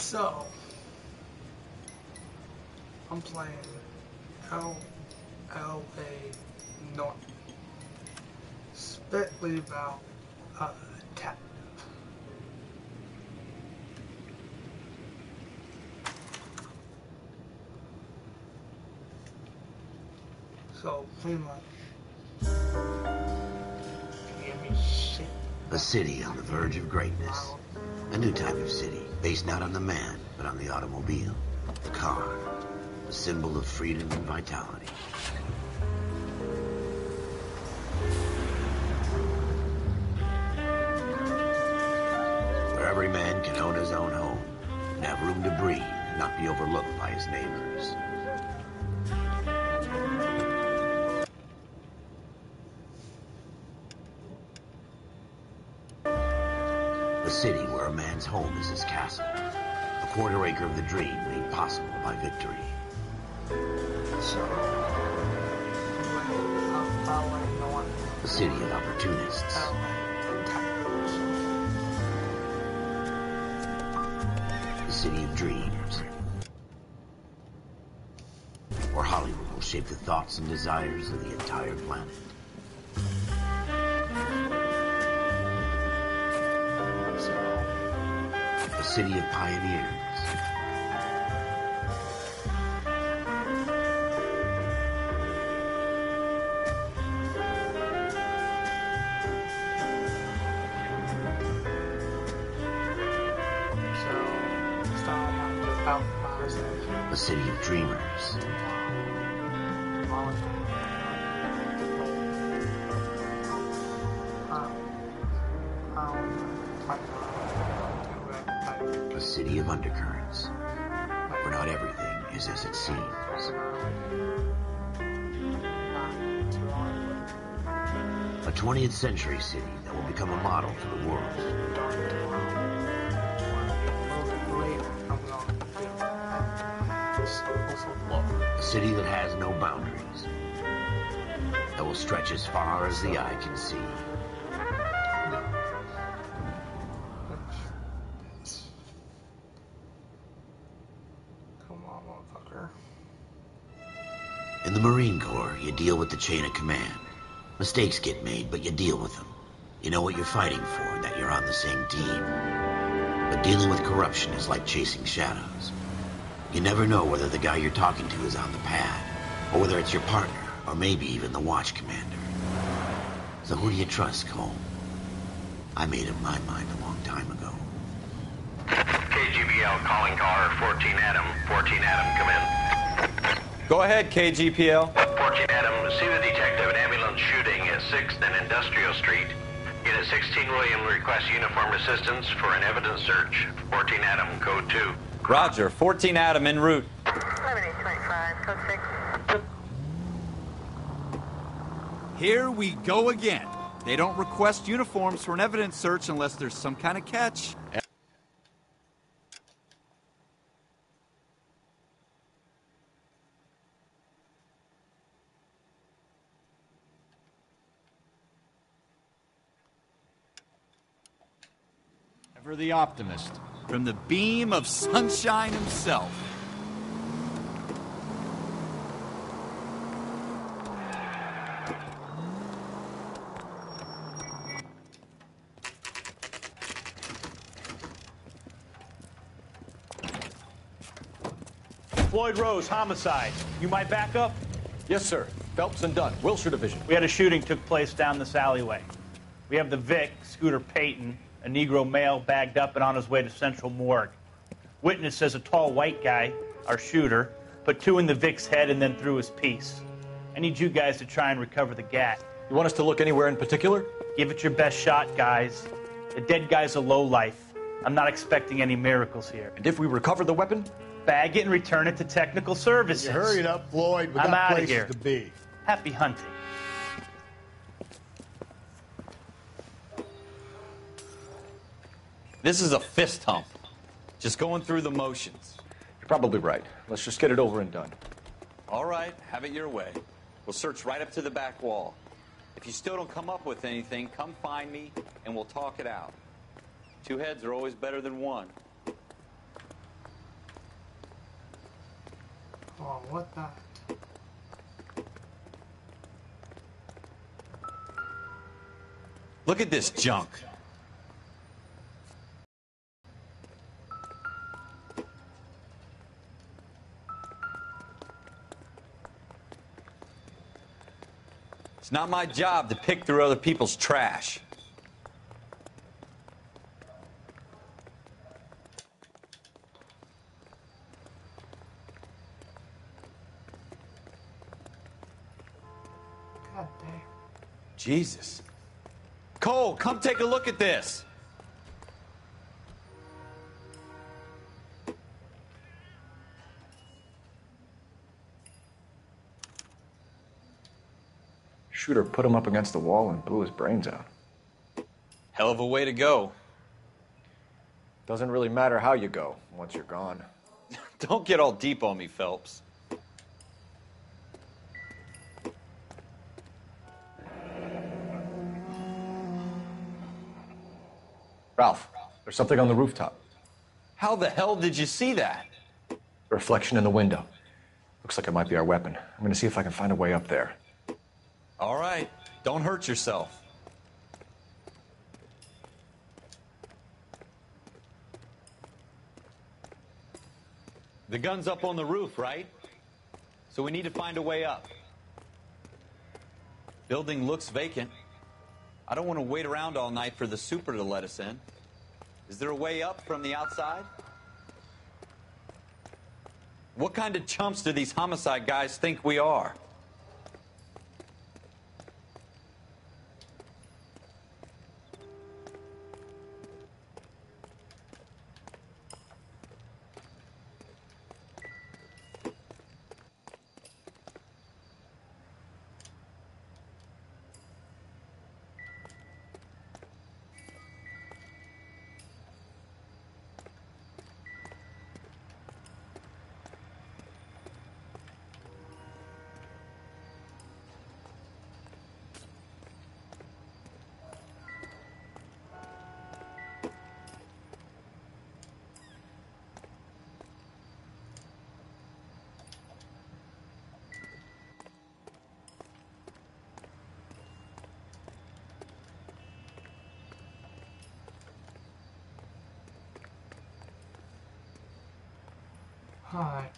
So, I'm playing LA.Noire. Spitly about detective. So, pretty much, give me shit. A city on the verge of greatness. A new type of city, based not on the man, but on the automobile. The car. A symbol of freedom and vitality. Where every man can own his own home, and have room to breathe, and not be overlooked by his neighbors. A city where a man's home is his castle. A quarter acre of the dream made possible by victory. So, LA.Noire. A city of opportunists. A city of dreams. Where Hollywood will shape the thoughts and desires of the entire planet. A city of pioneers. A city of dreamers. A city of undercurrents, where not everything is as it seems. A 20th century city that will become a model for the world. A city that has no boundaries, that will stretch as far as the eye can see. Come on, motherfucker. In the Marine Corps, you deal with the chain of command. Mistakes get made, but you deal with them. You know what you're fighting for, and that you're on the same team. But dealing with corruption is like chasing shadows. You never know whether the guy you're talking to is on the pad, or whether it's your partner, or maybe even the watch commander. So who do you trust, Cole? I made up my mind a long time ago. KGBL calling caller 14 Adam. 14 Adam, come in. Go ahead, KGPL. 14 Adam, see the detective, an ambulance shooting at 6th and Industrial Street. Unit 16 William requests uniformed assistance for an evidence search. 14 Adam, code 2. Roger, 14 Adam en route. 7825, code 6. Here we go again. They don't request uniforms for an evidence search unless there's some kind of catch. Ever the optimist, from the beam of sunshine himself. Floyd Rose, homicide. You might back up? Yes, sir. Phelps and Dunn, Wilshire Division. We had a shooting took place down this alleyway. We have the Vic, Scooter Payton, a Negro male bagged up and on his way to Central Morgue. Witness says a tall white guy, our shooter, put 2 in the Vic's head and then threw his piece. I need you guys to try and recover the gat. You want us to look anywhere in particular? Give it your best shot, guys. The dead guy's a lowlife. I'm not expecting any miracles here. And if we recover the weapon? Bag it and return it to technical services. You hurry it up, Floyd. We I'm got outta places here. to be. Happy hunting. This is a fist hump. Just going through the motions. You're probably right. Let's just get it over and done. All right, have it your way. We'll search right up to the back wall. If you still don't come up with anything, come find me and we'll talk it out. 2 heads are always better than 1. Oh, what the? Look at this junk. It's not my job to pick through other people's trash. God damn. Jesus. Cole, come take a look at this. Shooter put him up against the wall and blew his brains out. Hell of a way to go. Doesn't really matter how you go once you're gone. Don't get all deep on me, Phelps. Ralph, there's something on the rooftop. How the hell did you see that? A reflection in the window. Looks like it might be our weapon. I'm gonna see if I can find a way up there. All right, don't hurt yourself. The gun's up on the roof, right? So we need to find a way up. Building looks vacant. I don't want to wait around all night for the super to let us in. Is there a way up from the outside? What kind of chumps do these homicide guys think we are? Alright.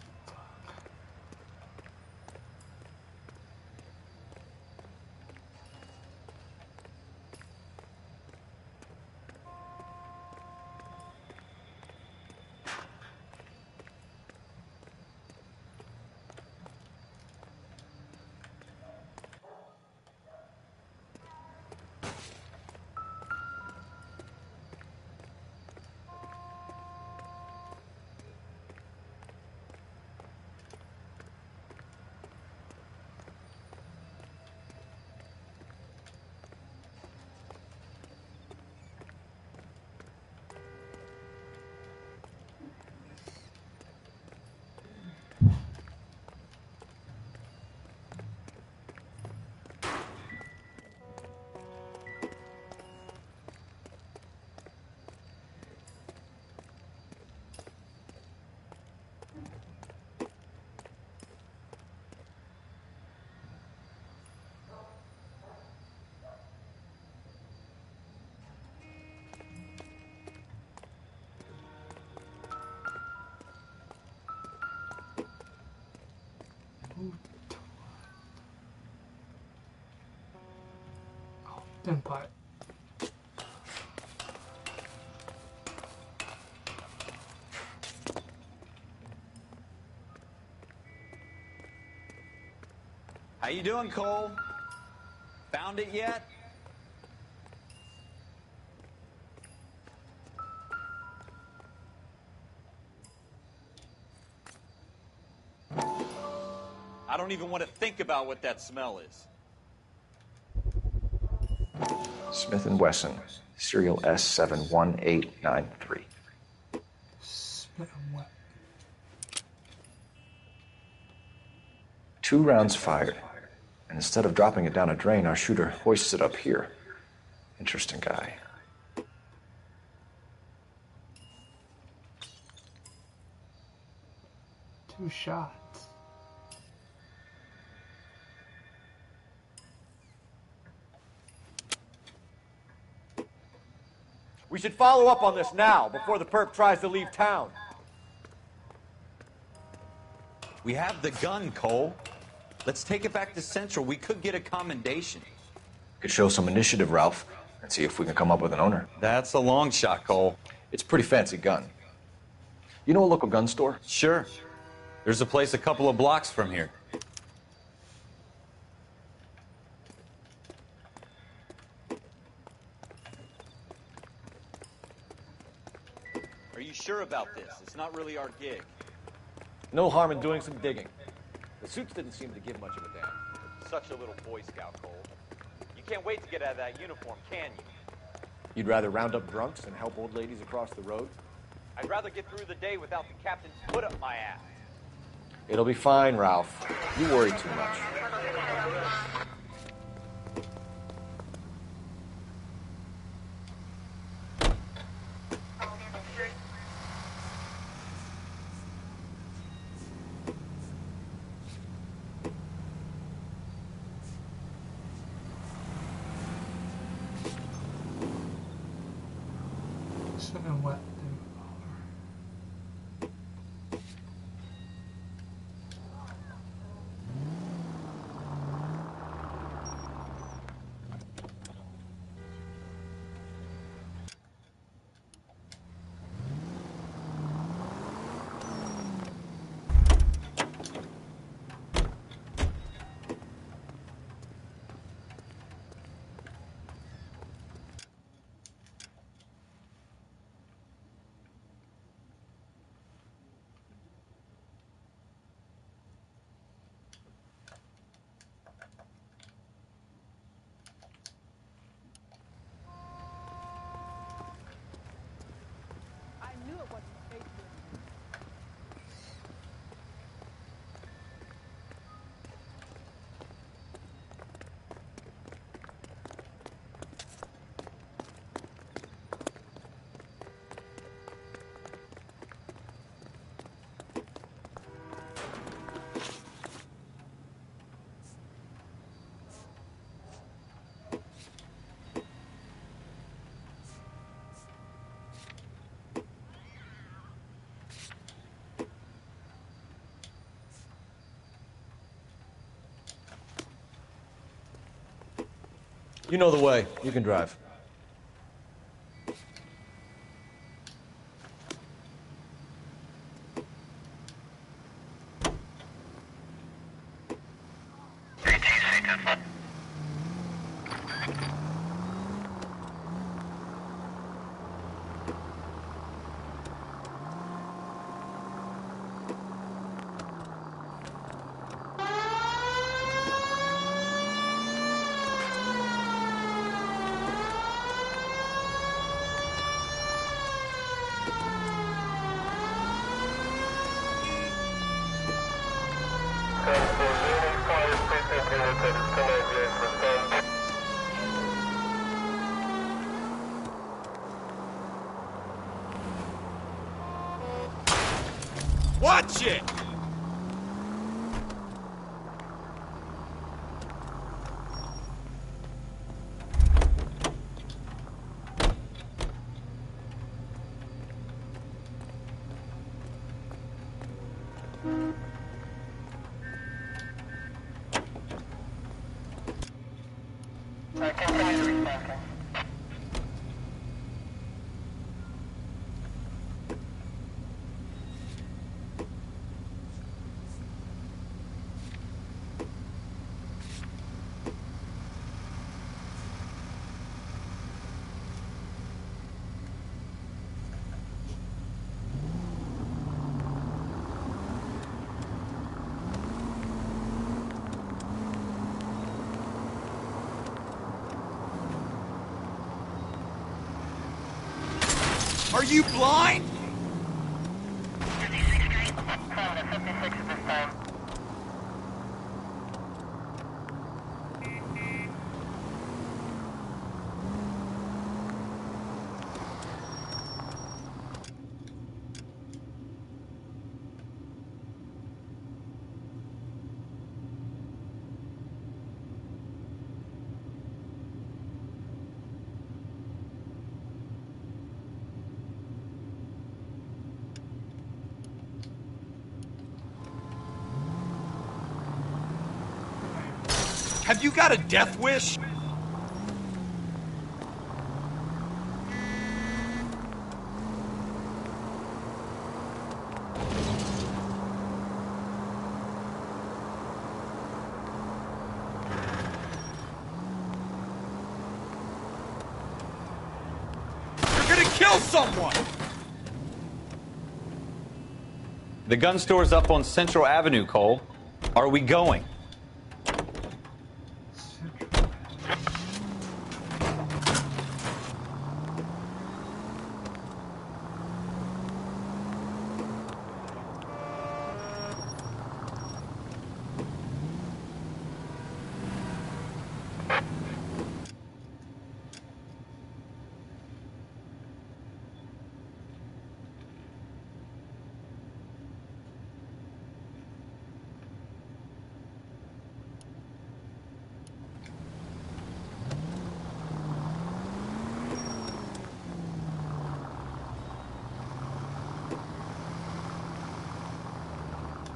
Input. How you doing, Cole? Found it yet? I don't even want to think about what that smell is. Smith & Wesson, serial S71893. Smith and what? 2 rounds fired. And instead of dropping it down a drain, our shooter hoists it up here. Interesting guy. Two shots. We should follow up on this now, before the perp tries to leave town. We have the gun, Cole. Let's take it back to Central. We could get a commendation. Could show some initiative, Ralph, and see if we can come up with an owner. That's a long shot, Cole. It's a pretty fancy gun. You know a local gun store? Sure. There's a place a couple of blocks from here. Are you sure about this? It's not really our gig. No harm in doing some digging. The suits didn't seem to give much of a damn. Such a little Boy Scout, Cole. You can't wait to get out of that uniform, can you? You'd rather round up drunks than help old ladies across the road? I'd rather get through the day without the captain's foot up my ass. It'll be fine, Ralph. You worry too much. Soaking wet. You know the way. You can drive. Watch it! Are you blind? 56 at this time. Have you got a death wish? You're gonna kill someone! The gun store's up on Central Avenue, Cole. Are we going?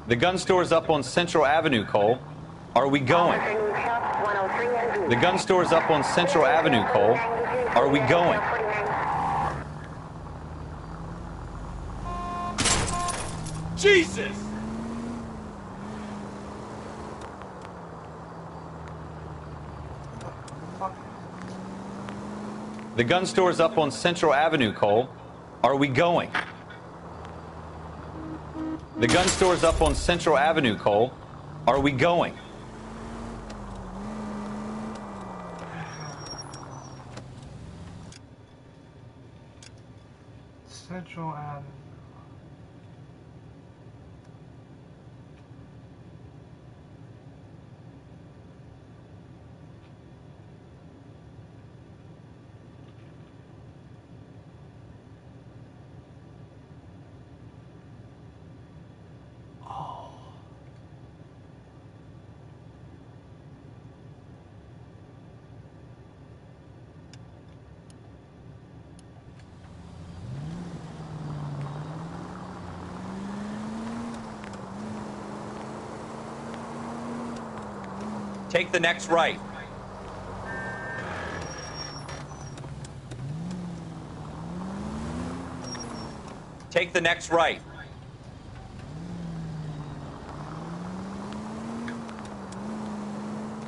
The gun store's up on Central Avenue, Cole. Are we going? The gun store's up on Central Avenue, Cole. Are we going? Jesus! The gun store's up on Central Avenue, Cole. Are we going? The gun store's up on Central Avenue, Cole. Are we going? Central Avenue. Take the next right. Take the next right.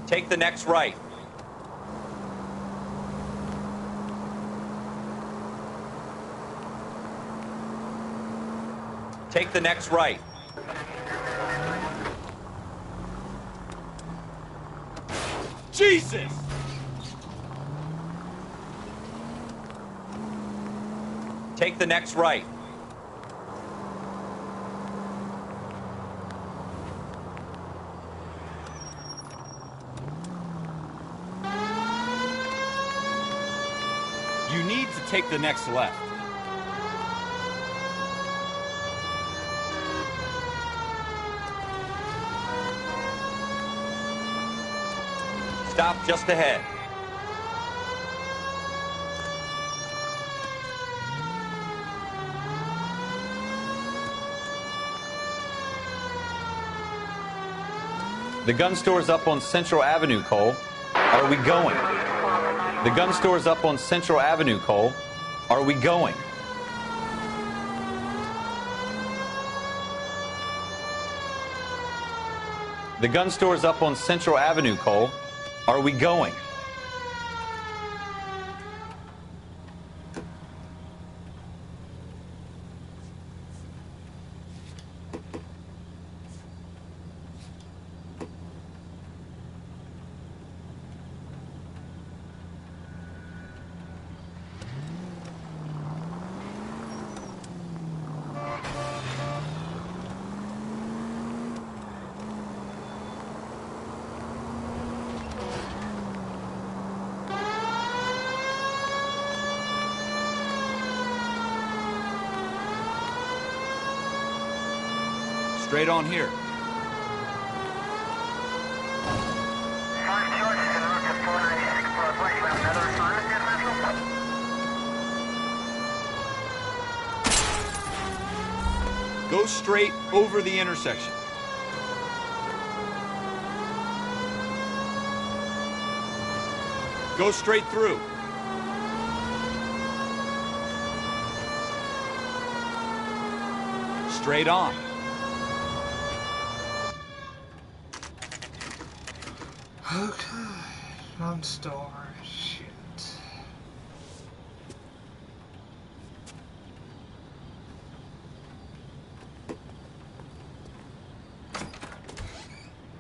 Take the next right. Take the next right. Jesus! Take the next right. You need to take the next left. Stop just ahead. The gun store's up on Central Avenue, Cole. Are we going? The gun store's up on Central Avenue, Cole. Are we going? The gun store's up on Central Avenue, Cole. Are we going? Straight on here. Go straight over the intersection. Go straight through. Straight on. Okay. Non-store. Shit.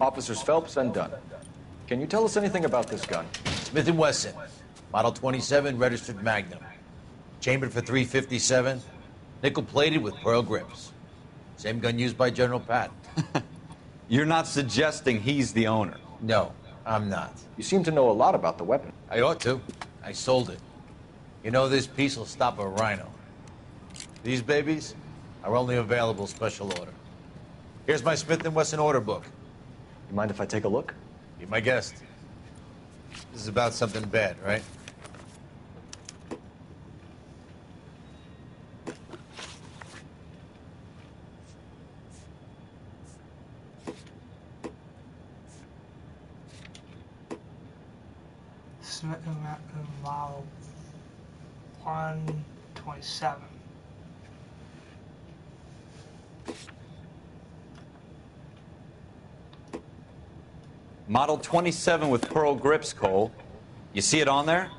Officers Phelps and Dunn. Can you tell us anything about this gun? Smith & Wesson, Model 27, registered Magnum. Chambered for .357, nickel-plated with pearl grips. Same gun used by General Patton. You're not suggesting he's the owner? No, I'm not. You seem to know a lot about the weapon. I ought to. I sold it. You know, this piece will stop a rhino. These babies are only available special order. Here's my Smith & Wesson order book. You mind if I take a look? Be my guest. This is about something bad, right? Smith & Wesson Model 127. Model 27 with pearl grips, Cole. You see it on there?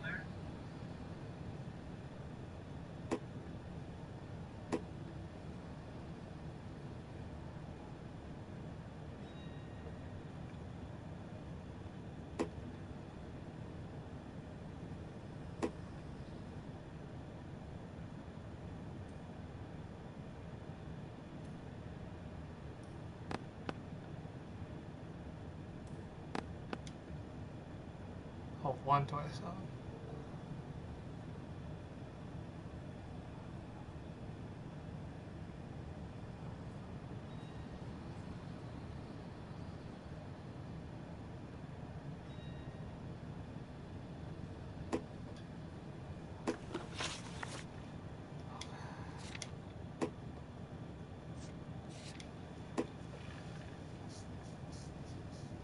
Oh, 127.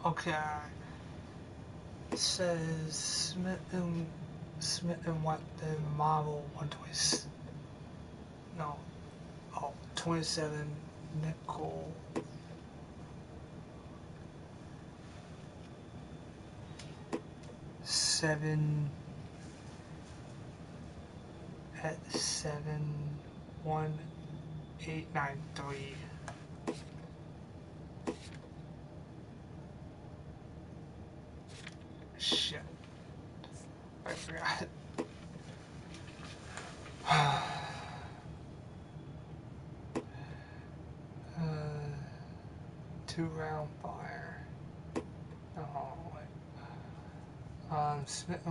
Okay. It says Smith and Wesson Model 120. No. Oh, 27 nickel. Seven at 71893. Shit. I forgot. Two round fire. Oh, wait. Smith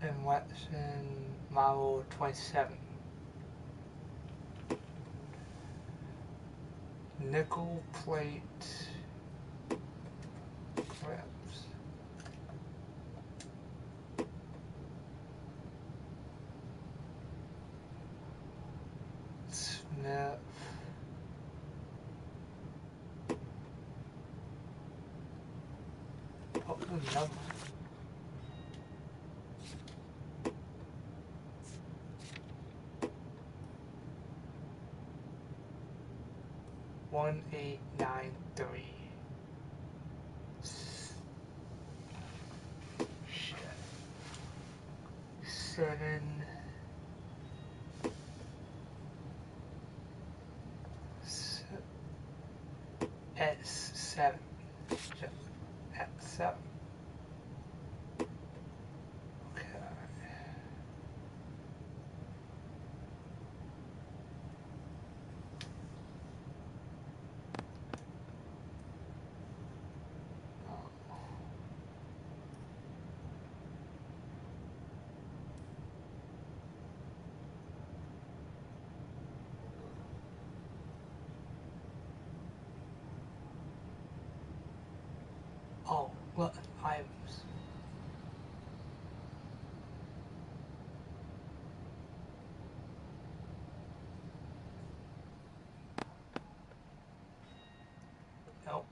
and Wesson Model 27. Nickel plate grips. Smith. What was the number? One 893. Shit. 7 S7. Shit. S7. Okay. Oh, look, items. Nope.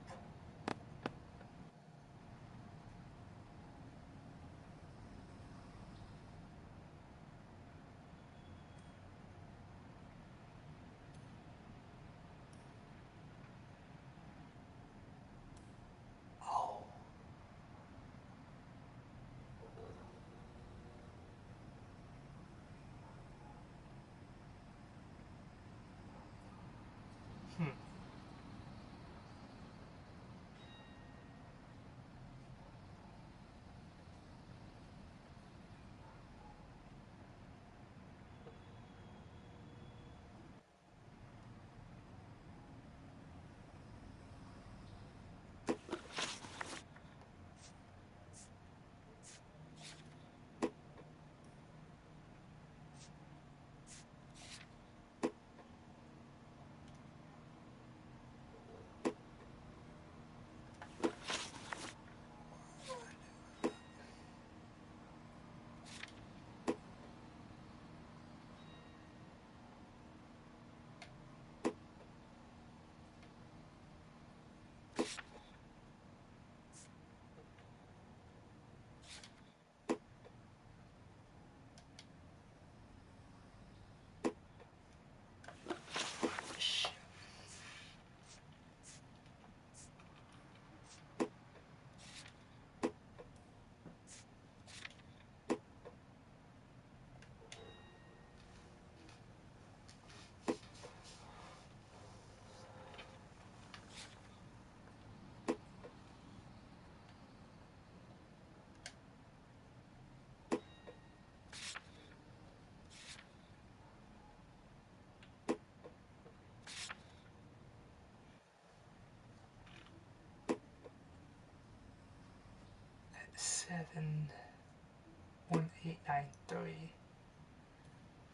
71893.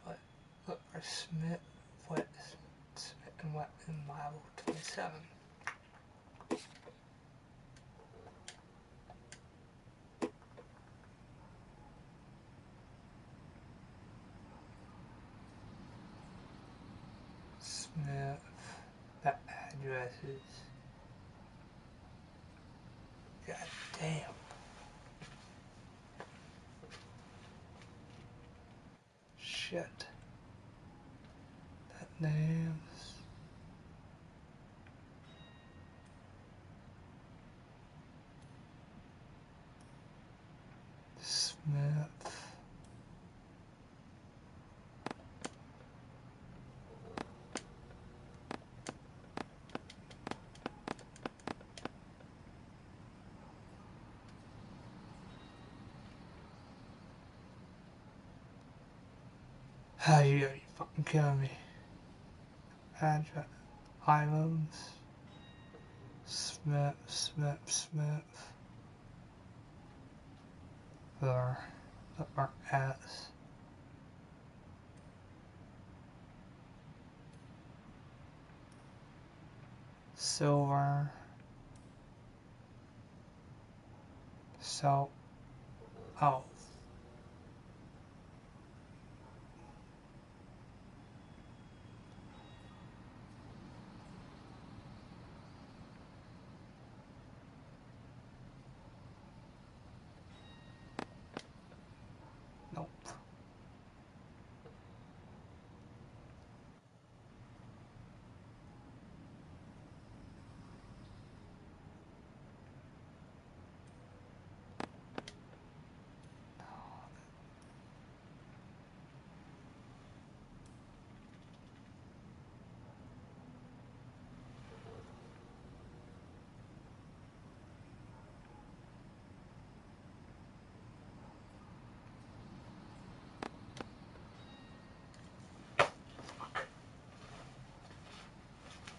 But look for Smith and Wet in mile 27. Smith, that address is, god damn. Shit. That name's Smith. How you fucking kidding me? Address, Islands, Smith. There, S. Silver. So, oh. Nope.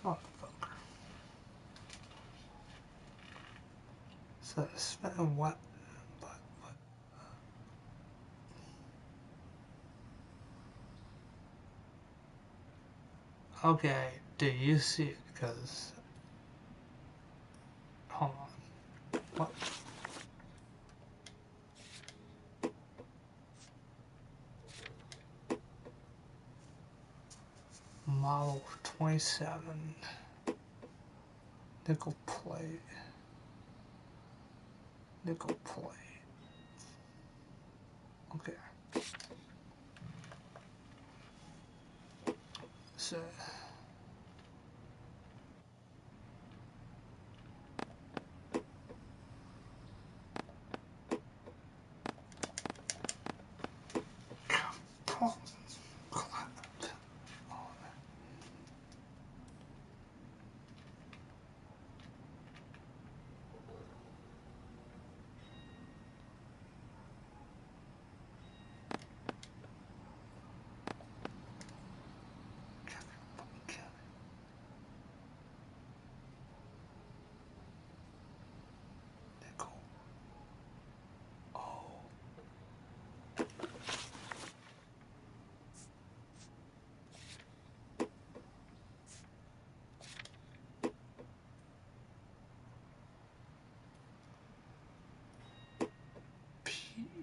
Motherfucker. So Smith and what? Okay, do you see it? Because, hold on. What? Model 27. Nickel plate. Okay. So.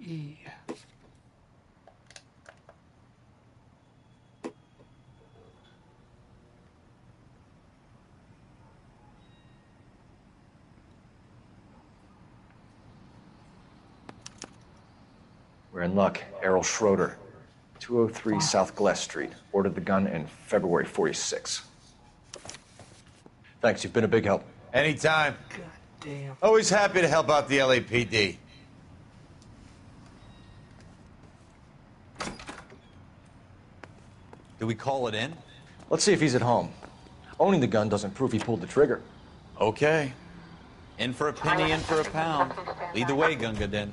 E. We're in luck. Errol Schroeder, 203 South Glass Street. Ordered the gun in February 46. Thanks, you've been a big help. Anytime. God damn. Always happy to help out the LAPD. Do we call it in? Let's see if he's at home. Owning the gun doesn't prove he pulled the trigger. Okay. In for a penny, in for a pound. Lead the way, Gunga Din.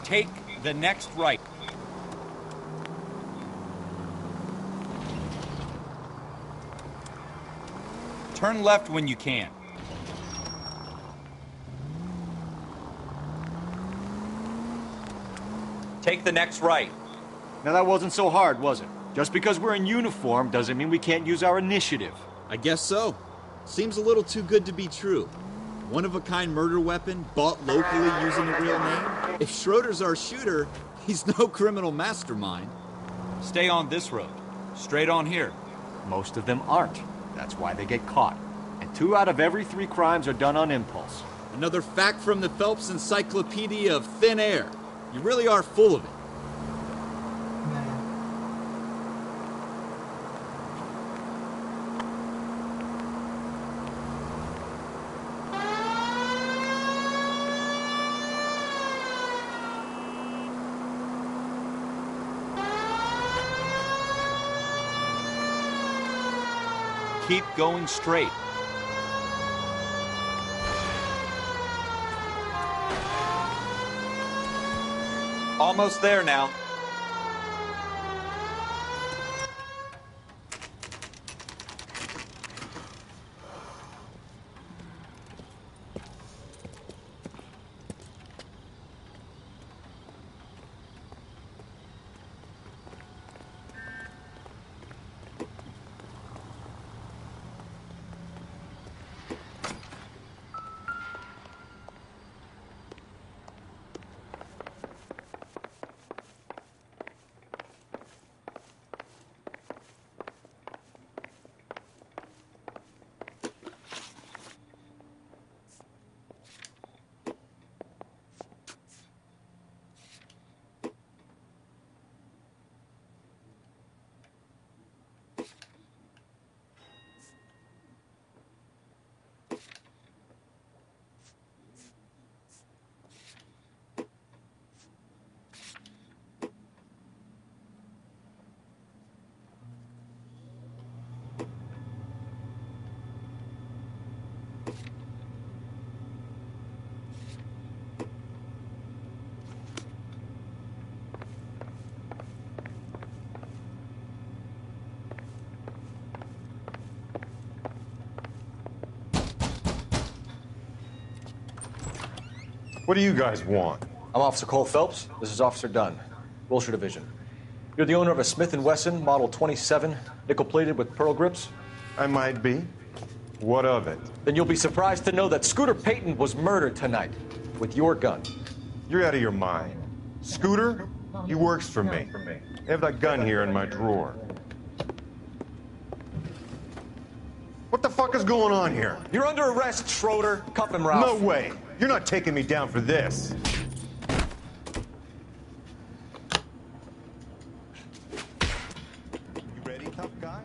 Take the next right. Turn left when you can. Take the next right. Now that wasn't so hard, was it? Just because we're in uniform doesn't mean we can't use our initiative. I guess so. Seems a little too good to be true. One-of-a-kind murder weapon bought locally using a real name? If Schroeder's our shooter, he's no criminal mastermind. Stay on this road. Straight on here. Most of them aren't. That's why they get caught. And 2 out of every 3 crimes are done on impulse. Another fact from the Phelps Encyclopedia of Thin Air. You really are full of it. Keep going straight. Almost there now. What do you guys want? I'm Officer Cole Phelps. This is Officer Dunn, Wilshire Division. You're the owner of a Smith & Wesson Model 27, nickel-plated with pearl grips? I might be. What of it? Then you'll be surprised to know that Scooter Payton was murdered tonight with your gun. You're out of your mind. Scooter? He works for me. I have that gun here in my drawer. What the fuck is going on here? You're under arrest, Schroeder. Cuff him, Ralph. No way. You're not taking me down for this. You ready, tough guy?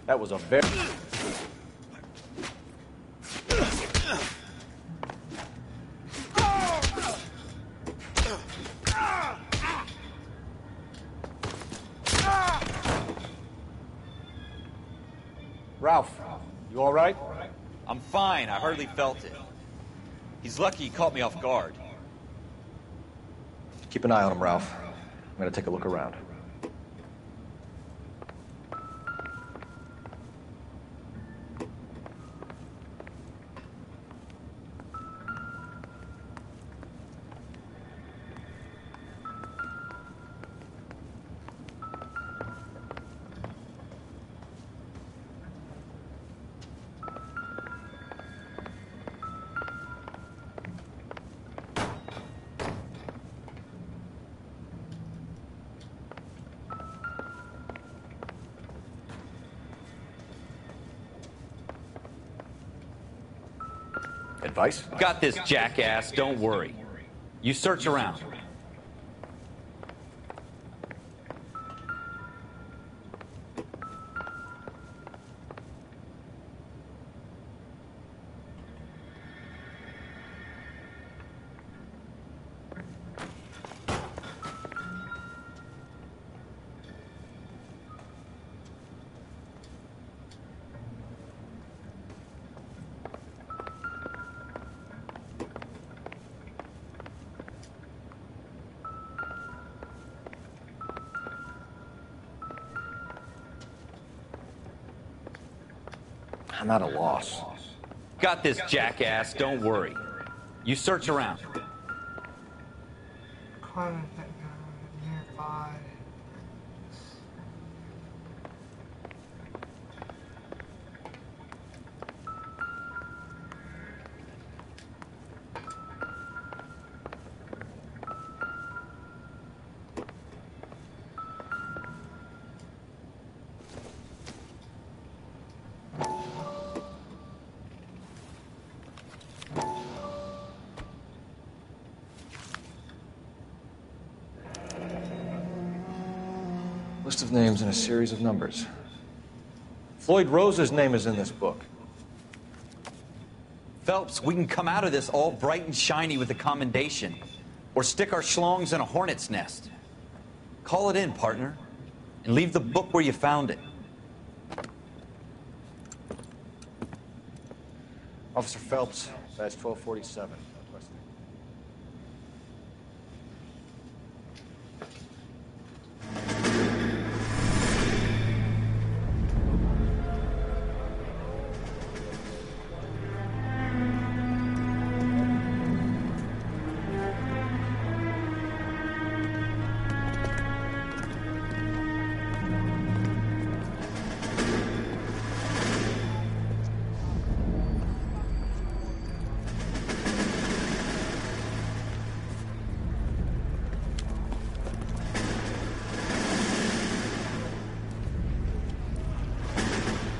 That was a very... Ralph, you all right? I'm fine. I hardly felt it. He's lucky he caught me off guard. Keep an eye on him, Ralph. I'm gonna take a look around. Advice? Got this, jackass. Don't worry. You search around. I'm at a loss. Got this, jackass. Don't worry. You search around. Nearby. List of names and a series of numbers. Floyd Rose's name is in this book. Phelps, we can come out of this all bright and shiny with a commendation. Or stick our schlongs in a hornet's nest. Call it in, partner. And leave the book where you found it. Officer Phelps, badge 1247.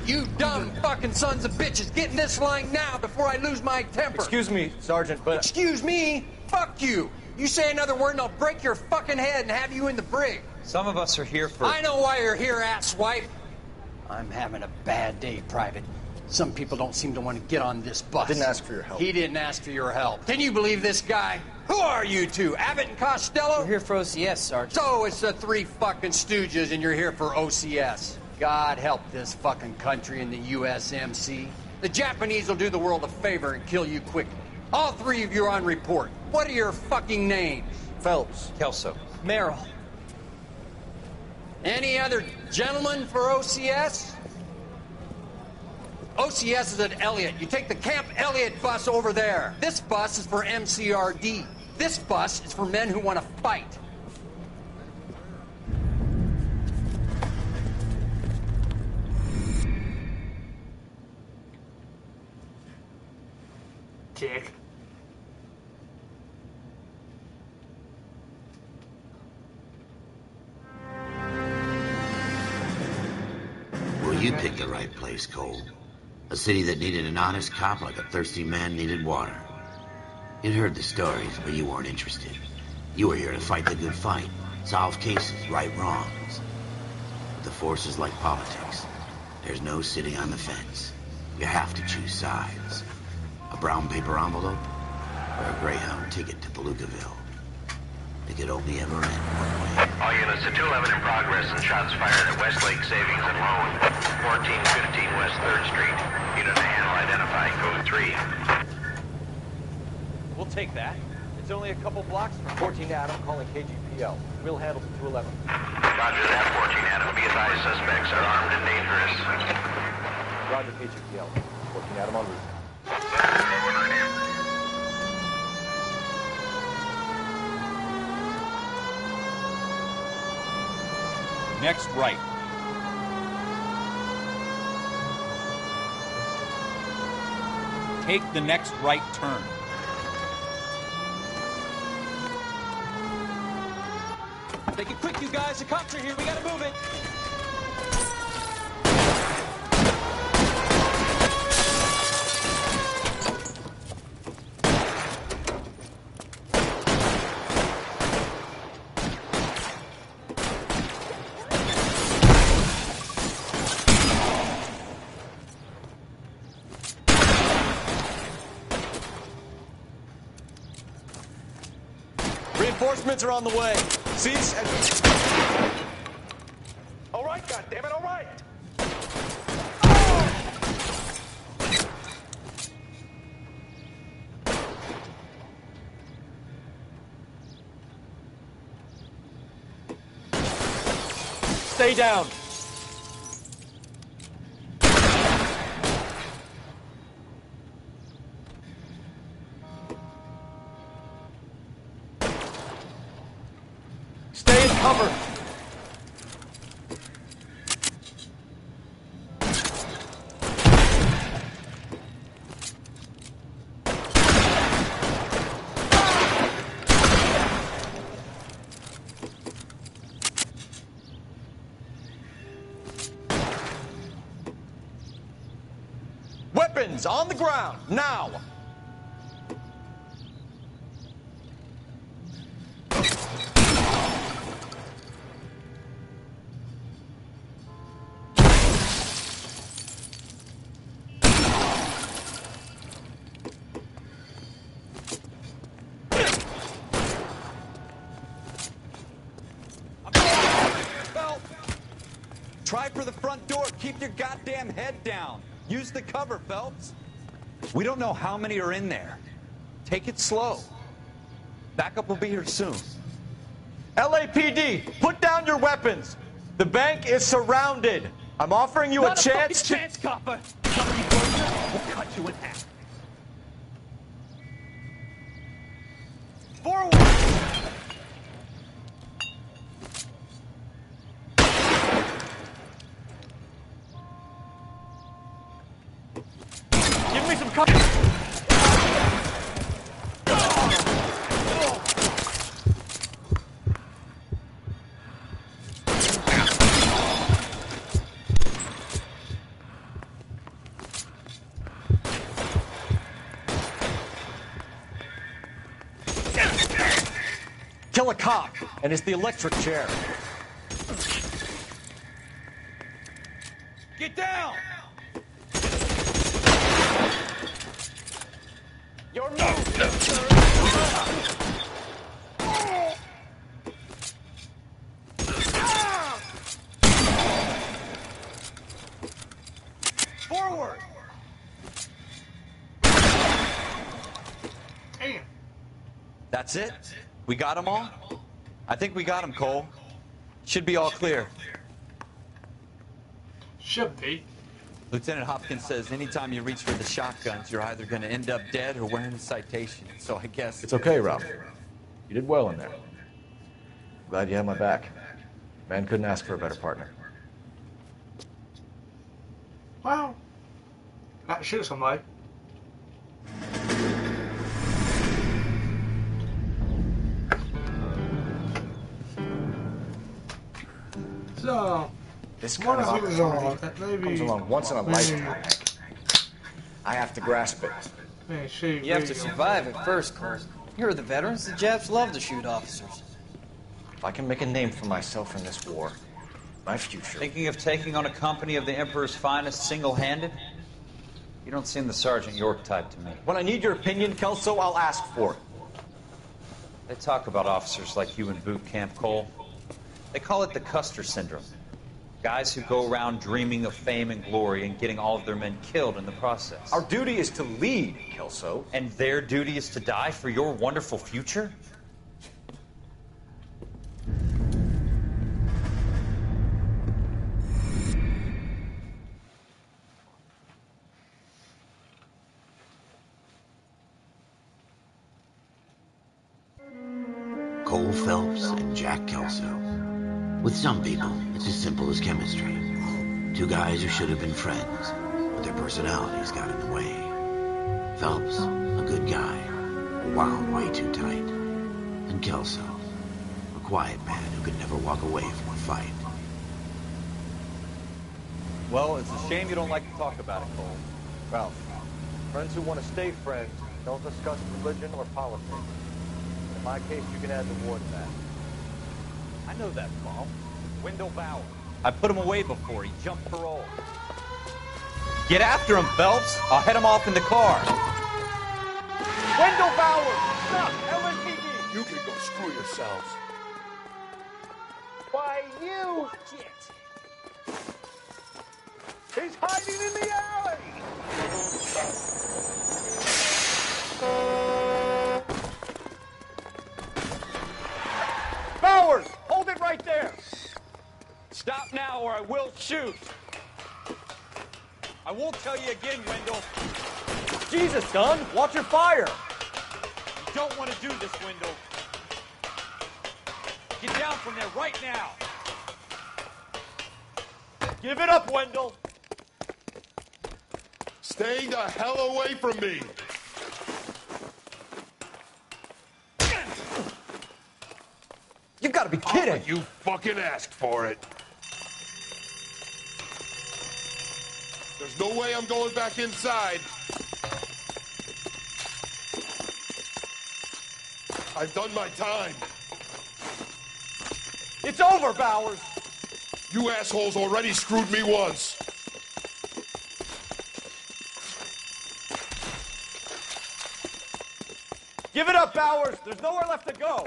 You dumb fucking sons of bitches, get in this line now before I lose my temper. Excuse me, Sergeant, but... Excuse me? Fuck you. You say another word and I'll break your fucking head and have you in the brig. Some of us are here for... I know why you're here, asswipe. I'm having a bad day, Private. Some people don't seem to want to get on this bus. Didn't ask for your help. He didn't ask for your help. Can you believe this guy? Who are you two? Abbott and Costello? We're here for OCS, Sergeant. So it's the three fucking stooges and you're here for OCS. God help this fucking country and the USMC. The Japanese will do the world a favor and kill you quickly. All three of you are on report. What are your fucking names? Phelps. Kelso. Merrill. Any other gentlemen for OCS? OCS is at Elliott. You take the Camp Elliott bus over there. This bus is for MCRD. This bus is for men who want to fight. Dick. Well, you picked the right place, Cole. A city that needed an honest cop like a thirsty man needed water. You'd heard the stories, but you weren't interested. You were here to fight the good fight, solve cases, right wrongs. But the force is like politics. There's no sitting on the fence. You have to choose sides. A brown paper envelope, or a Greyhound ticket to Palookaville. It could only ever end one way. All units to 211 in progress and shots fired at Westlake Savings and Loan, 1415 West 3rd Street. Unit to handle identify code 3. We'll take that. It's only a couple blocks from 14 Adam calling KGPL. We'll handle 211. Roger that, 14 Adam. Be advised, suspects are armed and dangerous. Roger, KGPL. 14 Adam en route. Next right. Take the next right turn. Make it quick, you guys. The cops are here. We gotta move it. Reinforcements are on the way. Cease and... All right, goddammit, all right! Stay down. Stay in cover. Weapons on the ground, now! Try for the front door. Keep your goddamn head down. Use the cover, Phelps. We don't know how many are in there. Take it slow. Backup will be here soon. LAPD, put down your weapons. The bank is surrounded. I'm offering you a chance to... chance, copper. Come any closer, we'll cut you in half. Forward! Give me some cover. Kill a cop, and it's the electric chair. Get down! Your move, sir. Forward! Damn. That's it? We got them all? I think we got them, Cole. Should be all clear. Should be. Lieutenant Hopkins says anytime you reach for the shotguns, you're either going to end up dead or wearing a citation. So I guess... It's okay, Ralph. You did well in there. Glad you had my back. Man couldn't ask for a better partner. Well, that shoot somebody. So, This one kind of of these opportunity comes along once in a lifetime. I have to grasp it. You have to survive it first, Cole. Here are the veterans. The Japs love to shoot officers. If I can make a name for myself in this war, my future... Thinking of taking on a company of the Emperor's finest single-handed? You don't seem the Sergeant York type to me. When I need your opinion, Kelso, I'll ask for it. They talk about officers like you in boot camp, Cole. They call it the Custer syndrome. Guys who go around dreaming of fame and glory and getting all of their men killed in the process. Our duty is to lead, Kelso. And their duty is to die for your wonderful future? Cole Phelps and Jack Kelso. With some people, it's as simple as chemistry. Two guys who should have been friends, but their personalities got in the way. Phelps, a good guy, wound way too tight. And Kelso, a quiet man who could never walk away from a fight. Well, it's a shame you don't like to talk about it, Cole. Ralph, friends who want to stay friends don't discuss religion or politics. In my case, you can add the war to that. I know that, Paul. Wendell Bauer. I put him away before. He jumped parole. Get after him, Phelps. I'll head him off in the car. Wendell Bauer! Stop! LSPD! You can go screw yourselves. Why, you shit! He's hiding in the alley! Bowers! Hold it right there! Stop now or I will shoot. I won't tell you again, Wendell. Jesus, son! Watch your fire! You don't want to do this, Wendell. Get down from there right now. Give it up, Wendell! Stay the hell away from me! You gotta be kidding! Oh, you fucking asked for it. There's no way I'm going back inside. I've done my time. It's over, Bowers! You assholes already screwed me once. Give it up, Bowers! There's nowhere left to go!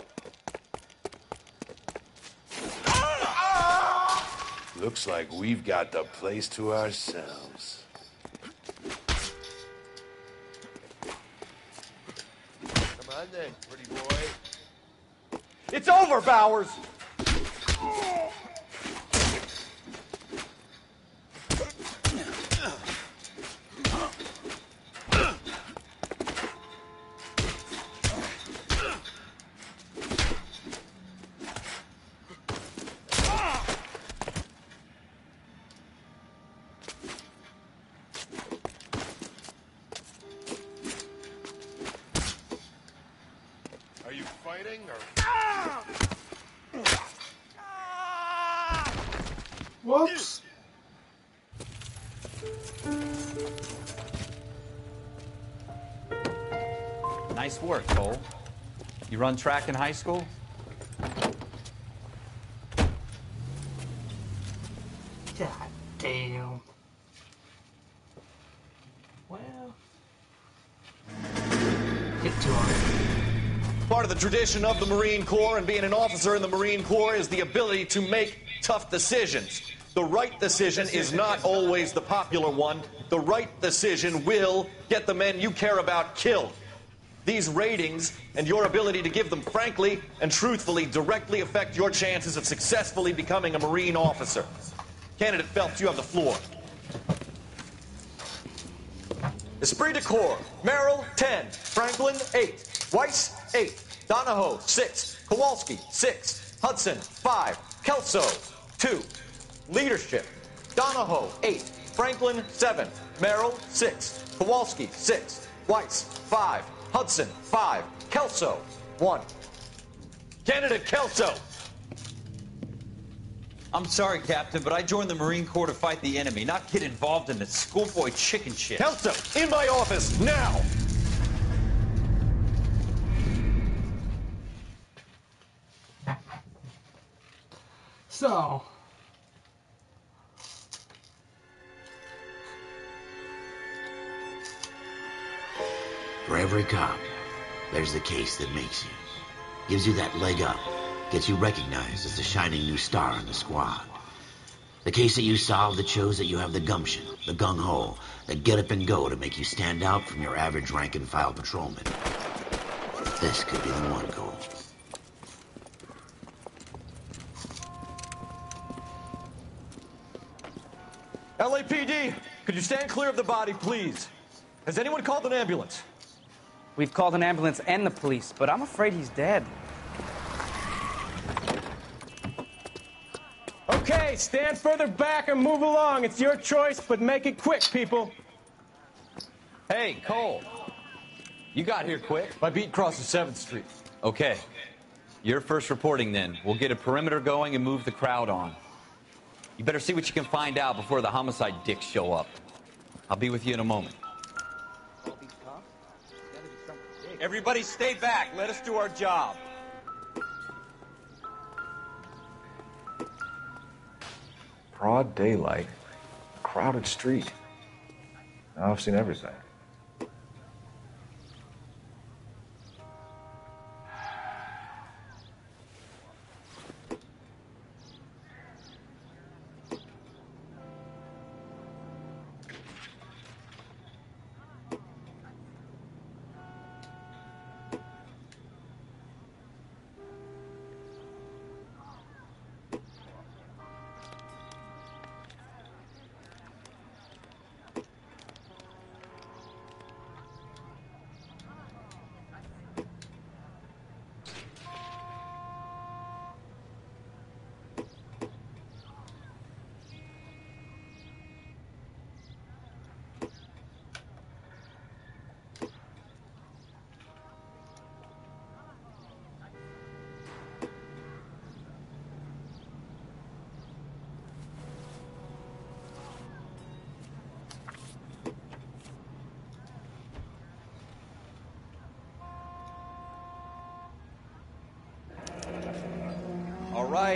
Looks like we've got the place to ourselves. Come on then, pretty boy. It's over, Bowers! Are you fighting or... Whoops. Nice work, Cole. You run track in high school? God damn. Well. Get to him. Part of the tradition of the Marine Corps and being an officer in the Marine Corps is the ability to make tough decisions. The right decision is not always the popular one. The right decision will get the men you care about killed. These ratings and your ability to give them frankly and truthfully directly affect your chances of successfully becoming a Marine officer. Candidate Phelps, you have the floor. Esprit de Corps, Merrill, 10. Franklin, 8. Weiss, 8. Donahoe, 6. Kowalski, 6. Hudson, 5. Kelso, 2. Leadership, Donahoe, 8. Franklin, 7. Merrill, 6. Kowalski, 6. Weiss, 5. Hudson, 5. Kelso, 1. Candidate Kelso. I'm sorry, Captain, but I joined the Marine Corps to fight the enemy, not get involved in the schoolboy chicken shit. Kelso, in my office, now! So. For every cop, there's the case that makes you. Gives you that leg up. Gets you recognized as the shining new star in the squad. The case that you solved that shows that you have the gumption, the gung-ho, the get up and go to make you stand out from your average rank-and-file patrolman. This could be the one, Cole. LAPD, could you stand clear of the body, please? Has anyone called an ambulance? We've called an ambulance and the police, but I'm afraid he's dead. Okay, stand further back and move along. It's your choice, but make it quick, people. Hey, Cole. You got here quick. My beat crosses 7th Street. Okay. You're first reporting then. We'll get a perimeter going and move the crowd on. You better see what you can find out before the homicide dicks show up. I'll be with you in a moment. Everybody stay back. Let us do our job. Broad daylight, crowded street. Now I've seen everything.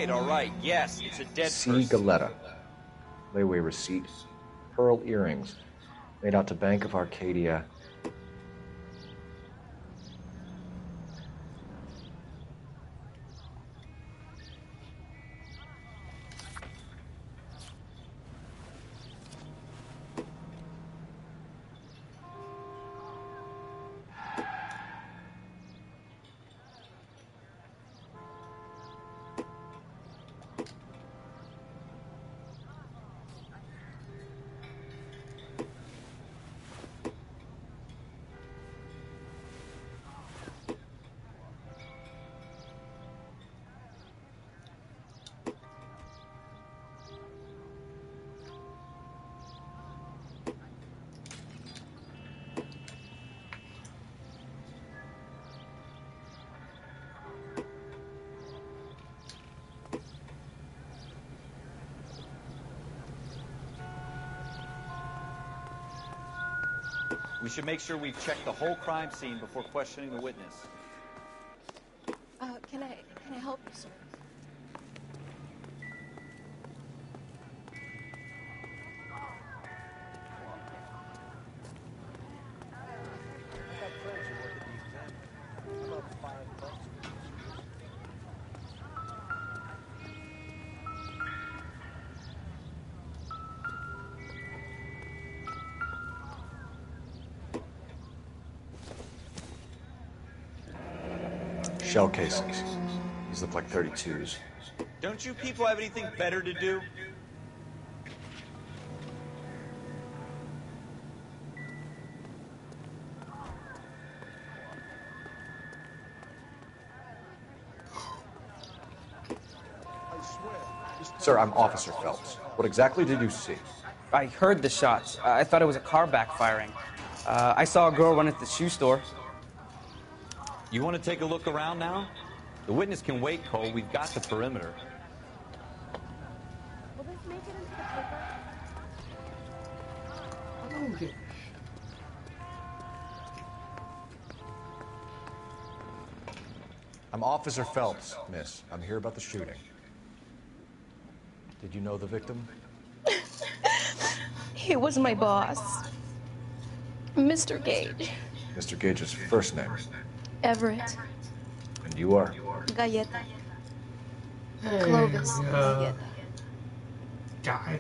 All right. Yes, it's a dead C. person. Galetta. Layaway receipt. Pearl earrings. Made out to Bank of Arcadia. We should make sure we've checked the whole crime scene before questioning the witness. Can I help you, sir? Shell casings. These look like 32s. Don't you people have anything better to do? Sir, I'm Officer Phelps. What exactly did you see? I heard the shots. I thought it was a car backfiring. I saw a girl run at the shoe store. You want to take a look around now? The witness can wait, Cole. We've got the perimeter. Will this make it into the paper? I don't get. I'm Officer Phelps, miss. I'm here about the shooting. Did you know the victim? He was my boss, Mr. Gage. Mr. Gage's first name. Everett. And you are? Galleta. Clovis Galleta. guy.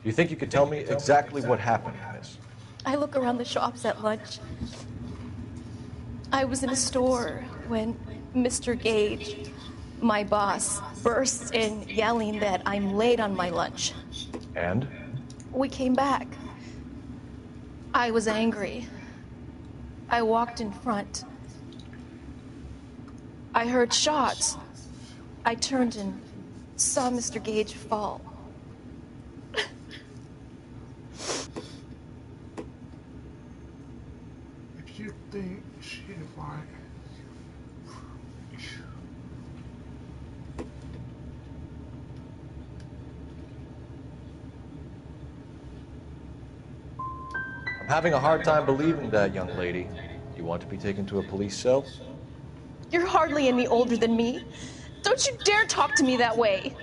Do you think you could tell me exactly what happened, miss? I look around the shops at lunch. I was in a store when Mr. Gage, my boss, bursts in yelling that I'm late on my lunch. And? We came back. I was angry. I walked in front. I heard shots. I turned and saw Mr. Gage fall. If you think she might... I'm having a hard time believing that, young lady. You want to be taken to a police cell? You're hardly any older than me. Don't you dare talk to me that way.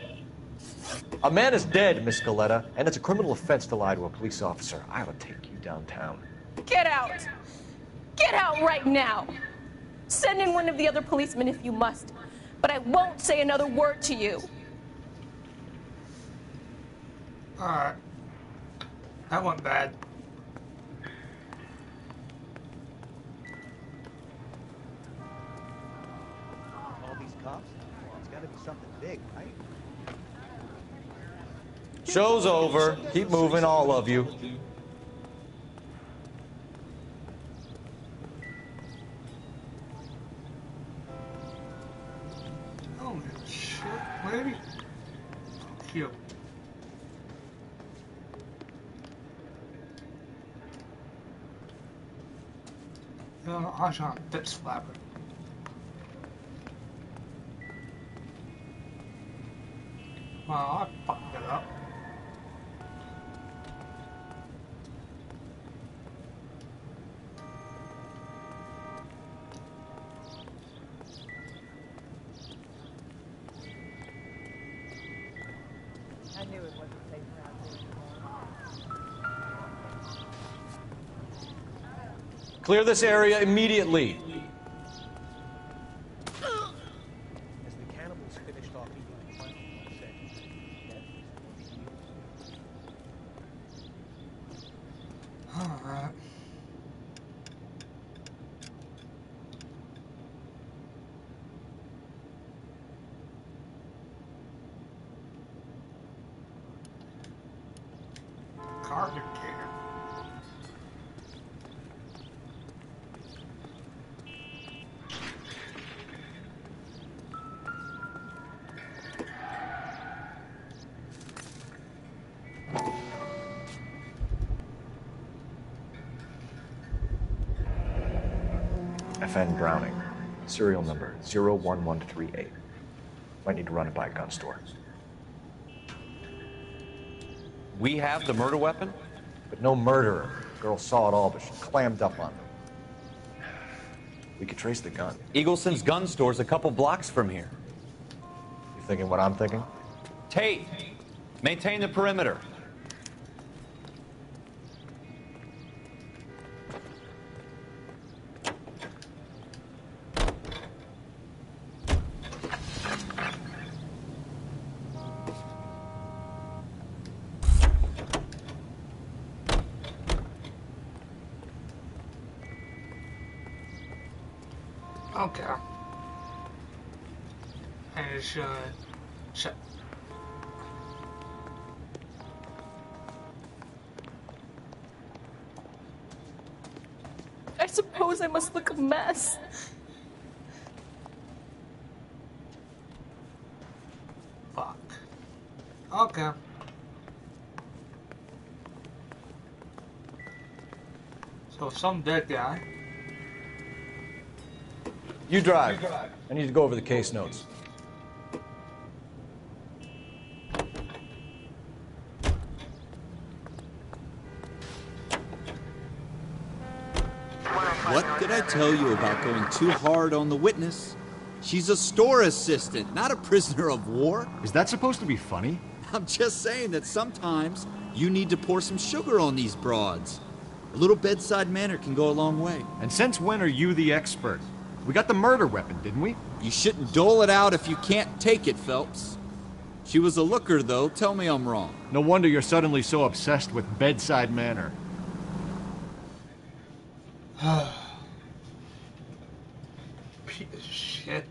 A man is dead, Miss Scaletta, and it's a criminal offense to lie to a police officer. I will take you downtown. Get out. Get out right now. Send in one of the other policemen if you must, but I won't say another word to you. Alright. That went bad. All these cops? Well, it's gotta be something big, right? Show's over. Keep moving, all of you. Holy shit, lady. Cute. No, I shot this flapper. Wow, I fucked it up. I knew it wasn't safe around here. Clear this area immediately. As the cannibals finished off eating the final Alright. Garbage can. FN Browning. Serial number 01138. Might need to run it by a gun store. We have the murder weapon? But no murderer. Girl saw it all, but she clammed up on them. We could trace the gun. Eagleson's gun store's a couple blocks from here. You thinking what I'm thinking? Tate, maintain the perimeter. Okay. And it should shut. I suppose I must look a mess. Fuck. Okay. So some dead guy. You drive. I need to go over the case notes. What did I tell you about going too hard on the witness? She's a store assistant, not a prisoner of war. Is that supposed to be funny? I'm just saying that sometimes You need to pour some sugar on these broads. A little bedside manner can go a long way. And since when are you the expert? We got the murder weapon, didn't we? You shouldn't dole it out if you can't take it, Phelps. She was a looker, though. Tell me I'm wrong. No wonder you're suddenly so obsessed with bedside manner. Piece of shit.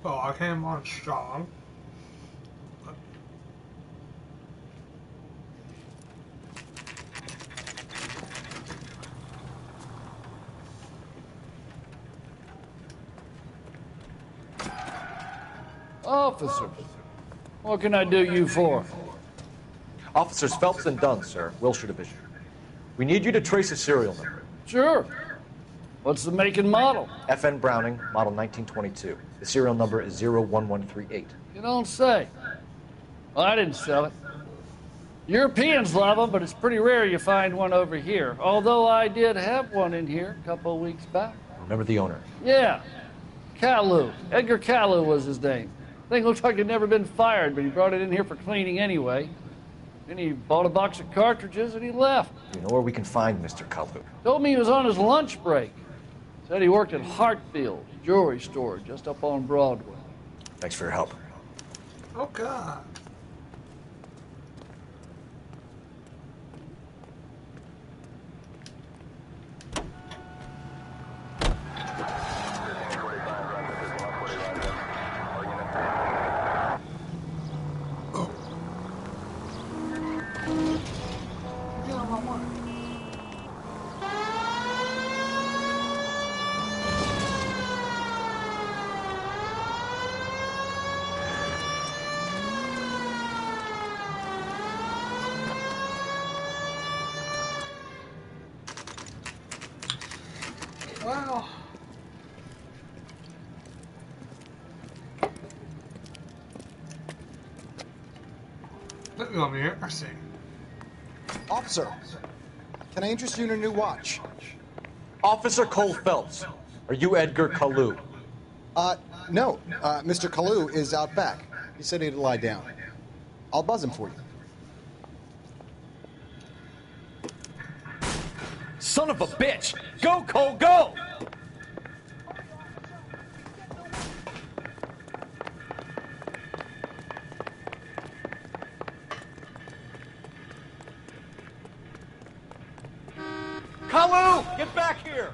Well, I came on strong. Officer, what can I do you for? Officers Phelps and Dunn, sir, Wilshire Division. We need you to trace a serial number. Sure. What's the make and model? FN Browning, model 1922. The serial number is 01138. You don't say. Well, I didn't sell it. Europeans love them, but it's pretty rare you find one over here. Although I did have one in here a couple of weeks back. Remember the owner? Yeah. Kalu. Edgar Kalu was his name. Thing looked like he'd never been fired, but he brought it in here for cleaning anyway. Then he bought a box of cartridges and he left. Do you know where we can find Mr. Kalu? Told me he was on his lunch break. Said he worked at Hartfield's jewelry store just up on Broadway. Thanks for your help. Oh, God. Well, this is gonna be interesting. Officer, can I interest you in a new watch? Officer Cole Phelps, are you Edgar Kalu? No. Mr. Kalu is out back. He said he'd lie down. I'll buzz him for you. Son of a bitch! Go, Cole, go! Kalu! Get back here!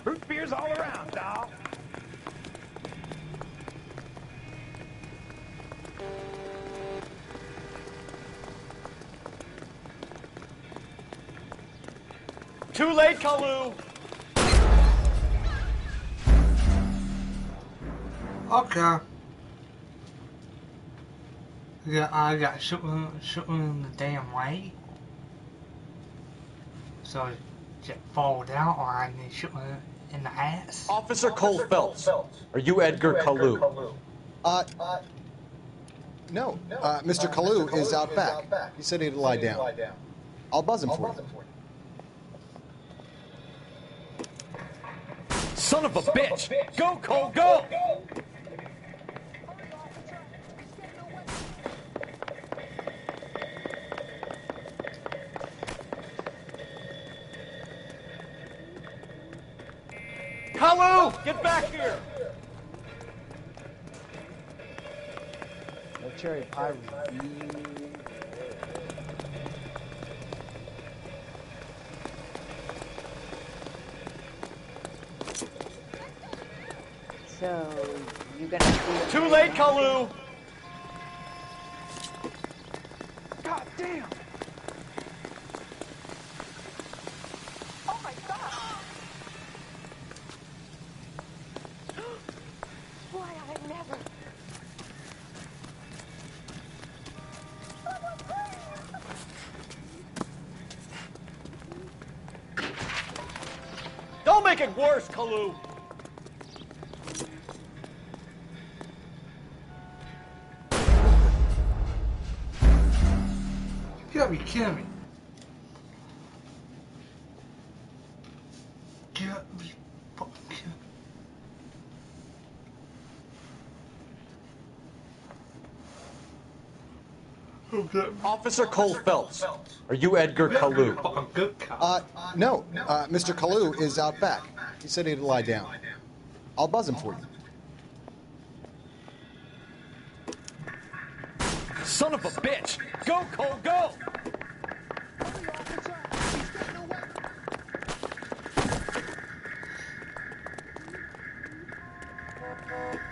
Root beers all around, dawg. Too late, Kalu! Okay. Yeah, I got shooting the damn way. So just fall down, or I need shooting in the ass. Officer Cole Phelps, are you Edgar Kalu? No. Mr. Kalu is out back. He said he'd lie down. I'll buzz him for you. Son of a bitch! Go, Cole, go! Kalu! Get back here! That cherry pie was So, you're gonna see... Too late, Kalu! God damn! Oh my God! Why, I never... Don't make it worse, Kalu! You gotta be kidding me. Officer Cole Phelps, are you Edgar Kalu? No. Mr. Kalu is out back. He said he'd lie down. I'll buzz him for you. Son of a bitch! Go, Cole, go!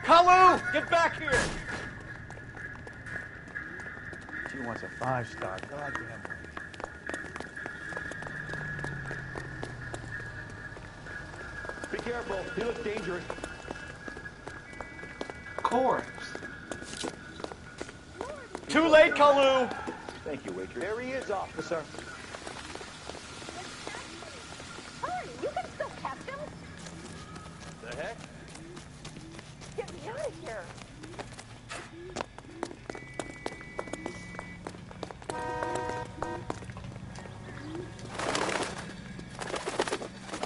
Kalu, get back here! She wants a 5-star. Goddamn. Be careful. He looks dangerous. Corpse. Too late, Kalu! Thank you, waitress. There he is, officer. Hurry, you can still catch him. The heck? Get me out of here.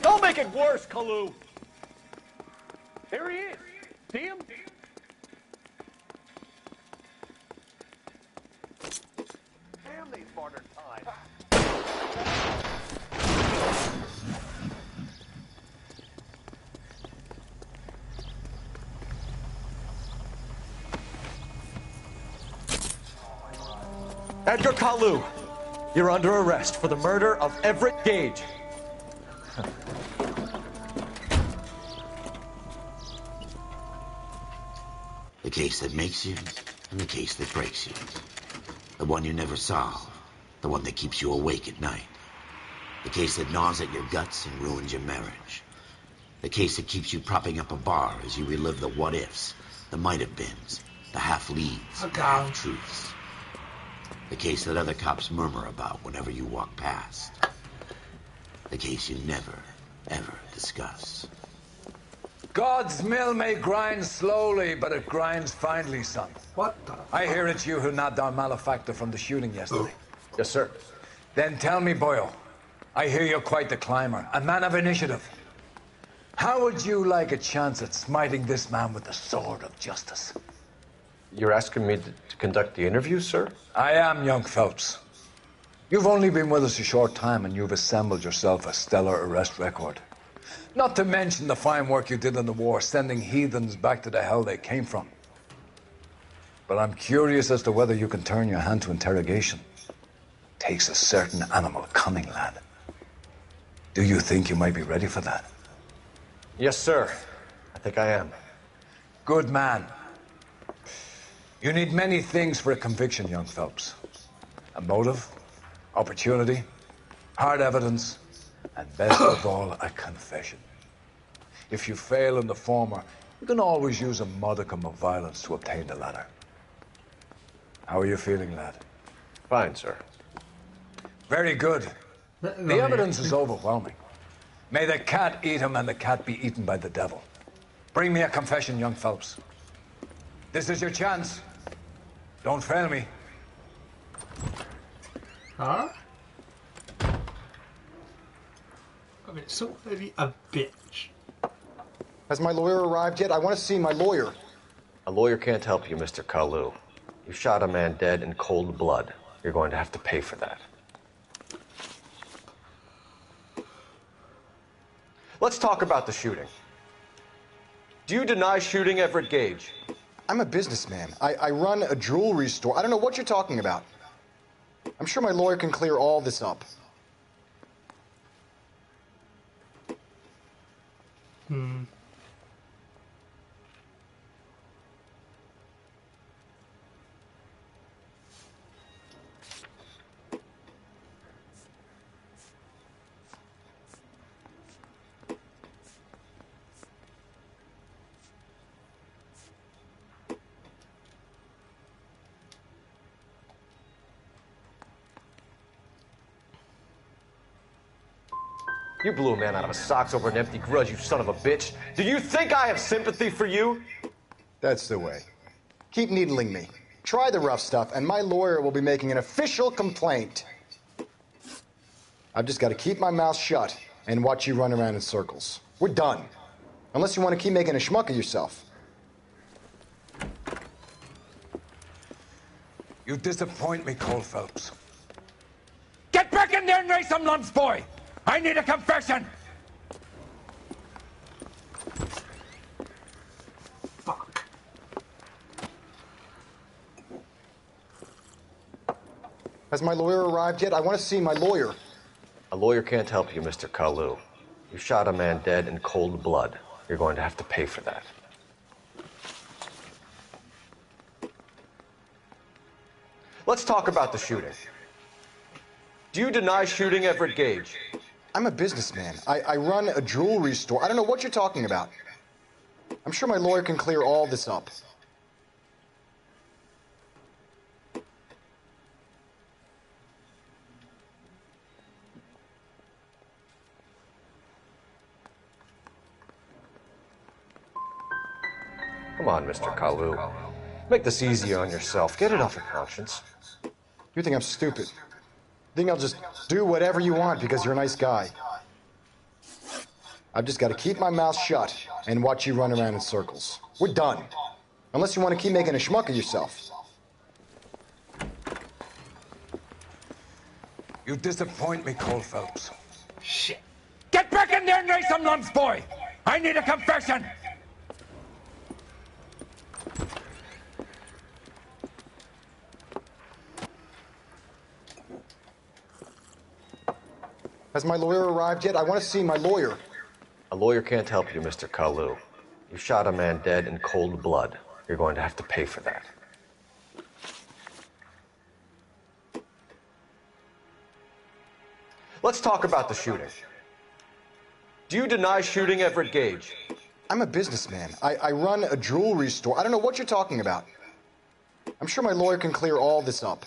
Don't make it worse, Kalu! There he is. See him? Damn these modern times. Edgar Kalu, you're under arrest for the murder of Everett Gage. The case that makes you, and the case that breaks you. The one you never solve. The one that keeps you awake at night. The case that gnaws at your guts and ruins your marriage. The case that keeps you propping up a bar as you relive the what-ifs, the might-have-beens, the half-leads, the half-truths. The case that other cops murmur about whenever you walk past. The case you never, ever discuss. God's mill may grind slowly, but it grinds finely, son. What the? I hear it's you who nabbed our malefactor from the shooting yesterday. Yes, sir. Then tell me, Boyle, I hear you're quite the climber, a man of initiative. How would you like a chance at smiting this man with the sword of justice? You're asking me to conduct the interview, sir? I am, young Phelps. You've only been with us a short time, and you've assembled yourself a stellar arrest record. Not to mention the fine work you did in the war, sending heathens back to the hell they came from. But I'm curious as to whether you can turn your hand to interrogation. Takes a certain animal cunning, lad. Do you think you might be ready for that? Yes, sir. I think I am. Good man. You need many things for a conviction, young Phelps. A motive, opportunity, hard evidence, and best of all, a confession. If you fail in the former, you can always use a modicum of violence to obtain the latter. How are you feeling, lad? Fine, sir. Very good. The evidence is overwhelming. May the cat eat him and the cat be eaten by the devil. Bring me a confession, young Phelps. This is your chance. Don't fail me. Huh? I mean, it's so maybe a bitch. Has my lawyer arrived yet? I want to see my lawyer. A lawyer can't help you, Mr. Kalu. You shot a man dead in cold blood. You're going to have to pay for that. Let's talk about the shooting. Do you deny shooting Everett Gage? I'm a businessman. I run a jewelry store. I don't know what you're talking about. I'm sure my lawyer can clear all this up. You blew a man out of his socks over an empty grudge, you son of a bitch. Do you think I have sympathy for you? That's the way. Keep needling me. Try the rough stuff, and my lawyer will be making an official complaint. I've just got to keep my mouth shut and watch you run around in circles. We're done. Unless you want to keep making a schmuck of yourself. You disappoint me, Cole Phelps. Get back in there and raise some lumps, boy! I need a confession! Has my lawyer arrived yet? I want to see my lawyer. A lawyer can't help you, Mr. Kalu. You shot a man dead in cold blood. You're going to have to pay for that. Let's talk about the shooting. Do you deny shooting Everett Gage? I'm a businessman. I run a jewelry store. I don't know what you're talking about. I'm sure my lawyer can clear all this up. Come on, Mr. Kalu. Make this easy on yourself. Get it off your conscience. You think I'm stupid? Think I'll just do whatever you want because you're a nice guy? I've just got to keep my mouth shut and watch you run around in circles. We're done. Unless you want to keep making a schmuck of yourself. You disappoint me, Cole Phelps. Shit. Get back in there and raise some lumps, boy! I need a confession! Has my lawyer arrived yet? I want to see my lawyer. A lawyer can't help you, Mr. Kalu. You shot a man dead in cold blood. You're going to have to pay for that. Let's talk about the shooting. Do you deny shooting Everett Gage? I'm a businessman. I run a jewelry store. I don't know what you're talking about. I'm sure my lawyer can clear all this up.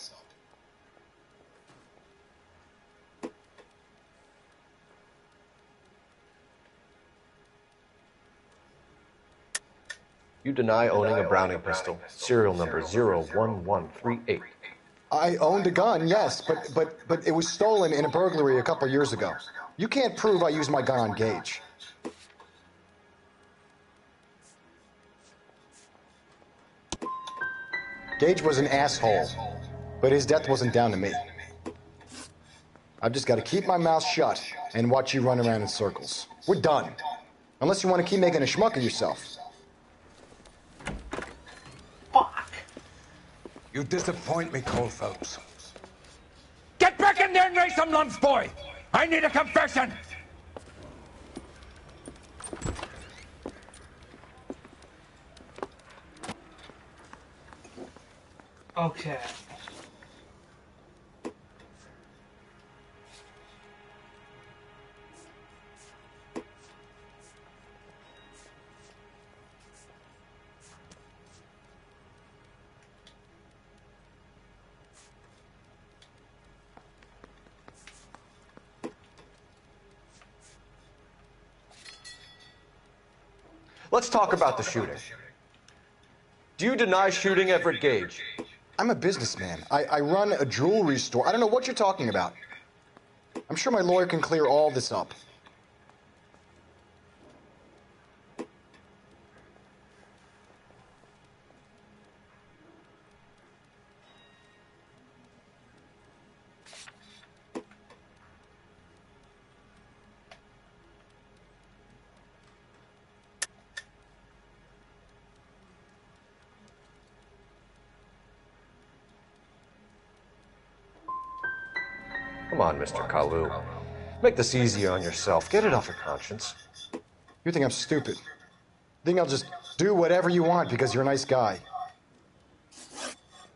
You deny owning a Browning pistol, serial number 01138. I owned a gun, yes, but it was stolen in a burglary a couple years ago. You can't prove I used my gun on Gage. Gage was an asshole, but his death wasn't down to me. I've just got to keep my mouth shut and watch you run around in circles. We're done. Unless you want to keep making a schmuck of yourself. You disappoint me, Cole Phelps. Get back in there and raise some lumps, boy! I need a confession! Okay. Let's talk about the shooting. Do you deny shooting Everett Gage? I'm a businessman. I run a jewelry store. I don't know what you're talking about. I'm sure my lawyer can clear all this up. Come on, Mr. Kalu. Make this easy on yourself. Get it off your conscience. You think I'm stupid? Think I'll just do whatever you want because you're a nice guy?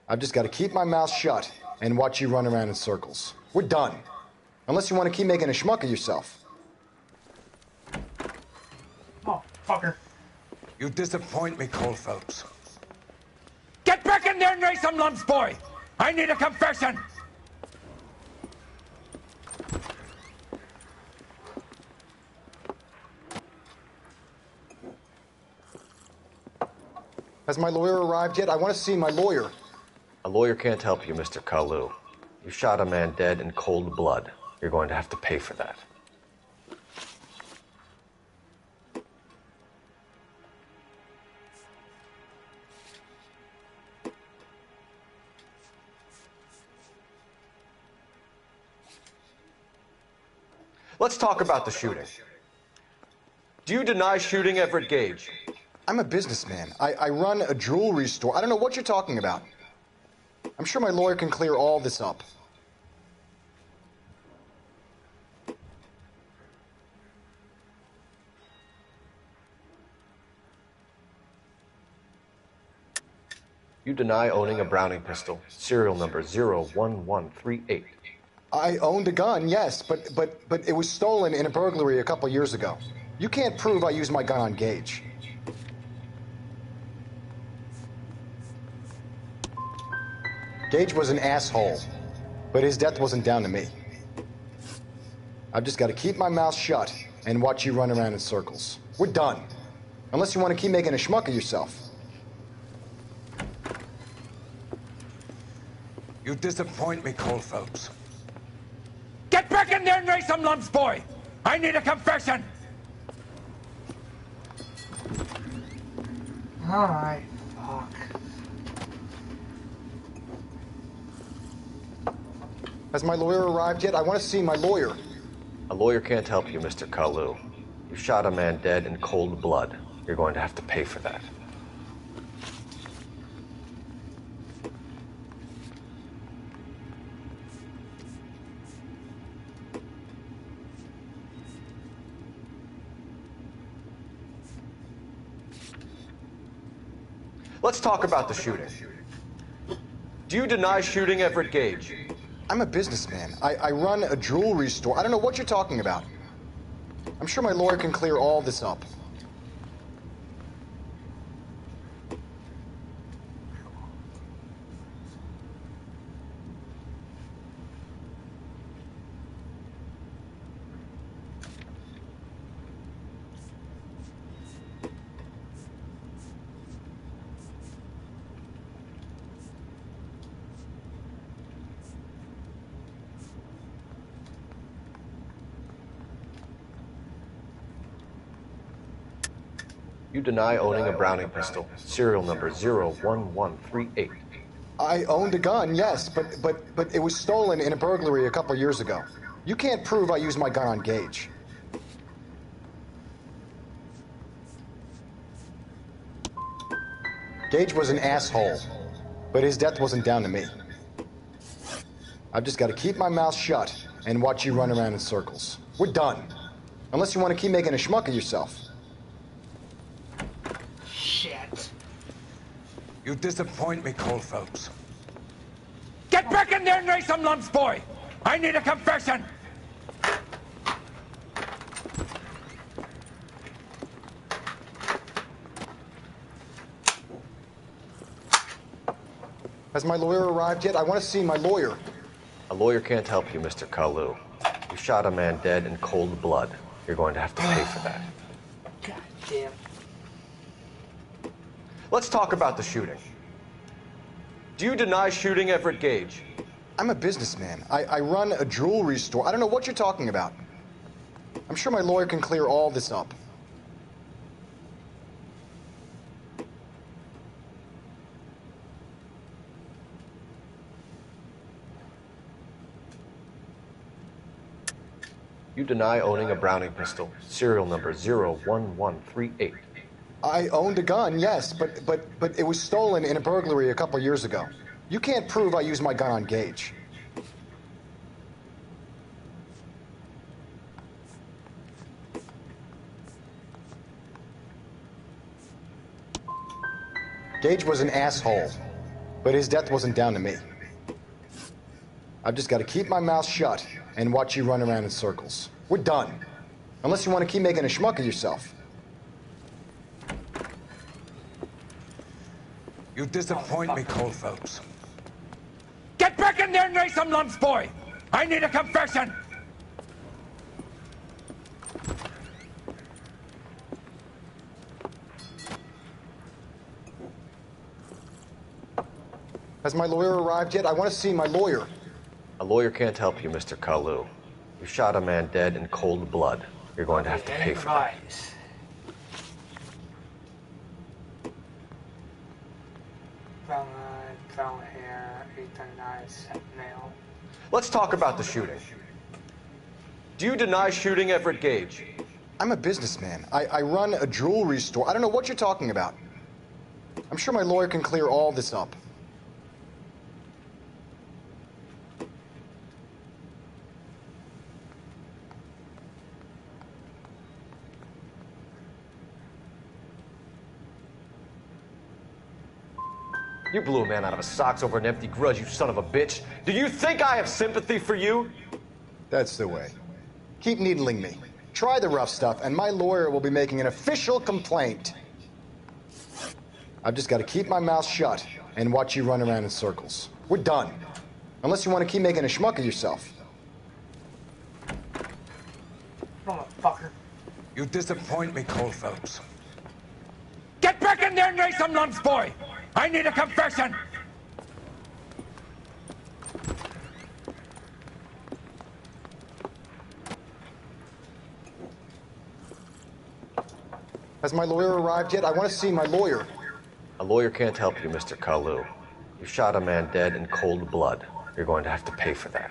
I've just got to keep my mouth shut and watch you run around in circles. We're done. Unless you want to keep making a schmuck of yourself. Oh, fucker. You disappoint me, Cole Phelps. Get back in there and raise some lumps, boy! I need a confession! Has my lawyer arrived yet? I want to see my lawyer. A lawyer can't help you, Mr. Kalu. You shot a man dead in cold blood. You're going to have to pay for that. Let's talk about the shooting. Do you deny shooting Everett Gage? I'm a businessman. I run a jewelry store. I don't know what you're talking about. I'm sure my lawyer can clear all this up. You deny owning a Browning pistol, serial number 01138. I owned a gun, yes, but it was stolen in a burglary a couple years ago. You can't prove I used my gun on Gage. Gage was an asshole, but his death wasn't down to me. I've just got to keep my mouth shut and watch you run around in circles. We're done. Unless you want to keep making a schmuck of yourself. You disappoint me, Cole Phelps. Get back in there and raise some lumps, boy! I need a confession! Alright, fuck. Has my lawyer arrived yet? I want to see my lawyer. A lawyer can't help you, Mr. Kalu. You shot a man dead in cold blood. You're going to have to pay for that. Let's talk about the shooting. Do you deny shooting Everett Gage? I'm a businessman. I run a jewelry store. I don't know what you're talking about. I'm sure my lawyer can clear all this up. You deny owning a Browning pistol, serial number 01138. I owned a gun, yes, but it was stolen in a burglary a couple years ago. You can't prove I used my gun on Gage. Gage was an asshole, but his death wasn't down to me. I've just got to keep my mouth shut and watch you run around in circles. We're done. Unless you want to keep making a schmuck of yourself. Shit. You disappoint me, Cole Phelps. Get back in there and raise some lumps, boy! I need a confession! Has my lawyer arrived yet? I want to see my lawyer. A lawyer can't help you, Mr. Kalu. You shot a man dead in cold blood. You're going to have to pay for that. God damn. Let's talk about the shooting. Do you deny shooting Everett Gage? I'm a businessman. I run a jewelry store. I don't know what you're talking about. I'm sure my lawyer can clear all this up. You deny owning a Browning pistol, serial number 01138. I owned a gun, yes, but it was stolen in a burglary a couple years ago. You can't prove I used my gun on Gage. Gage was an asshole, but his death wasn't down to me. I've just got to keep my mouth shut and watch you run around in circles. We're done. Unless you want to keep making a schmuck of yourself. You disappoint me, Cole Phelps. Get back in there and raise some lumps, boy! I need a confession! Has my lawyer arrived yet? I want to see my lawyer. A lawyer can't help you, Mr. Kalu. You shot a man dead in cold blood. You're going to have to pay for that. Brown eye, brown hair, 8 to 9 cent male. Let's talk about the shooting. Do you deny shooting Everett Gage? I'm a businessman. I run a jewelry store. I don't know what you're talking about. I'm sure my lawyer can clear all this up. You blew a man out of his socks over an empty grudge, you son of a bitch. Do you think I have sympathy for you? That's the way. Keep needling me. Try the rough stuff, and my lawyer will be making an official complaint. I've just got to keep my mouth shut and watch you run around in circles. We're done. Unless you want to keep making a schmuck of yourself. Motherfucker. You disappoint me, Cole Phelps. Get back in there and raise some lumps, boy! I need a confession! Has my lawyer arrived yet? I want to see my lawyer. A lawyer can't help you, Mr. Kalu. You shot a man dead in cold blood. You're going to have to pay for that.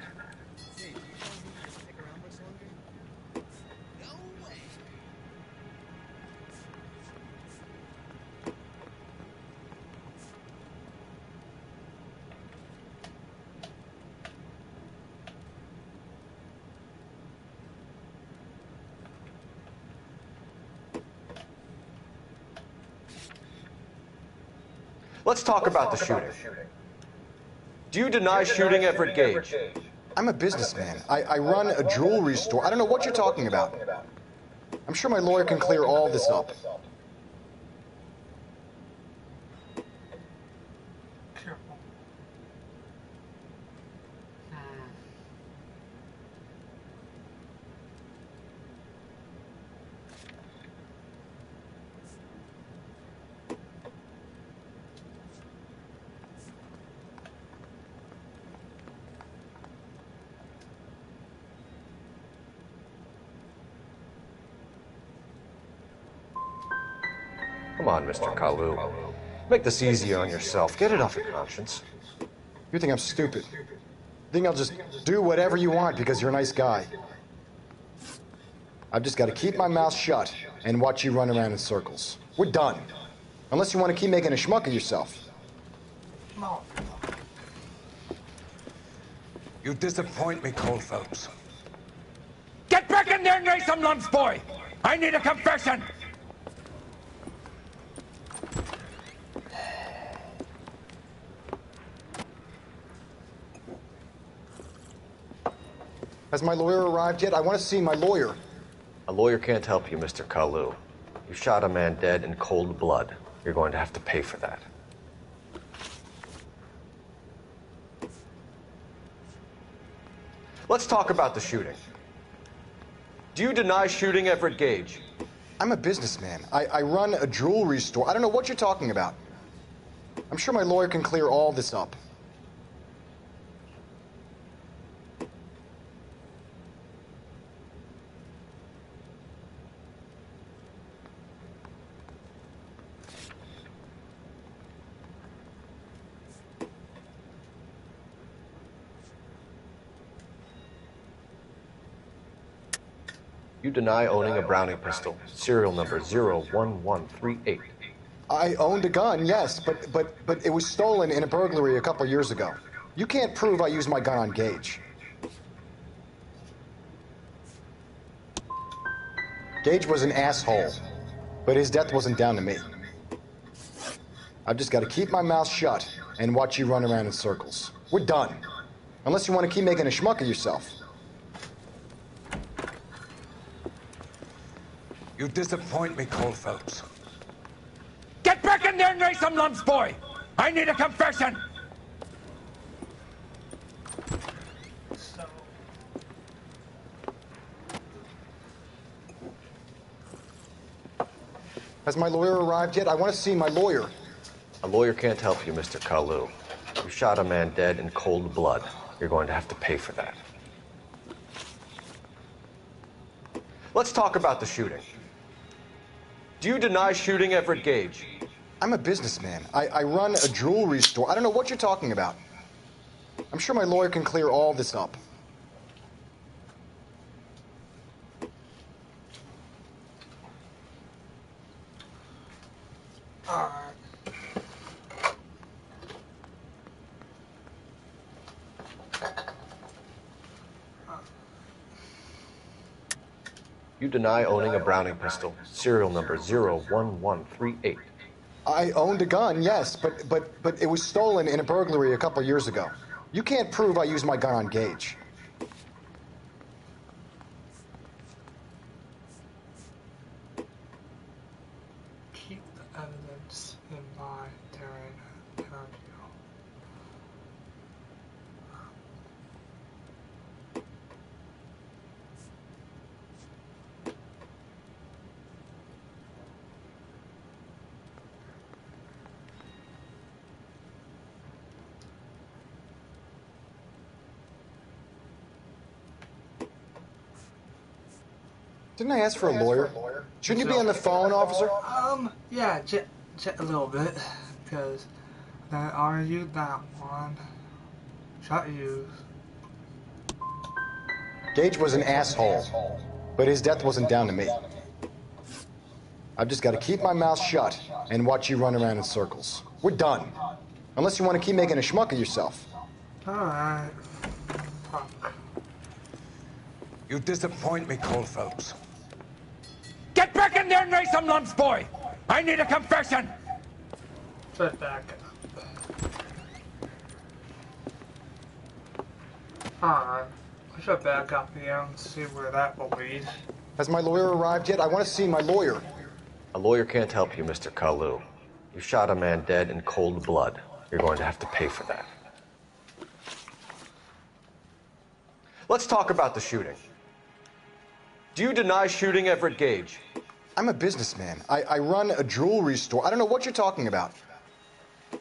Let's talk about the shooting. Do you deny shooting Everett Gage? I'm a businessman. I run a jewelry store. I don't know what you're talking about. I'm sure my lawyer can clear all this up. Come on, Mr. Kalu. Make this easier on yourself. Get it off your conscience. You think I'm stupid? You think I'll just do whatever you want because you're a nice guy? I've just got to keep my mouth shut and watch you run around in circles. We're done. Unless you want to keep making a schmuck of yourself. You disappoint me, Cole Phelps. Get back in there and raise some lumps, boy! I need a confession! Has my lawyer arrived yet? I want to see my lawyer. A lawyer can't help you, Mr. Kalu. You shot a man dead in cold blood. You're going to have to pay for that. Let's talk about the shooting. Do you deny shooting Everett Gage? I'm a businessman. I run a jewelry store. I don't know what you're talking about. I'm sure my lawyer can clear all this up. You deny owning a Browning pistol, serial number 01138. I owned a gun, yes, but it was stolen in a burglary a couple years ago. You can't prove I used my gun on Gage. Gage was an asshole, but his death wasn't down to me. I've just got to keep my mouth shut and watch you run around in circles. We're done. Unless you want to keep making a schmuck of yourself. You disappoint me, Cole Phelps. Get back in there and raise some lumps, boy! I need a confession! Has my lawyer arrived yet? I want to see my lawyer. A lawyer can't help you, Mr. Kalu. You shot a man dead in cold blood. You're going to have to pay for that. Let's talk about the shooting. Do you deny shooting Everett Gage? I'm a businessman. I run a jewelry store. I don't know what you're talking about. I'm sure my lawyer can clear all this up. You deny owning a Browning pistol. Serial number 01138. I owned a gun, yes, but it was stolen in a burglary a couple years ago. You can't prove I used my gun on Gage. Keep the evidence in mind during an interview. Didn't I ask for a lawyer? Shouldn't you be on the phone, officer? Yeah, a little bit, because I argued that one. Shot you. Gage was an asshole, but his death wasn't down to me. I've just got to keep my mouth shut and watch you run around in circles. We're done. Unless you want to keep making a schmuck of yourself. Alright. Fuck. You disappoint me, Cole Phelps. Get back in there and raise some lumps, boy! I need a confession! Sit back. Alright. I should back up here and see where that will lead. Has my lawyer arrived yet? I want to see my lawyer. A lawyer can't help you, Mr. Kalu. You shot a man dead in cold blood. You're going to have to pay for that. Let's talk about the shooting. Do you deny shooting Everett Gage? I'm a businessman. I run a jewelry store. I don't know what you're talking about.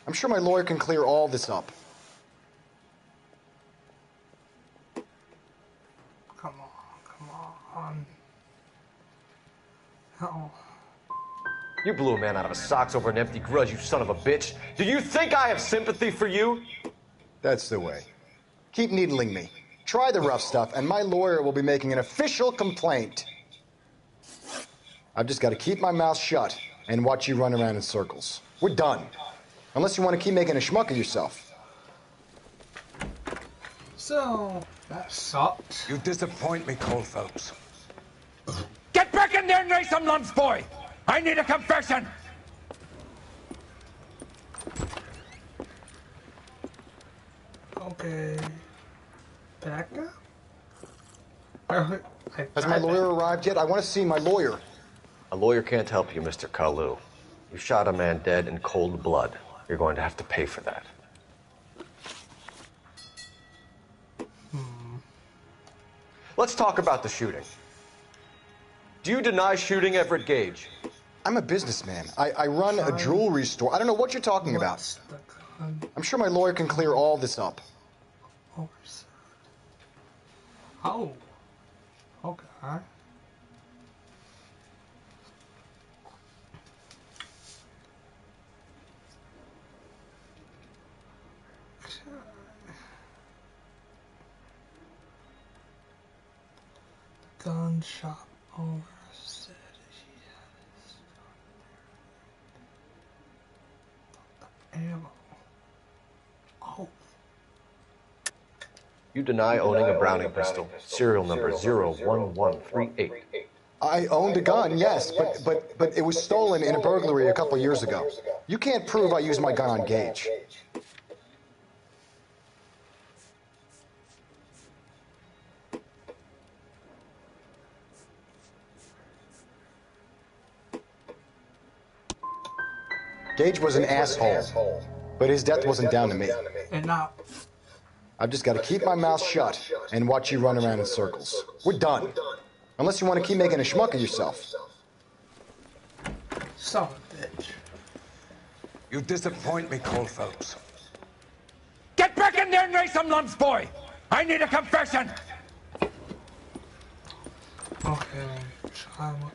I'm sure my lawyer can clear all this up. Come on. Oh. You blew a man out of his socks over an empty grudge, you son of a bitch. Do you think I have sympathy for you? That's the way. Keep needling me. Try the rough stuff, and my lawyer will be making an official complaint. I've just got to keep my mouth shut and watch you run around in circles. We're done. Unless you want to keep making a schmuck of yourself. So, that sucked. You disappoint me, Cole Phelps. Get back in there and raise some lumps, boy! I need a confession! Okay. Back up? Has my lawyer arrived yet? I want to see my lawyer. A lawyer can't help you, Mr. Kalu. You shot a man dead in cold blood. You're going to have to pay for that. Let's talk about the shooting. Do you deny shooting Everett Gage? I'm a businessman. I run a jewelry store. I don't know what you're talking about. I'm sure my lawyer can clear all this up. Oh. Okay. Gunshot owner said he had ammo. Oh. You deny owning a Browning pistol. Serial number 01138. I owned a gun, yes, but it was stolen in a burglary a couple years ago. You can't prove I used my gun on Gage. Gage was an asshole, but his death wasn't down to me. And now, I've just got to keep my mouth shut and watch you run around in circles. We're done. Unless you want to keep making a schmuck of yourself. son of a bitch. You disappoint me, Cole Phelps. Get back in there and raise some lumps, boy! I need a confession! Okay, try what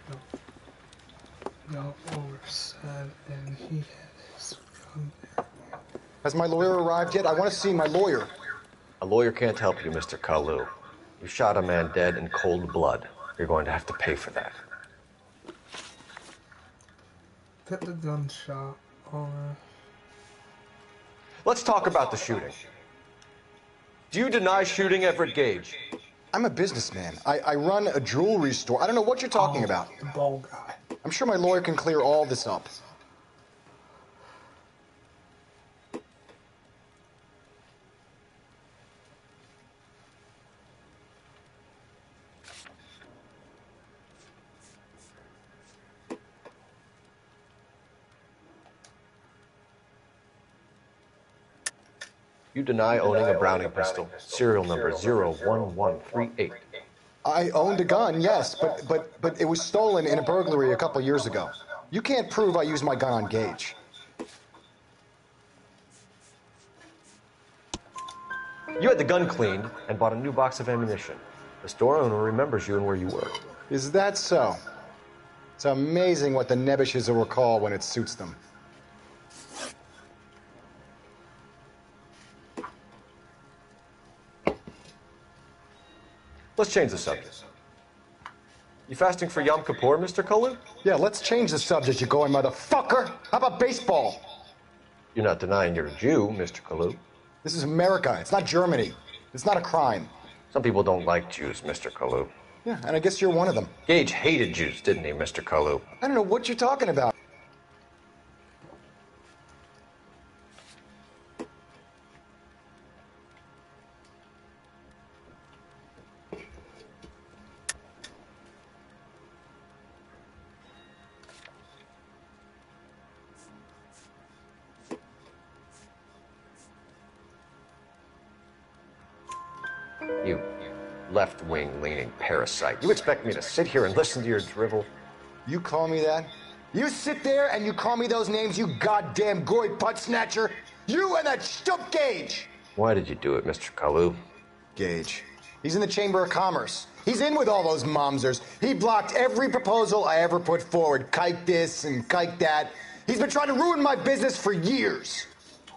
the owner said, and he had his gun there. Has my lawyer arrived yet? I want to see my lawyer. A lawyer can't help you, Mr. Kalu. You shot a man dead in cold blood. You're going to have to pay for that. Get the gunshot over. Let's talk about the shooting. Do you deny shooting Everett Gage? I'm a businessman. I run a jewelry store. I don't know what you're talking about. The ball guy. I'm sure my lawyer can clear all this up. You deny owning a Browning pistol, serial number 01138. I owned a gun, yes, but it was stolen in a burglary a couple years ago. You can't prove I used my gun on Gage. You had the gun cleaned and bought a new box of ammunition. The store owner remembers you and where you were. Is that so? It's amazing what the Nebbishes will recall when it suits them. Let's change the subject. You fasting for Yom Kippur, Mr. Kalu? Yeah, let's change the subject, you going motherfucker. How about baseball? You're not denying you're a Jew, Mr. Kalu. This is America. It's not Germany. It's not a crime. Some people don't like Jews, Mr. Kalu. Yeah, and I guess you're one of them. Gage hated Jews, didn't he, Mr. Kalu? I don't know what you're talking about. You left-wing leaning parasite. You expect me to sit here and listen to your drivel? You call me that? You sit there and you call me those names, you goddamn goy butt snatcher? You and that stup Gage! Why did you do it, Mr. Kalu? Gage. He's in the Chamber of Commerce. He's in with all those momsers. He blocked every proposal I ever put forward. Kike this and kike that. He's been trying to ruin my business for years.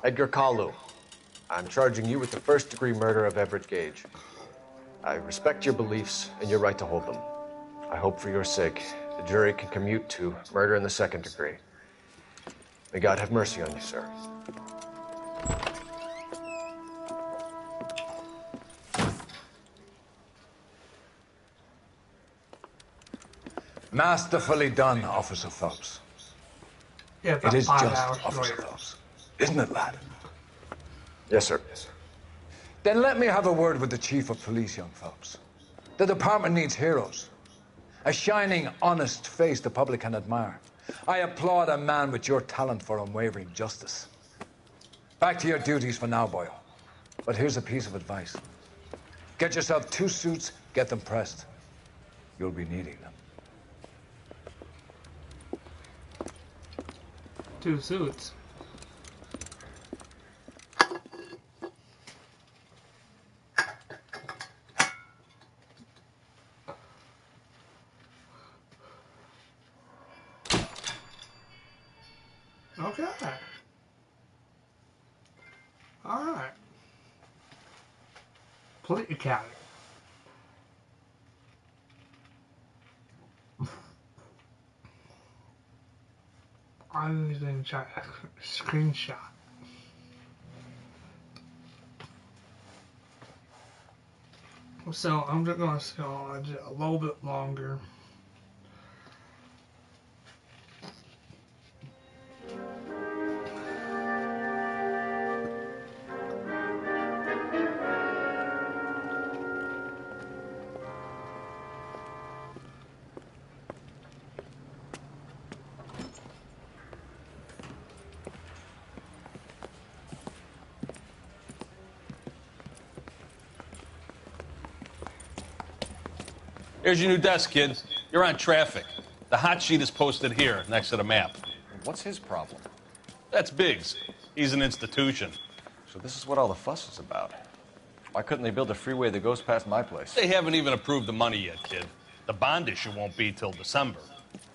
Edgar Kalu, I'm charging you with the first-degree murder of Everett Gage. I respect your beliefs and your right to hold them. I hope for your sake the jury can commute to murder in the second degree. May God have mercy on you, sir. Masterfully done, Officer Phelps. Yeah, It is just hours Officer later. Phelps. Isn't it, lad? Yes, sir. Then let me have a word with the Chief of Police, young Phelps. The department needs heroes. A shining, honest face the public can admire. I applaud a man with your talent for unwavering justice. Back to your duties for now, boyo. But here's a piece of advice. Get yourself 2 suits, get them pressed. You'll be needing them. 2 suits. Okay. Alright. Plate accounting. I'm using a screenshot. So I'm just gonna go a little bit longer. Here's your new desk, kid. You're on traffic. The hot sheet is posted here, next to the map. What's his problem? That's Biggs. He's an institution. So this is what all the fuss is about. Why couldn't they build a freeway that goes past my place? They haven't even approved the money yet, kid. The bond issue won't be till December.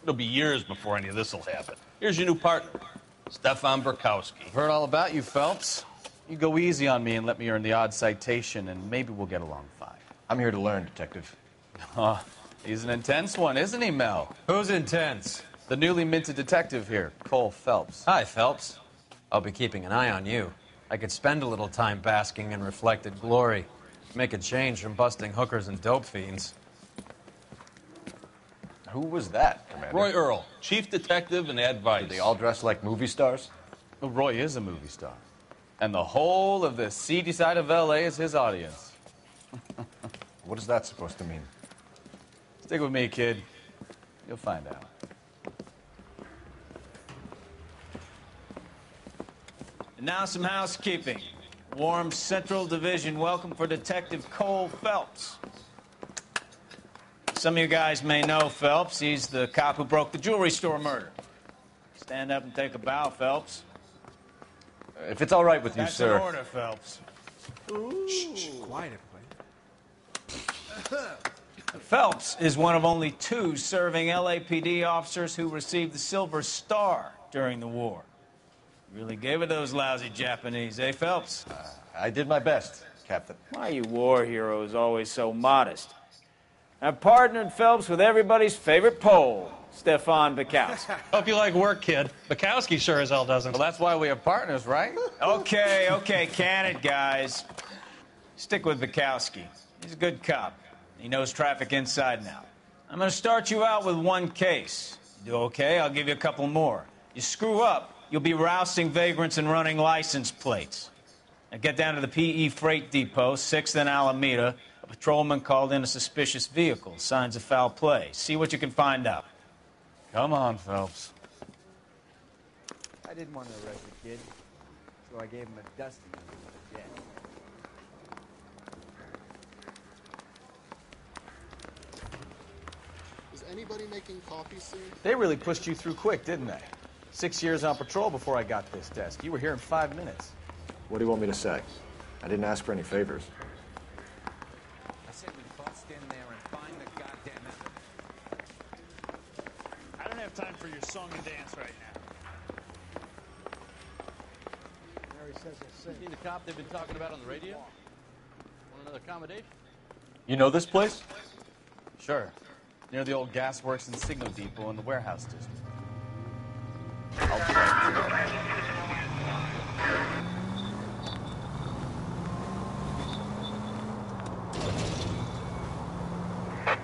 It'll be years before any of this will happen. Here's your new partner, Stefan Burkowski. I've heard all about you, Phelps. You go easy on me and let me earn the odd citation, and maybe we'll get along fine. I'm here to learn, Detective. He's an intense one, isn't he, Mel? Who's intense? The newly minted detective here, Cole Phelps. Hi, Phelps. I'll be keeping an eye on you. I could spend a little time basking in reflected glory. Make a change from busting hookers and dope fiends. Who was that, Commander? Roy Earl, chief detective and advice. Do they all dress like movie stars? Well, Roy is a movie star. And the whole of the seedy side of L.A. is his audience. What is that supposed to mean? Stick with me, kid. You'll find out. And now some housekeeping. Warm Central Division welcome for Detective Cole Phelps. Some of you guys may know Phelps. He's the cop who broke the jewelry store murder. Stand up and take a bow, Phelps. If it's all right with you, That's sir. an order, Phelps. Shh, quiet, please. Phelps is one of only 2 serving LAPD officers who received the Silver Star during the war. Really gave it those lousy Japanese, eh, Phelps? I did my best, Captain. Why are you war heroes always so modest? I've partnered Phelps with everybody's favorite Pole, Stefan Bukowski. Hope you like work, kid. Bukowski sure as hell doesn't. Well, that's why we have partners, right? Okay, can it, guys. Stick with Bukowski. He's a good cop. He knows traffic inside and out. I'm going to start you out with 1 case. You do okay, I'll give you a couple more. You screw up, you'll be rousting vagrants and running license plates. Now get down to the PE Freight Depot, 6th and Alameda. A patrolman called in a suspicious vehicle. Signs of foul play. See what you can find out. Come on, Phelps. I didn't want to arrest the kid, so I gave him a dusting. Yeah. Is anybody making coffee soon? They really pushed you through quick, didn't they? 6 years on patrol before I got this desk. You were here in 5 minutes. What do you want me to say? I didn't ask for any favors. I said we bust in there and find the goddamn evidence. I don't have time for your song and dance right now. Mary says he'll sing. Seen the cop they've been talking about on the radio? Want another accommodation? You know this place? Sure. Near the old gasworks and signal depot in the warehouse district. I'll drive you there.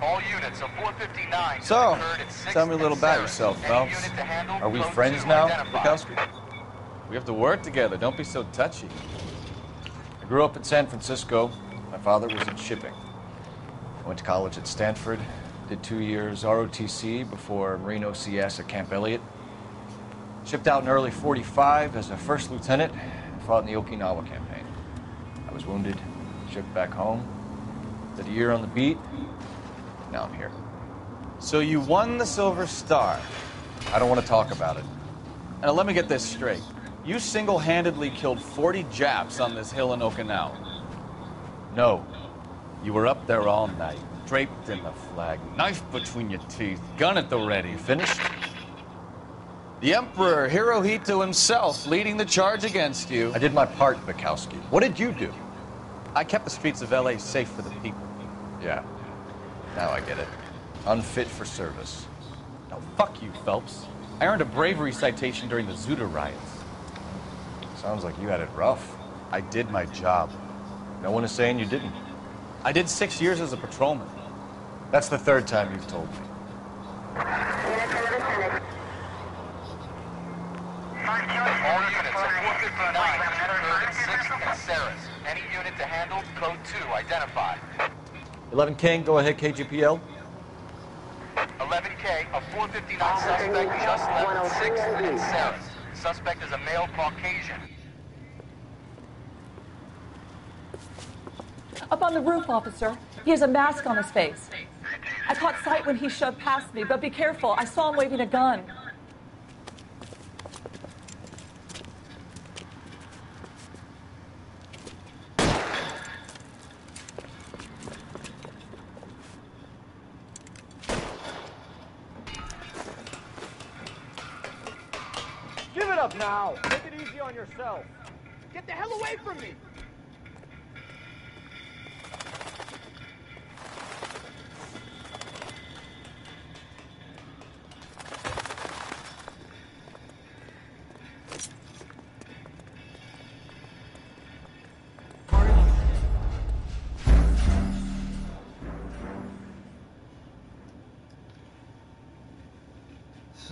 All units of 459. So, tell me a little about yourself, Phelps. Are we friends now, Bukowski? We have to work together. Don't be so touchy. I grew up in San Francisco. My father was in shipping. I went to college at Stanford, did 2 years ROTC before Marine OCS at Camp Elliott. Shipped out in early '45 as a first lieutenant and fought in the Okinawa campaign. I was wounded, shipped back home, did a year on the beat. Now I'm here. So you won the Silver Star. I don't want to talk about it. Now let me get this straight. You single-handedly killed 40 Japs on this hill in Okinawa. No. You were up there all night, draped in the flag, knife between your teeth, gun at the ready. Finished? The Emperor Hirohito himself leading the charge against you. I did my part, Bukowski. What did you do? I kept the streets of L.A. safe for the people. Yeah. Now I get it. Unfit for service. Now, fuck you, Phelps. I earned a bravery citation during the Zuda riots. Sounds like you had it rough. I did my job. No one is saying you didn't. I did 6 years as a patrolman. That's the 3rd time you've told me. All units of 459 occurred at 6th and Sarah's. Any unit to handle, code 2, identified. 11 King, go ahead, KGPL. 11K, a 459 suspect just left 6th and Sarah's. Suspect is a male Caucasian. Up on the roof, officer. He has a mask on his face. I caught sight when he shoved past me, but be careful. I saw him waving a gun. Give it up now. Take it easy on yourself. Get the hell away from me.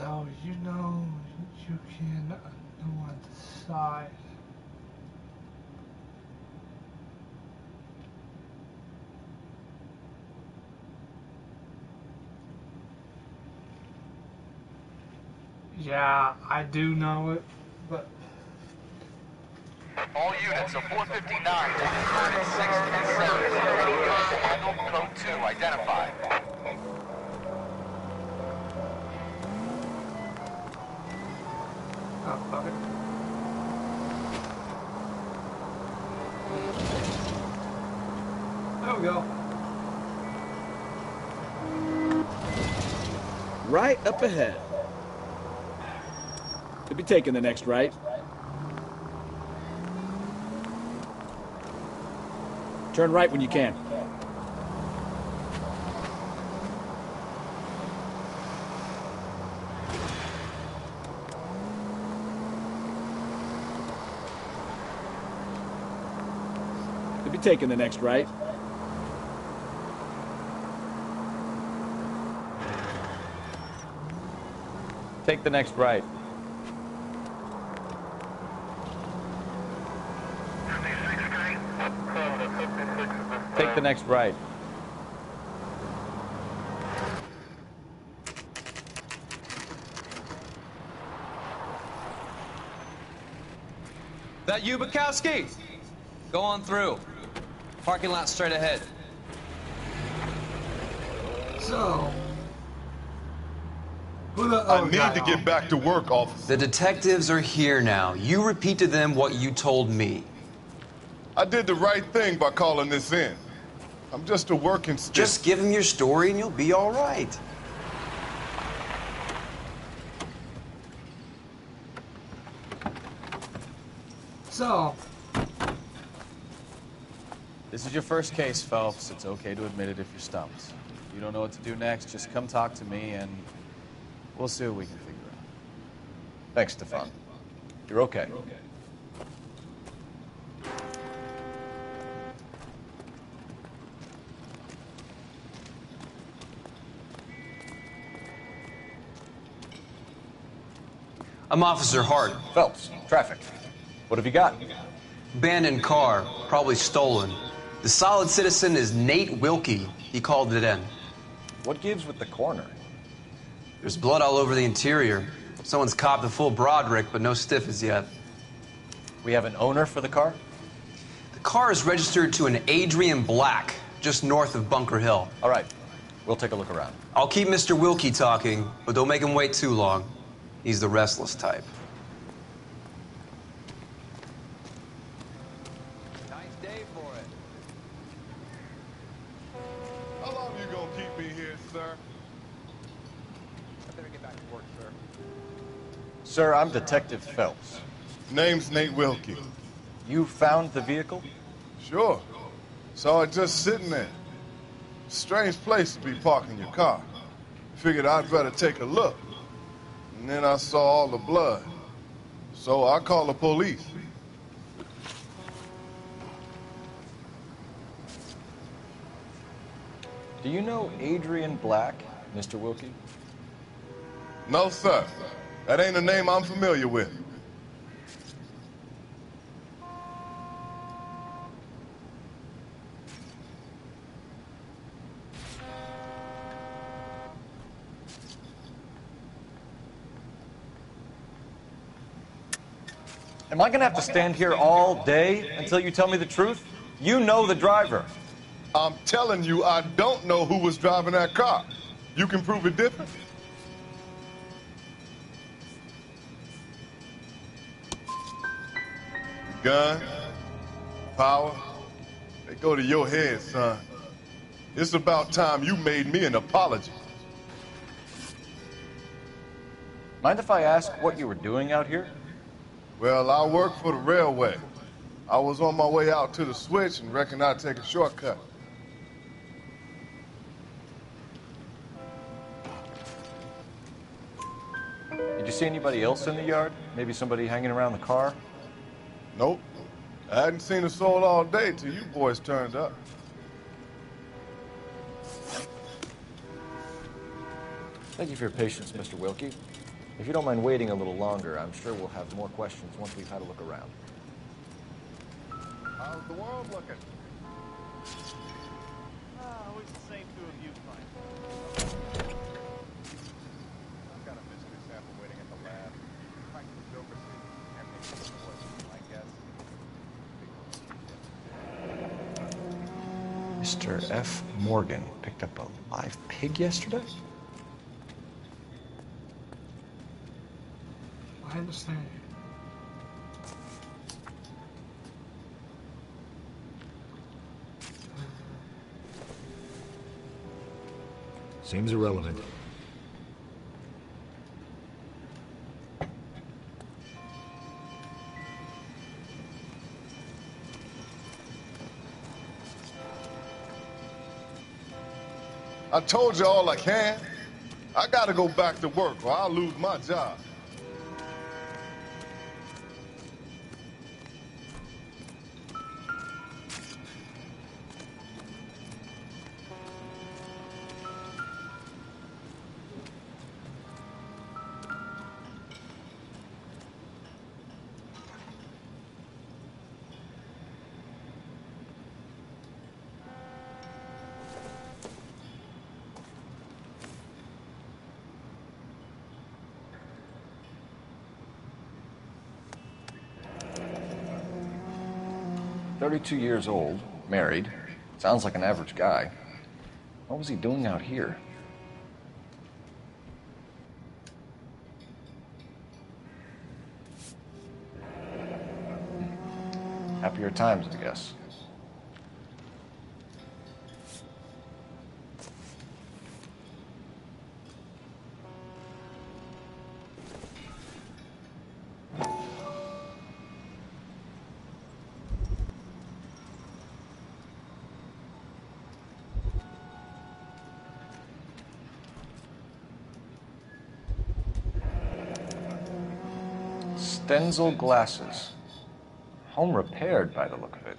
So you know you can go on the side. Yeah, I do know it, but All units of 459 to 206 in Sarah. Any unit to handle code 2 identified. oh, fuck it. There we go. Right up ahead. Could be taking the next right. Turn right when you can. Could be taking the next right. Take the next right. Take the next right. That you, Bukowski? Go on through. Parking lot straight ahead. So, who the I need to get back to work, officer. The detectives are here now. You repeat to them what you told me. I did the right thing by calling this in. I'm just a working stick. Just give them your story and you'll be all right. So, This is your first case, Phelps. It's okay to admit it if you're stumped. If you don't know what to do next, just come talk to me and we'll see what we can figure out. Thanks, Stefan. You're okay. I'm Officer Hart. Phelps, traffic. What have you got? Abandoned car, probably stolen. The solid citizen is Nate Wilkie. He called it in. What gives with the coroner? There's blood all over the interior. Someone's copped a full Broderick, but no stiff as yet. We have an owner for the car? The car is registered to an Adrian Black, just north of Bunker Hill. All right. We'll take a look around. I'll keep Mr. Wilkie talking, but don't make him wait too long. He's the restless type. Nice day for it. How long you gonna keep me here, sir? I better get back to work, sir. Sir, I'm Detective Phelps. Name's Nate Wilkie. You found the vehicle? Sure. Saw it just sitting there. Strange place to be parking your car. Figured I'd better take a look. And then I saw all the blood. So I called the police. Do you know Adrian Black, Mr. Wilkie? No, sir. That ain't a name I'm familiar with. Am I gonna have to stand here all day until you tell me the truth? You know the driver. I'm telling you, I don't know who was driving that car. You can prove it different? Gun, power, they go to your head, son. It's about time you made me an apology. Mind if I ask what you were doing out here? Well, I work for the railway. I was on my way out to the switch and reckoned I'd take a shortcut. Did you see anybody else in the yard? Maybe somebody hanging around the car? Nope. I hadn't seen a soul all day till you boys turned up. Thank you for your patience, Mr. Wilkie. If you don't mind waiting a little longer, I'm sure we'll have more questions once we've had a look around. How's the world looking? Always the same two of you find. I've got a mystery sample waiting at the lab. Practical Joker city. And maybe my guess. Mr. F. Morgan picked up a live pig yesterday? I understand. Seems irrelevant. I told you all I can. I gotta go back to work or I'll lose my job. "32 years old, married. Sounds like an average guy. What was he doing out here?" Happier times, I guess. Stenzel glasses. Home repaired by the look of it.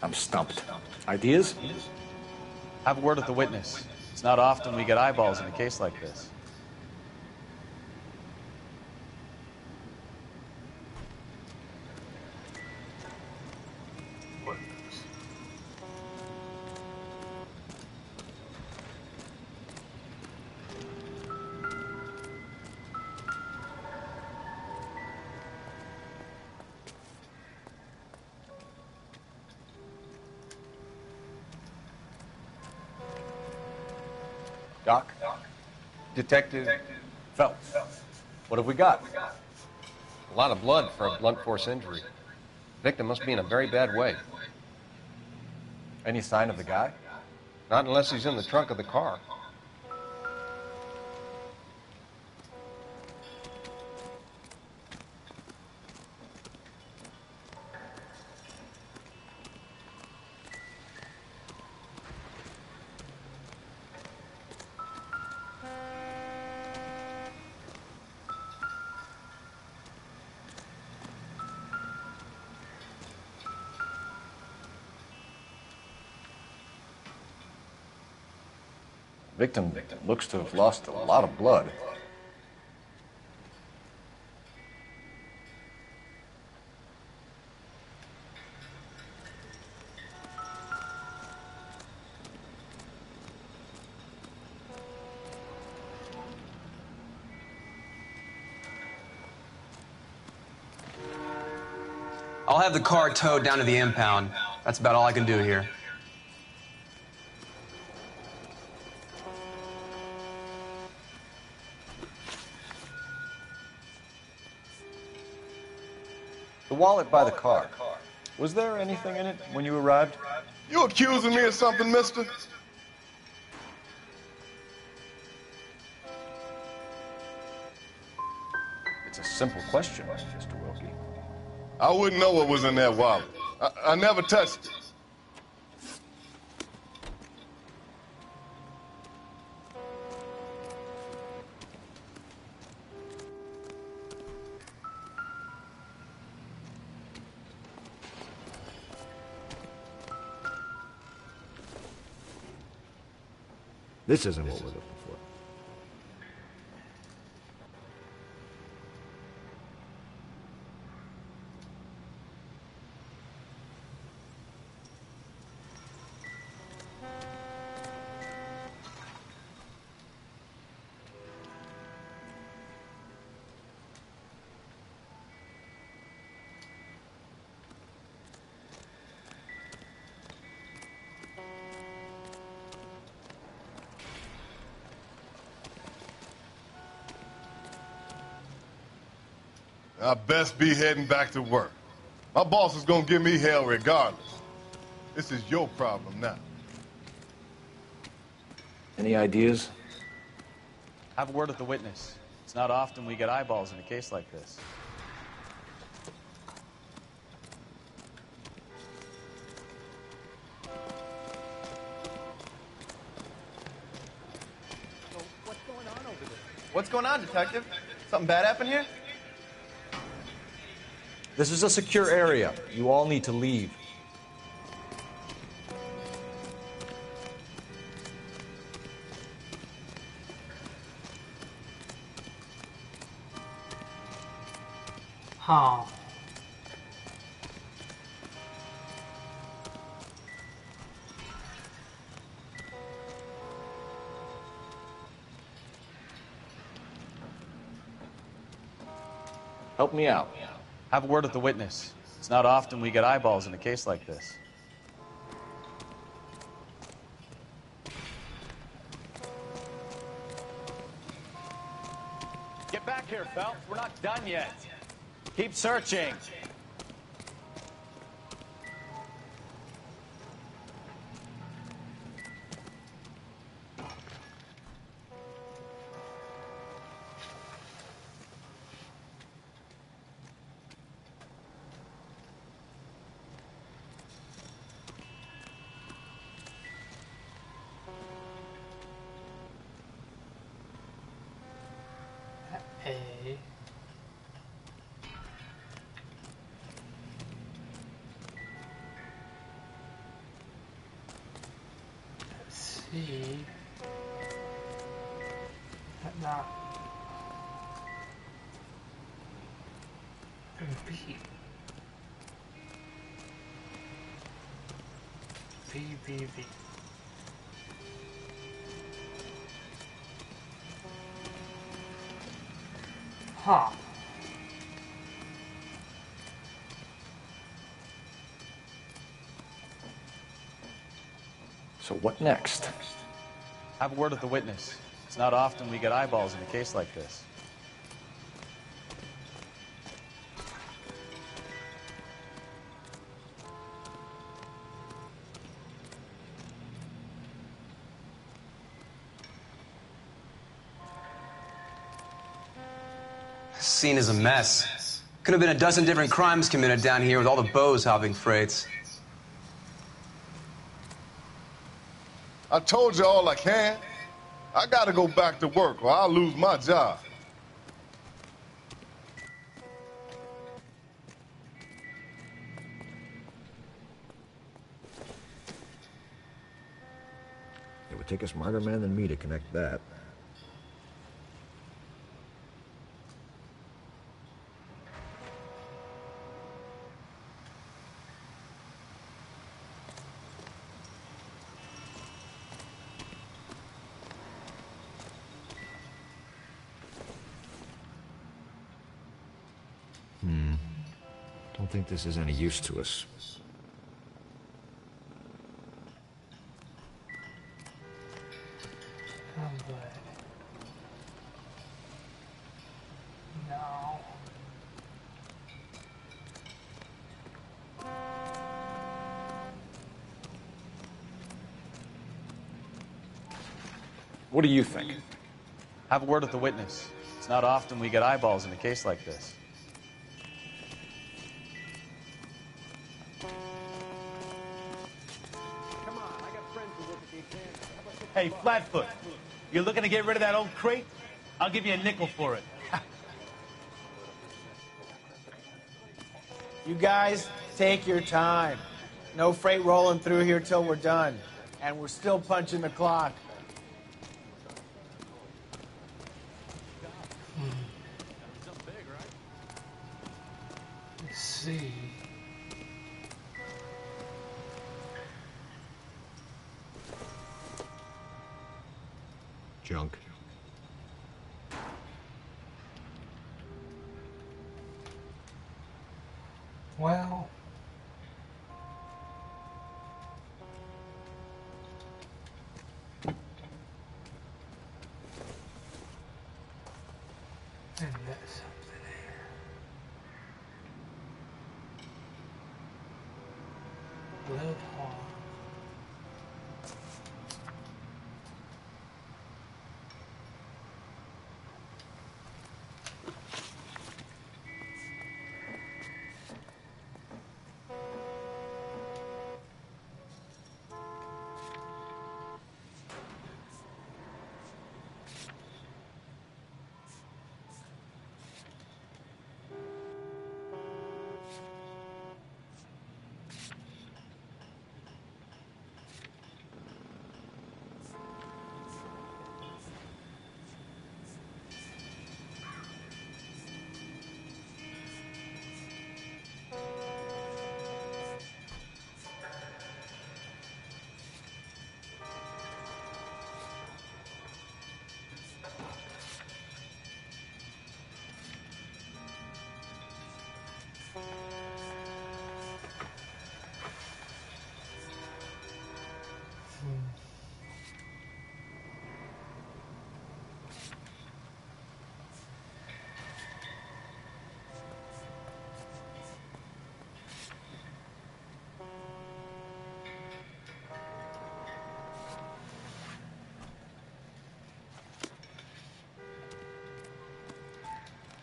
I'm stumped. Ideas? Have a word with the witness. It's not often we get eyeballs in a case like this. Doc? Detective Phelps. What have we got? A lot of blood for a blunt force injury. Victim must be in a very bad way. Any sign of the guy? Not unless he's in the trunk of the car. Victim looks to have lost a lot of blood. I'll have the car towed down to the impound. That's about all I can do here. The wallet by the car. Was there anything in it when you arrived? You accusing me of something, mister? It's a simple question, Mr. Wilkie. I wouldn't know what was in that wallet. I never touched it. This isn't what we're looking for. I best be heading back to work. My boss is gonna give me hell regardless. This is your problem now. Any ideas? Have a word with the witness. It's not often we get eyeballs in a case like this. What's going on, Detective? Something bad happened here? This is a secure area. You all need to leave. Huh. Help me out. Have a word with the witness. It's not often we get eyeballs in a case like this. Get back here, Phelps. We're not done yet. Keep searching. A. C. Not. And B. B. Huh. So what next? Have a word with the witness. It's not often we get eyeballs in a case like this. This scene is a mess. Could have been a dozen different crimes committed down here with all the bows hopping freights. I told you all I can. I gotta go back to work or I'll lose my job. It would take a smarter man than me to connect that. Don't think this is any use to us. Oh boy. No. What do you think? Have a word with the witness. It's not often we get eyeballs in a case like this. Hey, Flatfoot, you looking to get rid of that old crate? I'll give you a nickel for it. You guys, take your time. No freight rolling through here till we're done. And we're still punching the clock. Let's see. Junk. Well, and that's something here. Blood hog.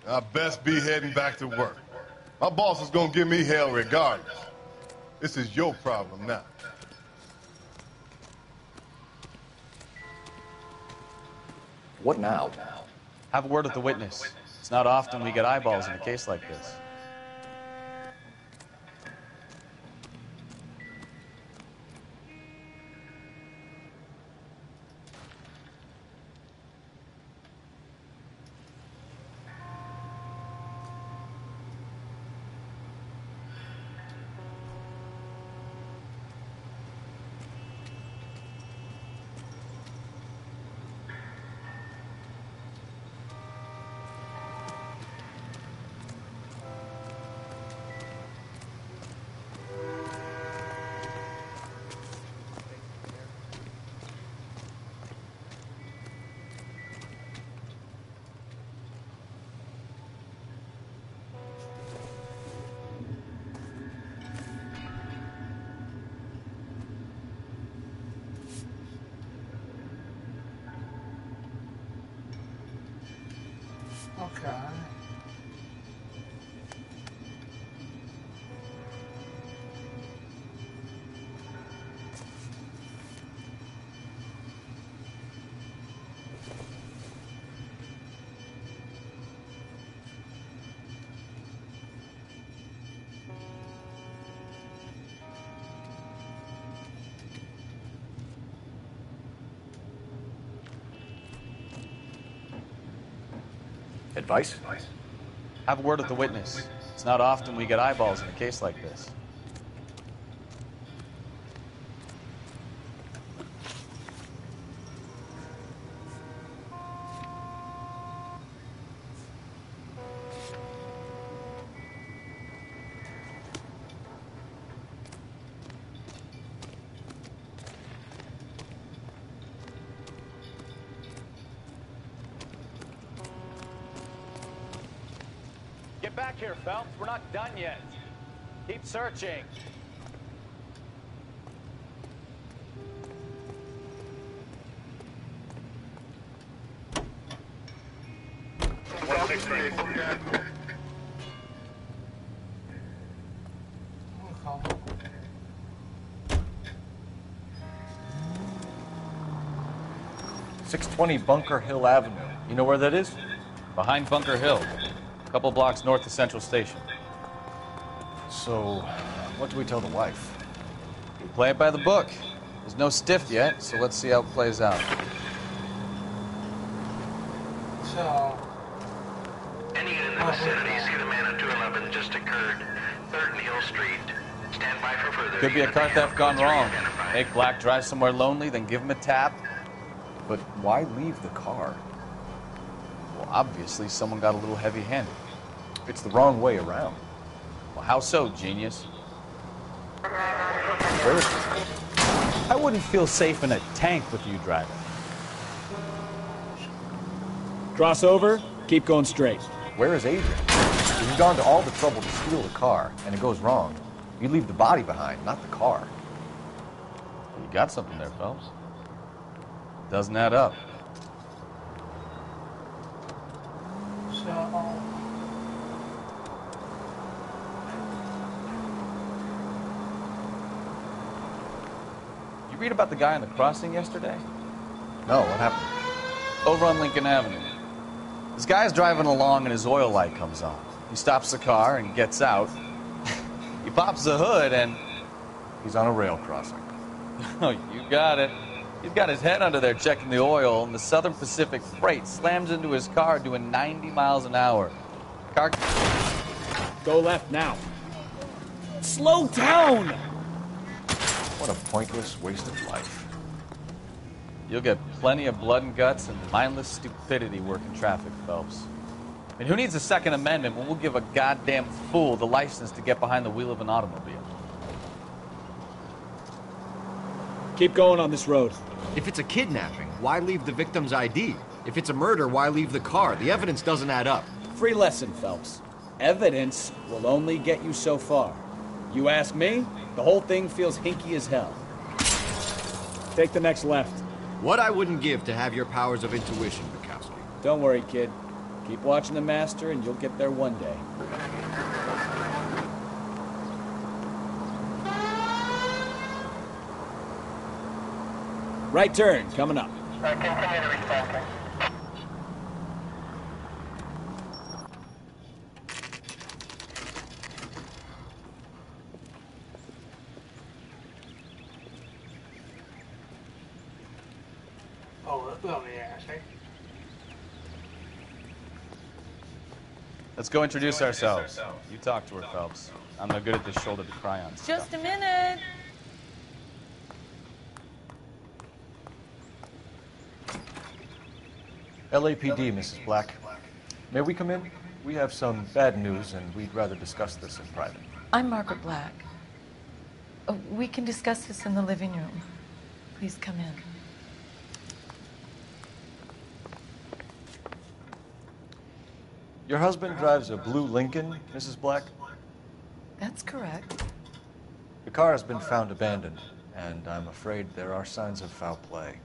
I best be heading back to work. My boss is gonna give me hell regardless. This is your problem now. What now? Have a word with the witness. It's not often we get eyeballs in a case like this. Okay. Advice? Have a word with the witness. It's not often we get eyeballs in a case like this. Get back here, Phelps. We're not done yet. Keep searching. Okay. 620 Bunker Hill Avenue. You know where that is? Behind Bunker Hill, a couple blocks north of Central Station. So, what do we tell the wife? We play it by the book. There's no stiff yet, so let's see how it plays out. So, Any unit in the vicinity, see the man at 211 just occurred. 3rd Neal Street. Stand by for further. Could be a car theft gone wrong. Make Black drive somewhere lonely, then give him a tap. But why leave the car? Well, obviously someone got a little heavy-handed. It's the wrong way around. Well, how so, genius? Where is it? I wouldn't feel safe in a tank with you driving. Cross over, keep going straight. Where is Adrian? If you've gone to all the trouble to steal the car, and it goes wrong, you leave the body behind, not the car. You got something there, Phelps. Doesn't add up. so, You read about the guy on the crossing yesterday? No, what happened? Over on Lincoln Avenue. This guy's driving along and his oil light comes on. He stops the car and gets out. He pops the hood and... He's on a rail crossing. Oh, you got it. He's got his head under there checking the oil, and the Southern Pacific Freight slams into his car doing 90 miles an hour. Car... Go left now. Slow down! What a pointless waste of life. You'll get plenty of blood and guts and mindless stupidity working traffic, Phelps. And who needs a Second Amendment when we'll give a goddamn fool the license to get behind the wheel of an automobile? Keep going on this road. If it's a kidnapping, why leave the victim's ID? If it's a murder, why leave the car? The evidence doesn't add up. Free lesson, Phelps. Evidence will only get you so far. You ask me, the whole thing feels hinky as hell. Take the next left. What I wouldn't give to have your powers of intuition, Bukowski. Don't worry, kid. Keep watching the master and you'll get there one day. Right turn, coming up. Continue to respond. oh, let me ask. Let's go introduce ourselves. You talk to her, Phelps. I'm no good at this shoulder to cry on stuff. Just a minute. LAPD, Mrs. Black. May we come in? We have some bad news, and we'd rather discuss this in private. I'm Margaret Black. We can discuss this in the living room. Please come in. Your husband drives a blue Lincoln, Mrs. Black? That's correct. The car has been found abandoned, and I'm afraid there are signs of foul play.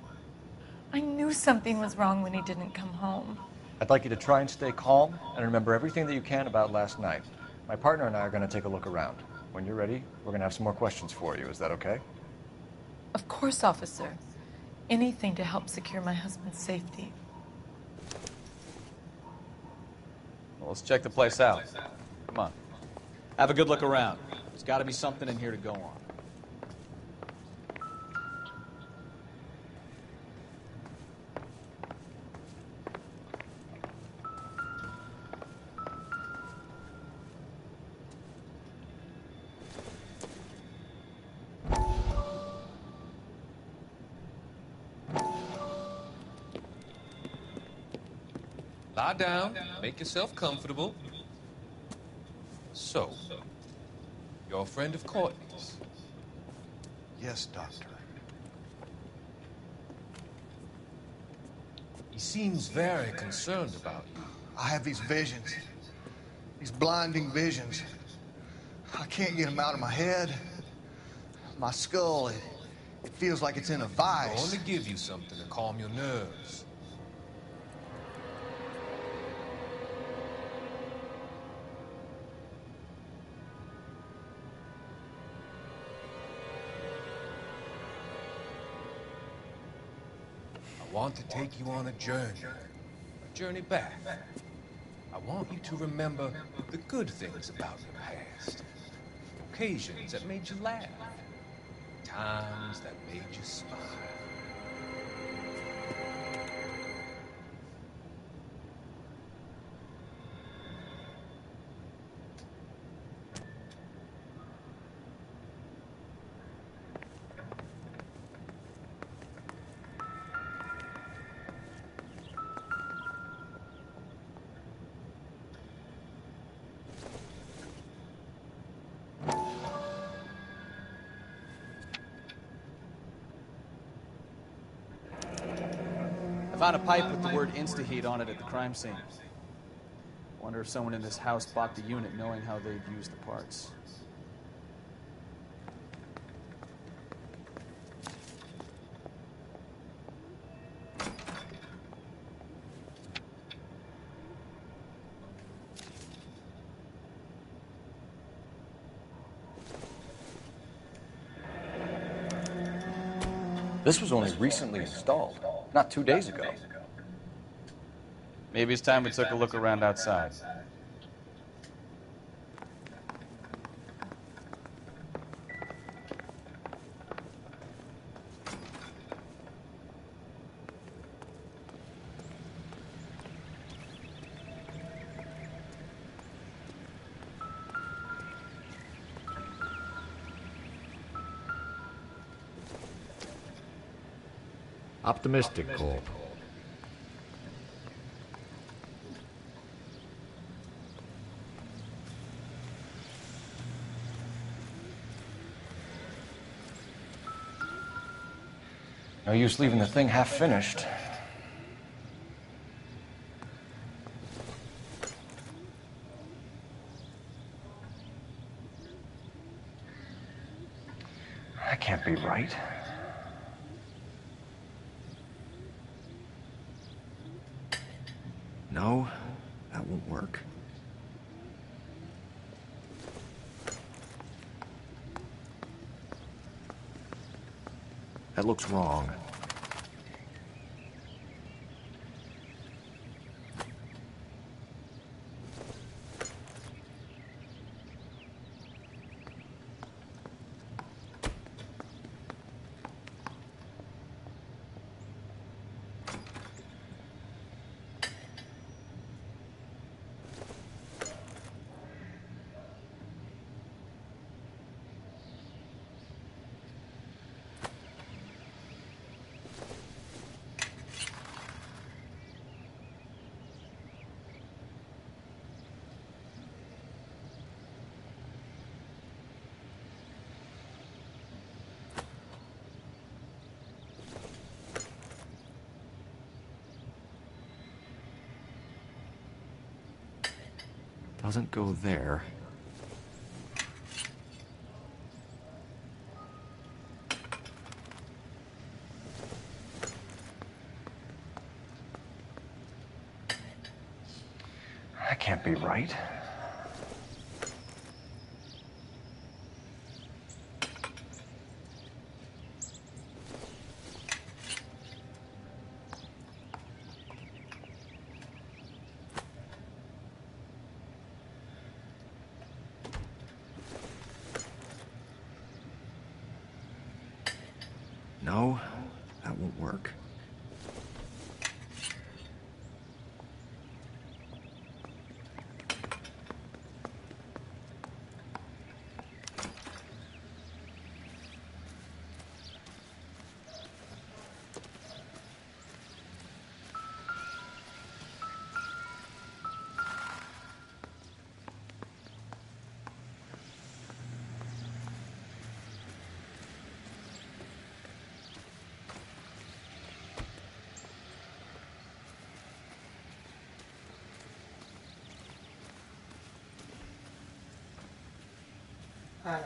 I knew something was wrong when he didn't come home. I'd like you to try and stay calm and remember everything that you can about last night. My partner and I are going to take a look around. When you're ready, we're going to have some more questions for you. Is that okay? Of course, officer. Anything to help secure my husband's safety. Well, let's check the place out. Come on. Have a good look around. There's got to be something in here to go on. Lie down, make yourself comfortable. So, you're a friend of Courtney's? Yes, Doctor. He seems very concerned about you. I have these visions. These blinding visions. I can't get them out of my head. My skull, it feels like it's in a I'm vice. going to give you something to calm your nerves. I want to take you on a journey back. I want you to remember the good things about your past, occasions that made you laugh, times that made you smile. I found a pipe with the word Instaheat on it at the crime scene. Wonder if someone in this house bought the unit knowing how they'd use the parts. This was only recently installed, not 2 days ago. Maybe it's time we took a look around outside. Optimistic, Cole. No use leaving the thing half finished. That can't be right. No, that won't work. That looks wrong. Doesn't go there. That can't be right. No, that won't work. Alright.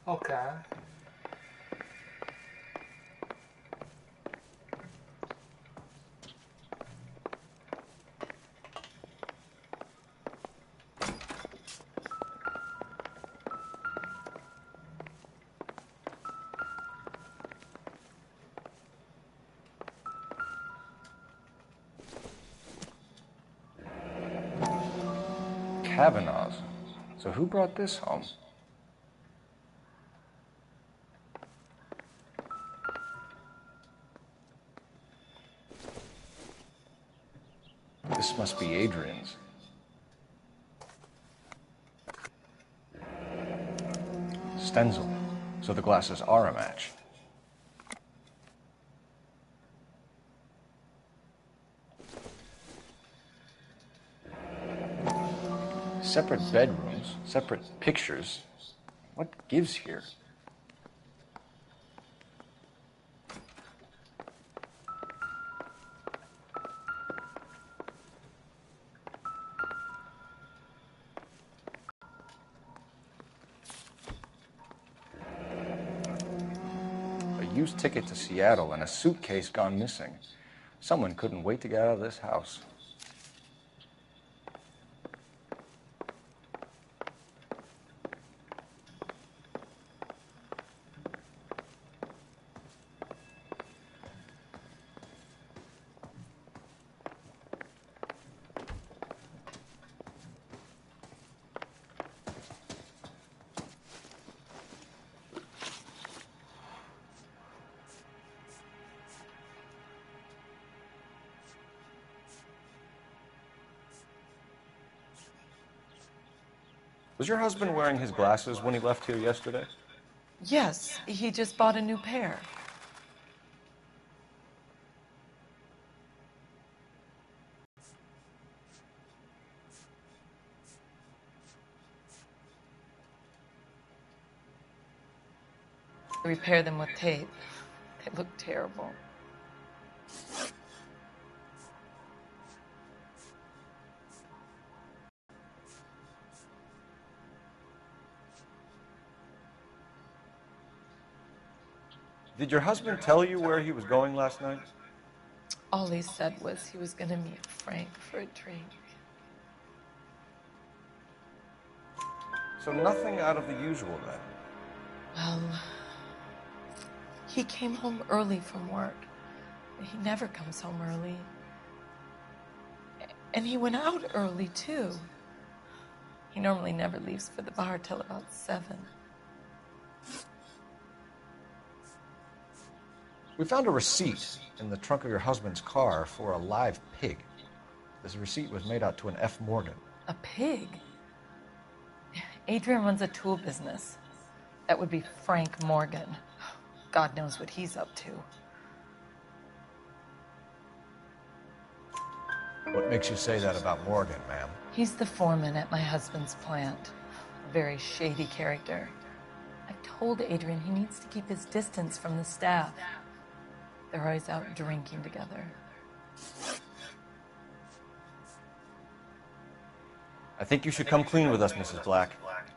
Okay. Kavanaugh's. So who brought this home? This must be Adrian's. Stenzel. So the glasses are a match. Separate bedrooms, separate pictures. What gives here? A used ticket to Seattle and a suitcase gone missing. Someone couldn't wait to get out of this house. Was your husband wearing his glasses when he left here yesterday? Yes, he just bought a new pair. I repair them with tape. They look terrible. Did your husband tell you where he was going last night? All he said was he was going to meet Frank for a drink. So nothing out of the usual then? Well, he came home early from work. He never comes home early. And he went out early, too. He normally never leaves for the bar till about 7. We found a receipt in the trunk of your husband's car for a live pig. This receipt was made out to an F. Morgan. A pig? Adrian runs a tool business. That would be Frank Morgan. God knows what he's up to. What makes you say that about Morgan, ma'am? He's the foreman at my husband's plant. A very shady character. I've told Adrian he needs to keep his distance from the staff. They're always out drinking together. I think you should come clean with us, Mrs. Black.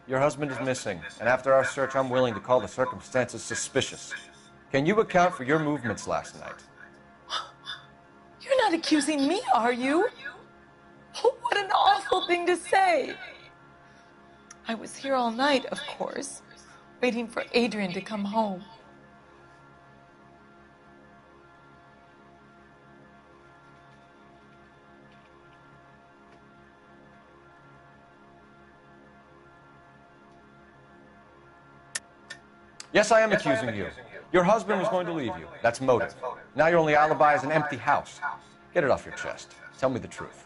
Your husband is missing, and after our search, I'm willing to call the circumstances suspicious. Can you account for your movements last night? You're not accusing me, are you? What an awful thing to say. I was here all night, of course, waiting for Adrian to come home. Yes, I am accusing you. Your husband was going to leave you. That's motive. Now your only alibi is an empty house. Get it off your chest. Tell me the truth.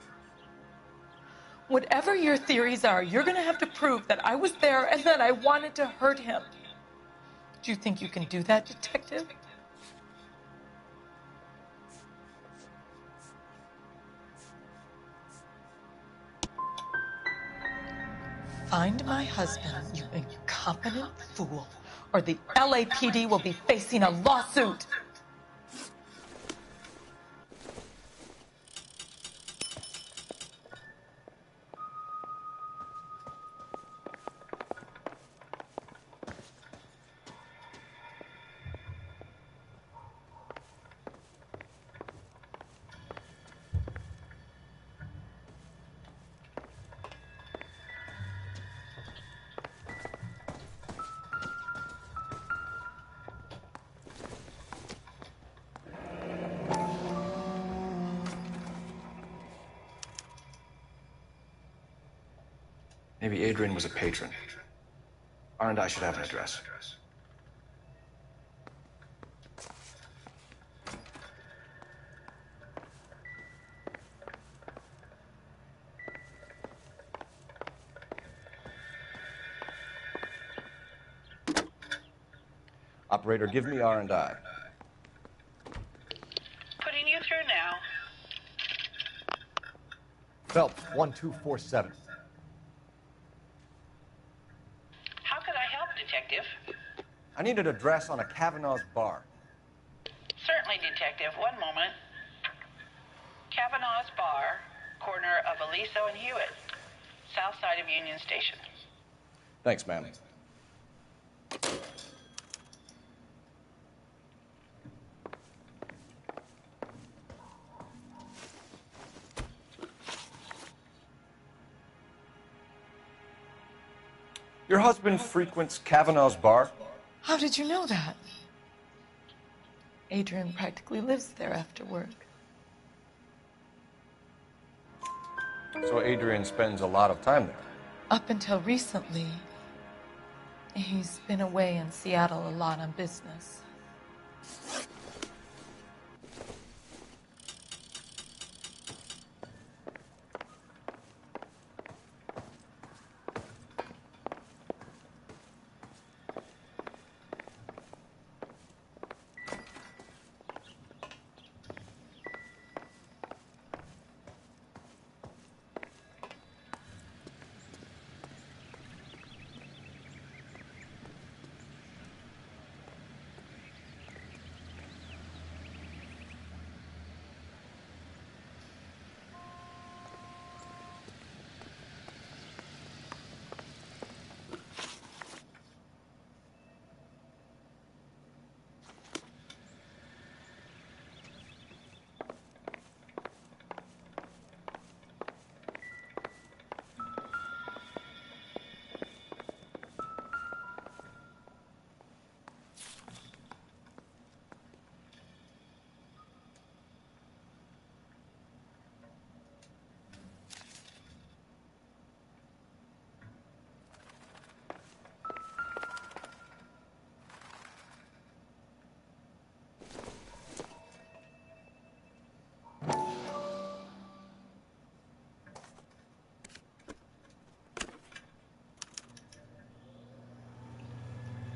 Whatever your theories are, you're going to have to prove that I was there and that I wanted to hurt him. Do you think you can do that, detective? Find my husband, you incompetent fool, or the LAPD will be facing a lawsuit. Maybe Adrian was a patron. R&I should have an address. Operator, give me R&I. Putting you through now. Phelps, 1247. How could I help, Detective? I need an address on a Kavanaugh's bar. Certainly, Detective. One moment. Kavanaugh's Bar, corner of Aliso and Hewitt, south side of Union Station. Thanks, ma'am. Your husband frequents Kavanaugh's bar? How did you know that? Adrian practically lives there after work. So Adrian spends a lot of time there. Up until recently, he's been away in Seattle a lot on business.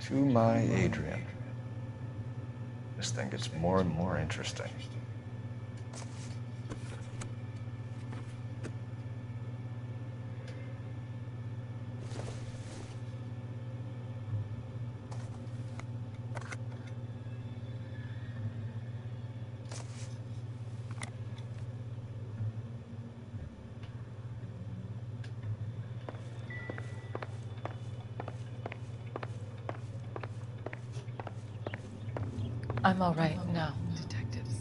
To my Adrian. This thing gets more and more interesting. I'm all right now, detectives.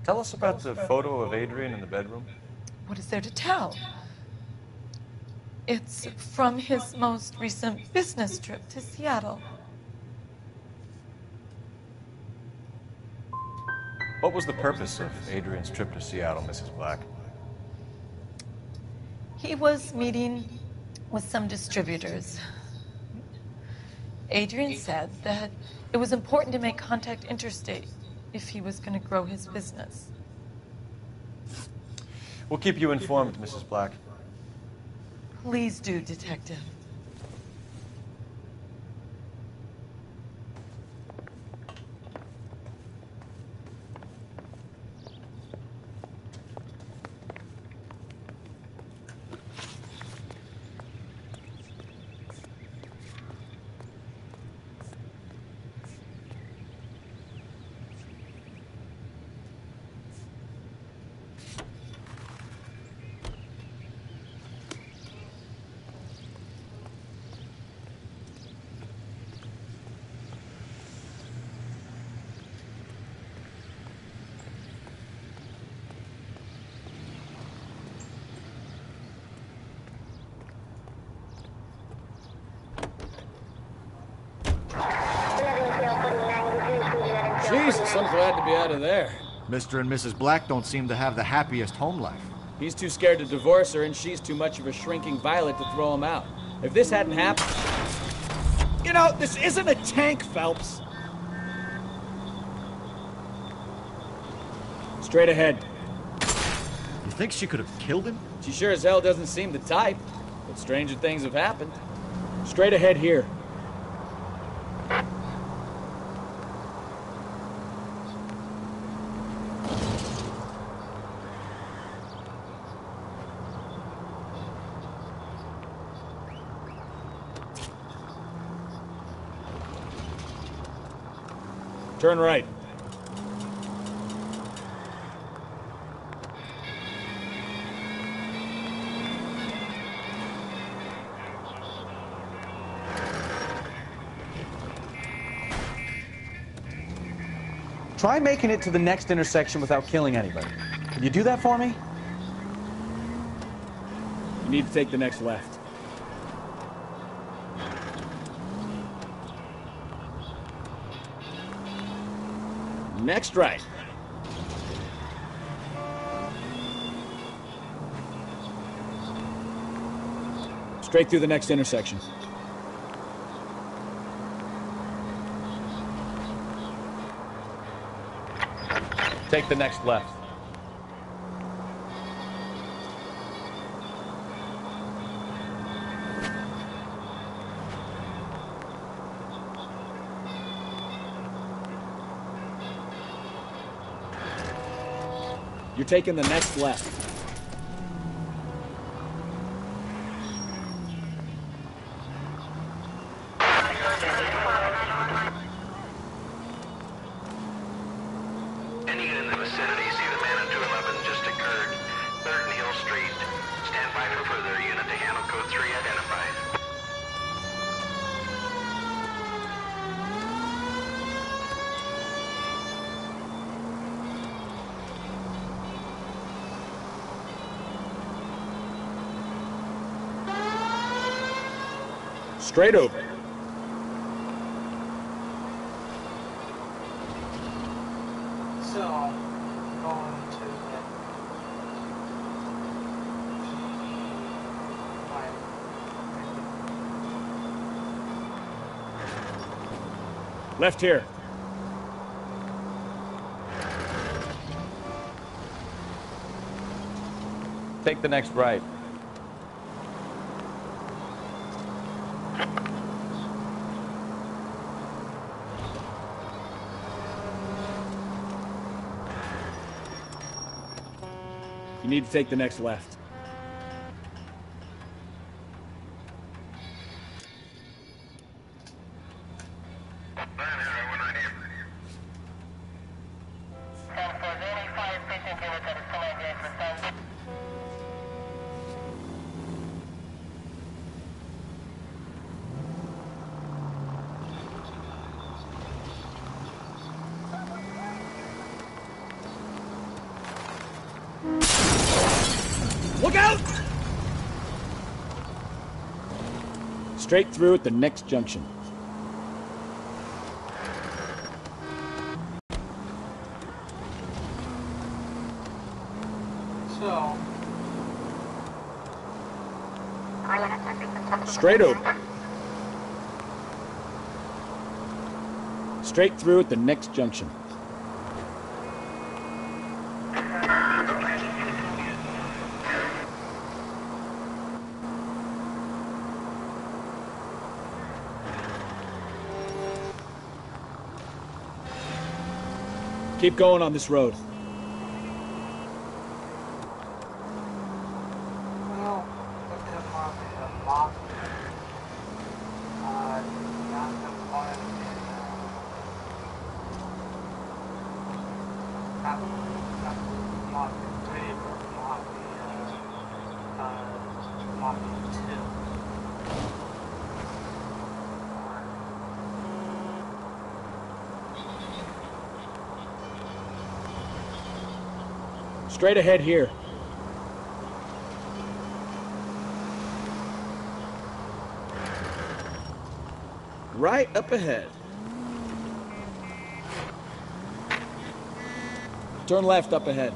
Tell us about the photo of Adrian in the bedroom. What is there to tell? It's from his most recent business trip to Seattle. What was the purpose of Adrian's trip to Seattle, Mrs. Black? He was meeting with some distributors. Adrian said that it was important to make contact interstate if he was going to grow his business. We'll keep you informed, Mrs. Black. Please do, Detective. Jesus, I'm glad to be out of there. Mr. and Mrs. Black don't seem to have the happiest home life. He's too scared to divorce her, and she's too much of a shrinking violet to throw him out. If this hadn't happened... You know, this isn't a tank, Phelps. Straight ahead. You think she could have killed him? She sure as hell doesn't seem the type, but stranger things have happened. Straight ahead here. Turn right. Try making it to the next intersection without killing anybody. Can you do that for me? You need to take the next left. Next right. Straight through the next intersection. Take the next left. You're taking the next left. Any unit in the vicinity, see the man on 211 just occurred. 3rd and Hill Street. Stand by for further. Unit to handle code 3 identified. Straight over. So, going to the Left here. Take the next right. You need to take the next left. Look out! Straight through at the next junction. So, Straight over. Straight through at the next junction. Keep going on this road. well, look at my box. Not the one not Mafia 3, but Mafia 2. Straight ahead here. Right up ahead. Turn left up ahead.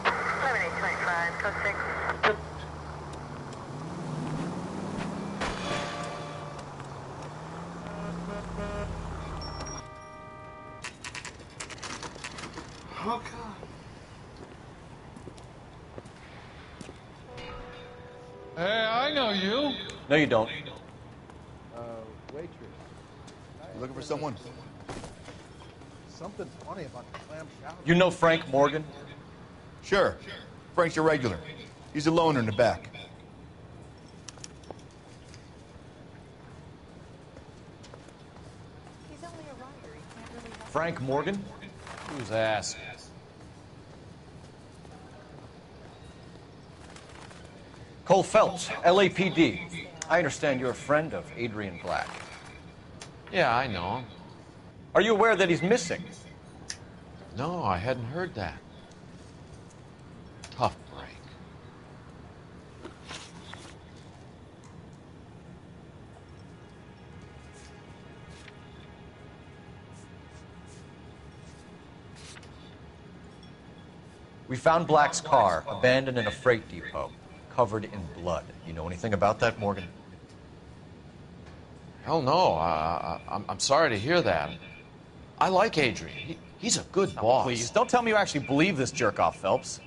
7825, code 6. Oh, God. Hey, I know you. No, you don't. Waitress. You looking for someone? Something funny about the clam chowder. You know Frank Morgan? Sure. Frank's your regular. He's a loner in the back. He's only a writer. He can't really help. Frank Morgan? Who's ass? Cole Phelps, LAPD. I understand you're a friend of Adrian Black. Yeah, I know him. Are you aware that he's missing? No, I hadn't heard that. Tough break. We found Black's car, abandoned in a freight depot, covered in blood. You know anything about that, Morgan? Hell no. I'm sorry to hear that. I like Adrian. He's a good boss. Please, don't tell me you actually believe this jerk-off, Phelps.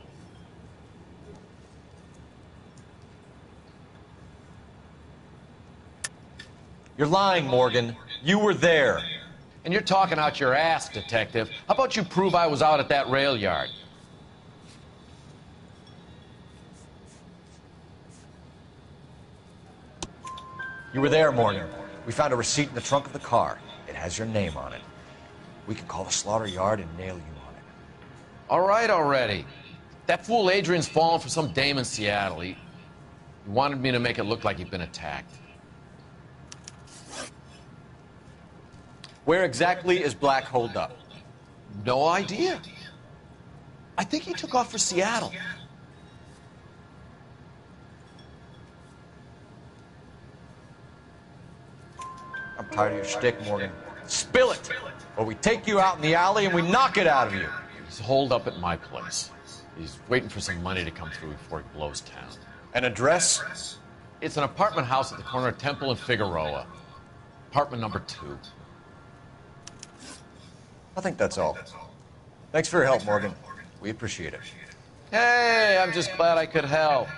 You're lying, Morgan. You were there. And you're talking out your ass, detective. How about you prove I was out at that rail yard? You were there, Morgan. We found a receipt in the trunk of the car. It has your name on it. We can call the slaughter yard and nail you on it. All right already. That fool Adrian's fallen for some dame in Seattle. He wanted me to make it look like he'd been attacked. Where exactly is Black holed up? No idea. I think he took off for Seattle. I'm tired of your shtick, Morgan. Spill it, or we take you out in the alley and we knock it out of you. He's holed up at my place. He's waiting for some money to come through before he blows town. An address? It's an apartment house at the corner of Temple and Figueroa. Apartment number 2. I think that's all. Thanks for your help, Morgan. We appreciate it. Hey, I'm just glad I could help.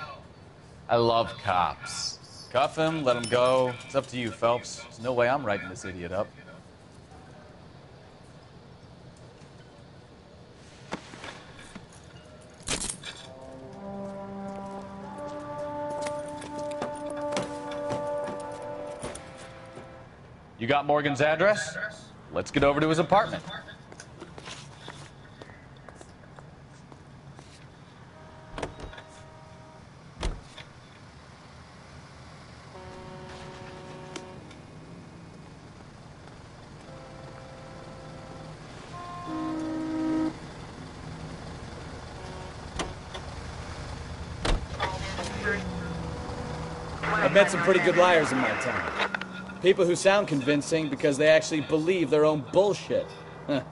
I love cops. Cuff him, let him go. It's up to you, Phelps. There's no way I'm writing this idiot up. You got Morgan's address? Let's get over to his apartment. I've met some pretty good liars in my time. People who sound convincing because they actually believe their own bullshit. That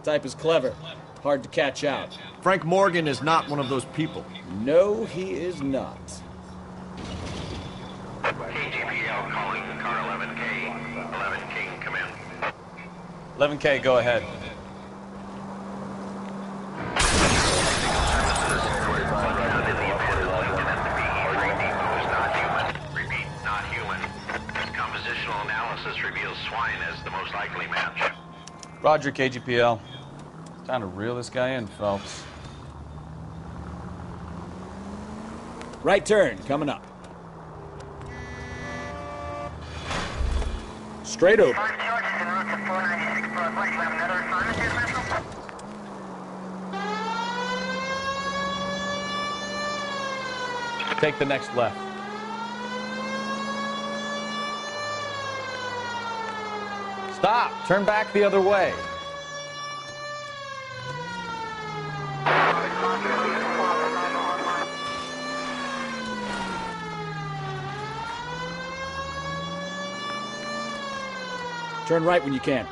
type is clever. Hard to catch out. Frank Morgan is not one of those people. No, he is not. KGPL calling car 11K. 11K, come in. 11K, go ahead. Repeat, not human. Compositional analysis reveals swine as the most likely match. Roger, KGPL. Time to reel this guy in, Phelps. Right turn, coming up. Straight over. Take the next left. Stop! Turn back the other way. Turn right when you can.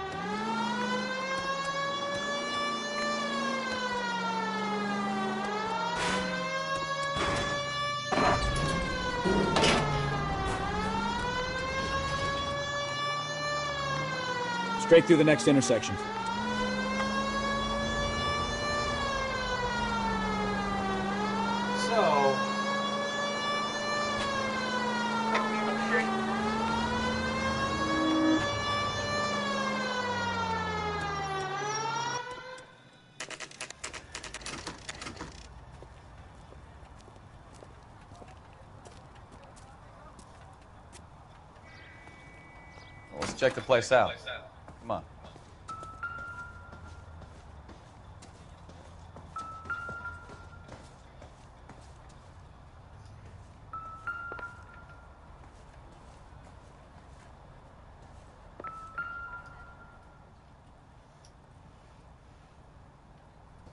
Straight through the next intersection. So... Let's check the place out. Come on.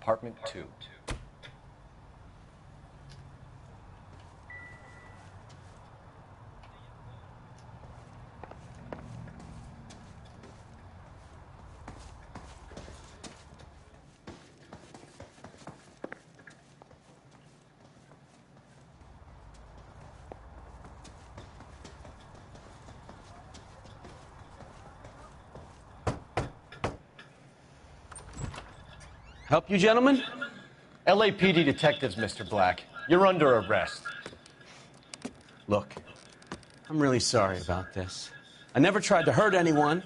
Apartment 2. Help you, gentlemen? LAPD detectives, Mr. Black. You're under arrest. Look, I'm really sorry about this. I never tried to hurt anyone.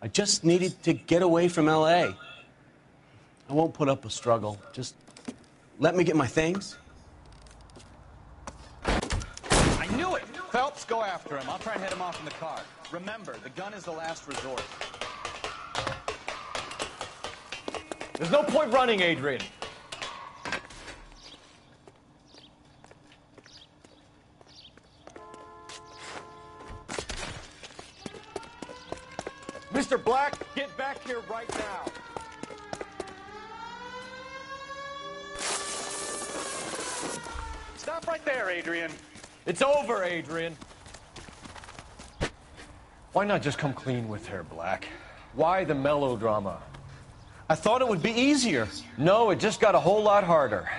I just needed to get away from LA. I won't put up a struggle. Just let me get my things. I knew it! Phelps, go after him. I'll try and head him off in the car. Remember, the gun is the last resort. There's no point running, Adrian. Mr. Black, get back here right now. Stop right there, Adrian. It's over, Adrian. Why not just come clean with her, Black? Why the melodrama? I thought it would be easier. No, it just got a whole lot harder.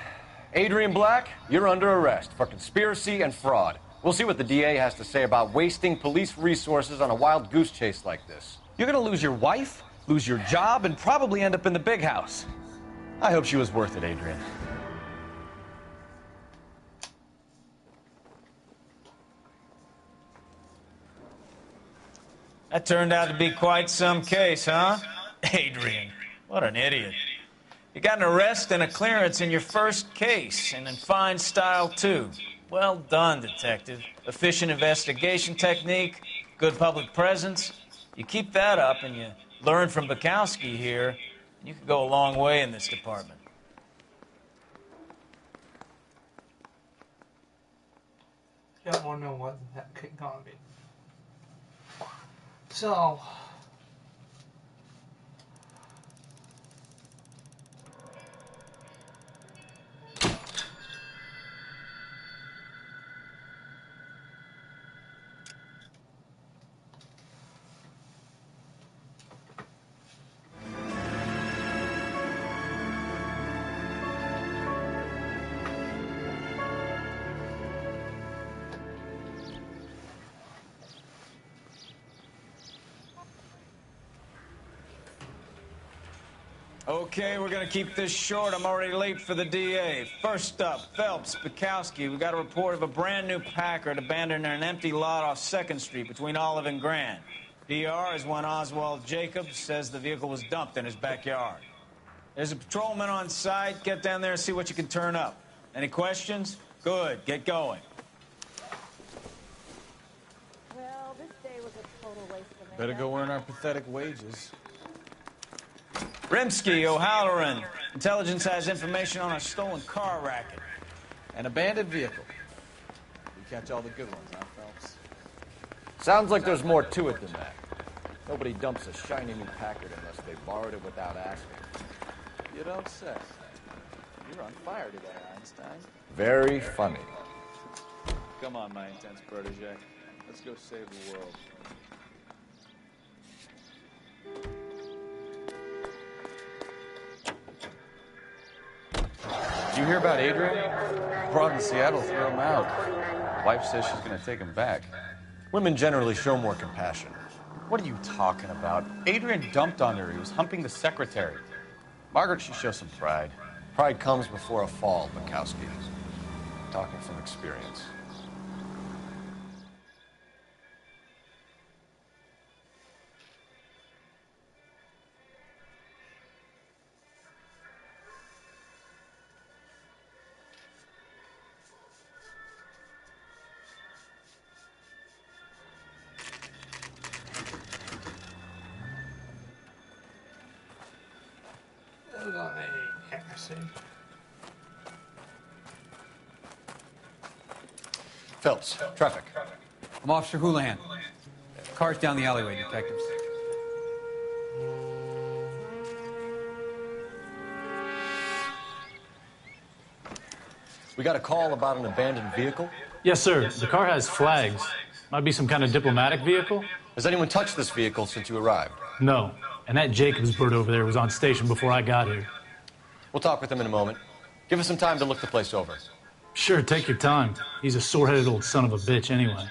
Adrian Black, you're under arrest for conspiracy and fraud. We'll see what the DA has to say about wasting police resources on a wild goose chase like this. You're gonna lose your wife, lose your job, and probably end up in the big house. I hope she was worth it, Adrian. That turned out to be quite some case, huh? Adrian, what an idiot. You got an arrest and a clearance in your first case, and in fine style, too. Well done, detective. Efficient investigation technique, good public presence. You keep that up and you learn from Bukowski here, and you could go a long way in this department. Y'all wanna know what that kick gonna be. So... Okay, we're gonna keep this short. I'm already late for the DA. First up, Phelps, Bukowski. We got a report of a brand new Packard abandoned in an empty lot off 2nd Street between Olive and Grand. DR is one Oswald Jacobs says the vehicle was dumped in his backyard. There's a patrolman on site. Get down there and see what you can turn up. Any questions? Good, get going. Well, this day was a total waste of my Better go earn our pathetic wages. Rimsky, O'Halloran. Intelligence has information on a stolen car racket. An abandoned vehicle. We catch all the good ones, huh, Phelps? Sounds like there's more to it than that. Nobody dumps a shiny new Packard unless they borrowed it without asking. You don't say. You're on fire today, Einstein. Very funny. Come on, my intense protege. Let's go save the world. Did you hear about Adrian? Brought in Seattle, threw him out. Wife says she's gonna take him back. Women generally show more compassion. What are you talking about? Adrian dumped on her. He was humping the secretary. Margaret should show some pride. Pride comes before a fall, Bukowski. Talking from experience. Phelps, traffic. I'm Officer Houlihan. Car's down the alleyway, detectives. We got a call about an abandoned vehicle? Yes, sir. The car has flags. Might be some kind of diplomatic vehicle. Has anyone touched this vehicle since you arrived? No. And that Jacobs bird over there was on station before I got here. We'll talk with him in a moment. Give us some time to look the place over. Sure, take your time. He's a sore-headed old son of a bitch anyway.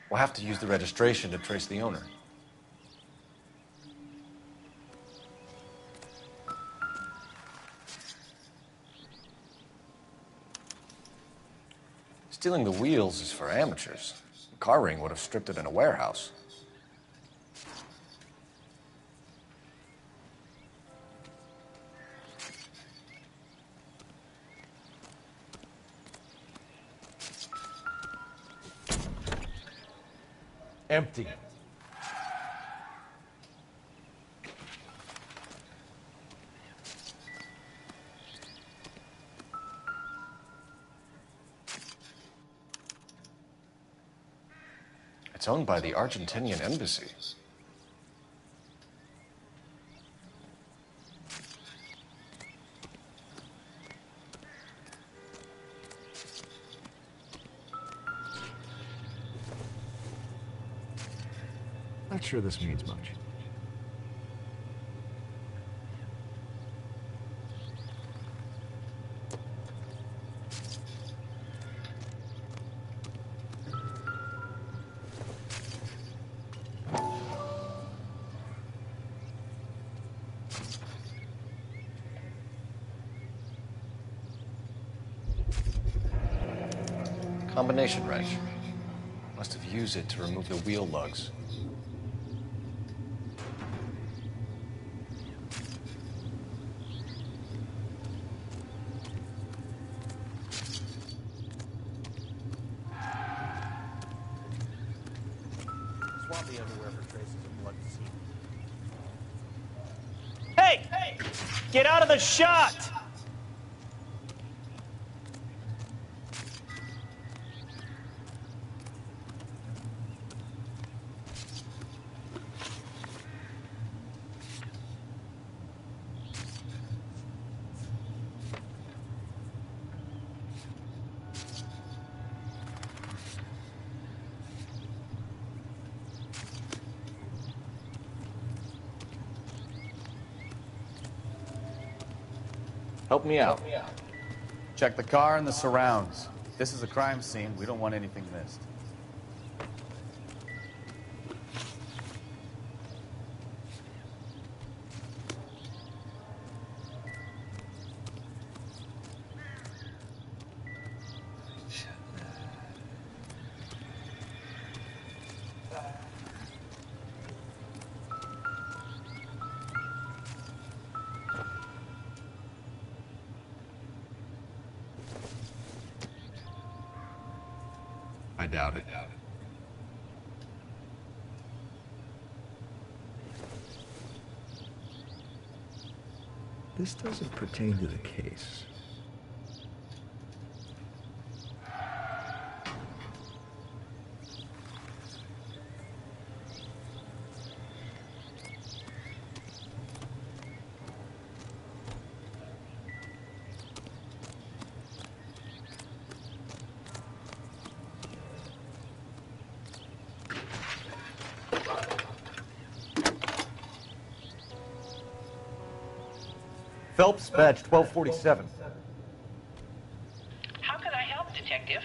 We'll have to use the registration to trace the owner. Stealing the wheels is for amateurs. The car ring would have stripped it in a warehouse. Empty. It's owned by the Argentinian embassy. Not sure this means much. Combination wrench. Must have used it to remove the wheel lugs. Swab the underwear for traces of blood to see. Hey! Get out of the shot! Help me out. Check the car and the surrounds. This is a crime scene. We don't want anything missed. I doubt it. This doesn't pertain to the case. Phelps, badge 1247. How can I help, Detective?